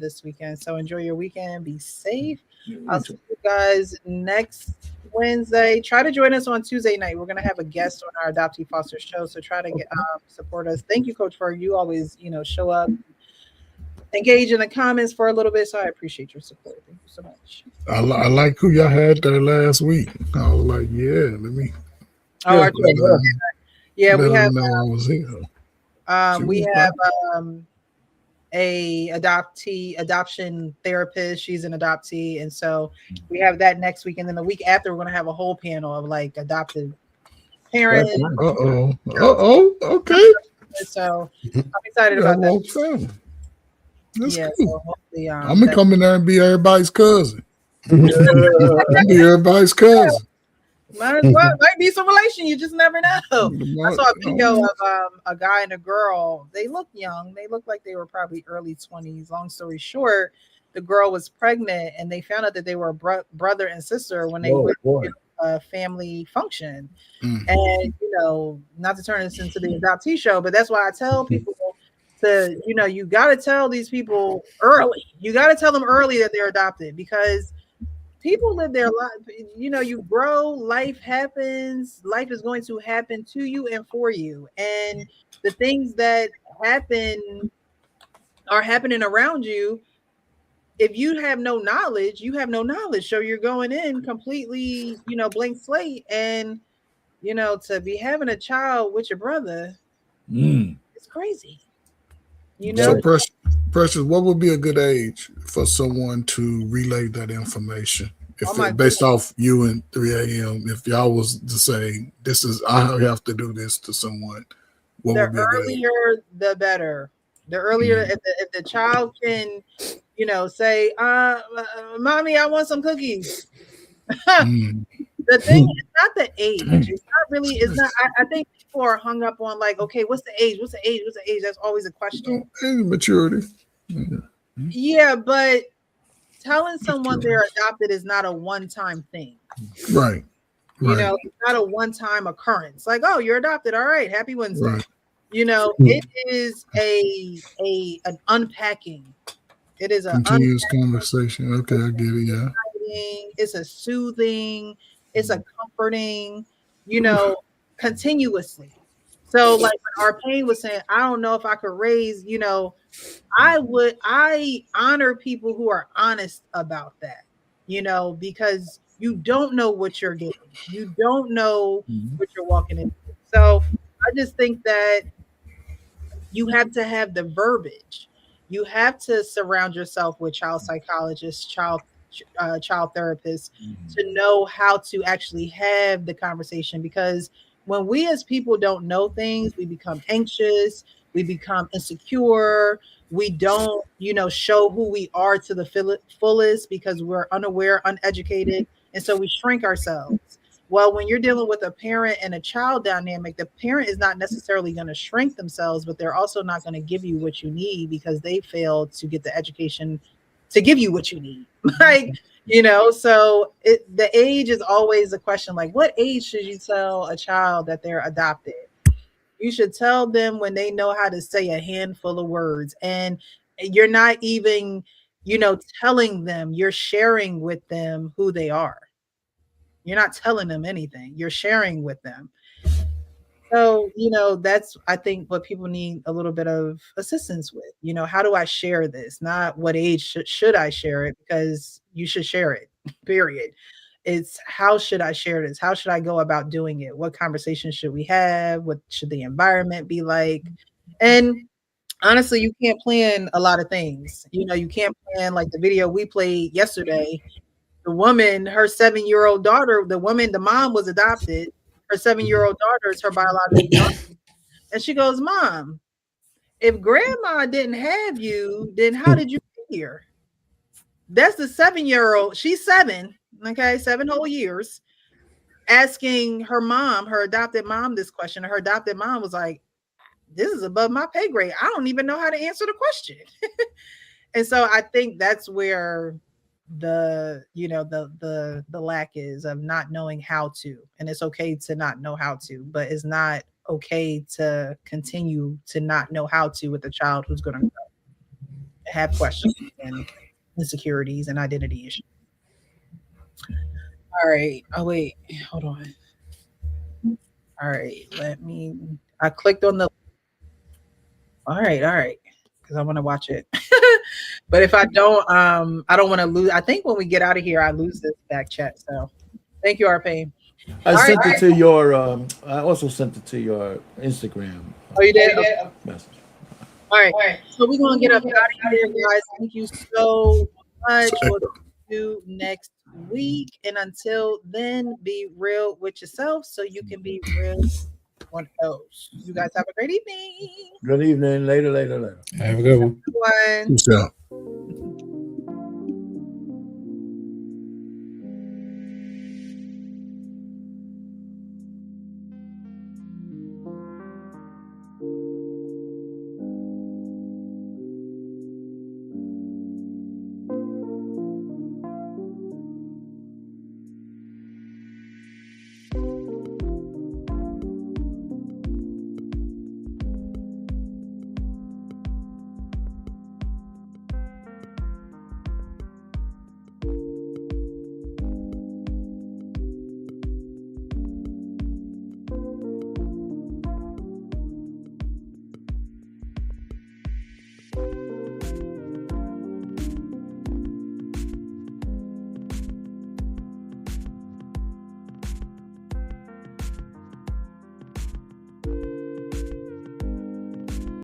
this weekend. So enjoy your weekend. Be safe. I'll see you guys next Wednesday. Try to join us on Tuesday night. We're gonna have a guest on our Adoptee Foster show, so try to get support us. Thank you, Coach Ferg. You always show up, engage in the comments for a little bit, so I appreciate your support. Thank you so much. I like who y'all had there last week. I was like, yeah, let me. We have. I was here. We have a adoption therapist. She's an adoptee, and so we have that next week. And then the week after, we're going to have a whole panel of like adopted parents. Okay. So I'm excited about that. That's cool. So hopefully, I'm gonna come in there and be everybody's cousin. Be everybody's cousin. Might be some relation. You just never know. I saw a video of a guy and a girl. They look young. They look like they were probably early 20s. Long story short, the girl was pregnant, and they found out that they were brother and sister when they went to a family function. And not to turn this into the adoptee show, but that's why I tell people to, you got to tell these people early. You got to tell them early that they're adopted, because people live their life. You grow, life happens. Life is going to happen to you and for you. And the things that are happening around you. If you have no knowledge, you have no knowledge. So you're going in completely, blank slate. And, to be having a child with your brother, it's crazy. So Precious, what would be a good age for someone to relay that information? Based off you and 3 a.m., if y'all was to say, I have to do this to someone, what would be a good age? The earlier, the better. The earlier, if the child can, say, mommy, I want some cookies. The thing is not the age. It's not really, I think people are hung up on like, okay, what's the age? What's the age? What's the age? That's always a question. Maturity. Yeah, but telling someone they're adopted is not a one-time thing. Right. It's not a one-time occurrence. Like, oh, you're adopted. All right, happy Wednesday. Right. It is an unpacking. It is a continuous conversation. Okay, I get it. Yeah. It's a soothing. It's a comforting. Continuously. So, like when Arpain was saying, I don't know if I could raise. I honor people who are honest about that. Because you don't know what you're getting. You don't know what you're walking into. So, I just think that you have to have the verbiage. You have to surround yourself with child psychologists, child therapists to know how to actually have the conversation. Because when we as people don't know things, we become anxious, we become insecure, we don't, show who we are to the fullest because we're unaware, uneducated, and so we shrink ourselves. Well, when you're dealing with a parent and a child dynamic, the parent is not necessarily going to shrink themselves, but they're also not going to give you what you need because they failed to get the education to give you what you need. So the age is always a question. Like, what age should you tell a child that they're adopted? You should tell them when they know how to say a handful of words, and you're not even, telling them, you're sharing with them who they are. You're not telling them anything. You're sharing with them. So, that's, I think, what people need a little bit of assistance with. How do I share this? Not what age should I share it, because you should share it, period. It's how should I share this? How should I go about doing it? What conversations should we have? What should the environment be like? And honestly, you can't plan a lot of things. You can't plan like the video we played yesterday. The woman, her 7-year-old daughter, the mom was adopted. Her 7-year-old daughter is her biological daughter. And she goes, Mom, if grandma didn't have you, then how did you get here? That's the 7-year-old. She's 7, okay, 7 whole years, asking her mom, her adopted mom, this question. Her adopted mom was like, this is above my pay grade. I don't even know how to answer the question. And so I think that's where the lack is, of not knowing how to. And it's okay to not know how to, but it's not okay to continue to not know how to with a child who's going to have questions and insecurities and identity issues. All right. Oh wait, hold on. All right, I clicked on the. All right, because I want to watch it. But if I don't want to lose. I think when we get out of here, I lose this back chat. So thank you, Arpain. I sent it to your. I also sent it to your Instagram. Oh, you did? Message. All right. So we're gonna get up out of here, guys. Thank you so much. We'll see you next week, and until then, be real with yourself so you can be real with one else. You guys have a great evening. Good evening. Later. Have a good one. One. So.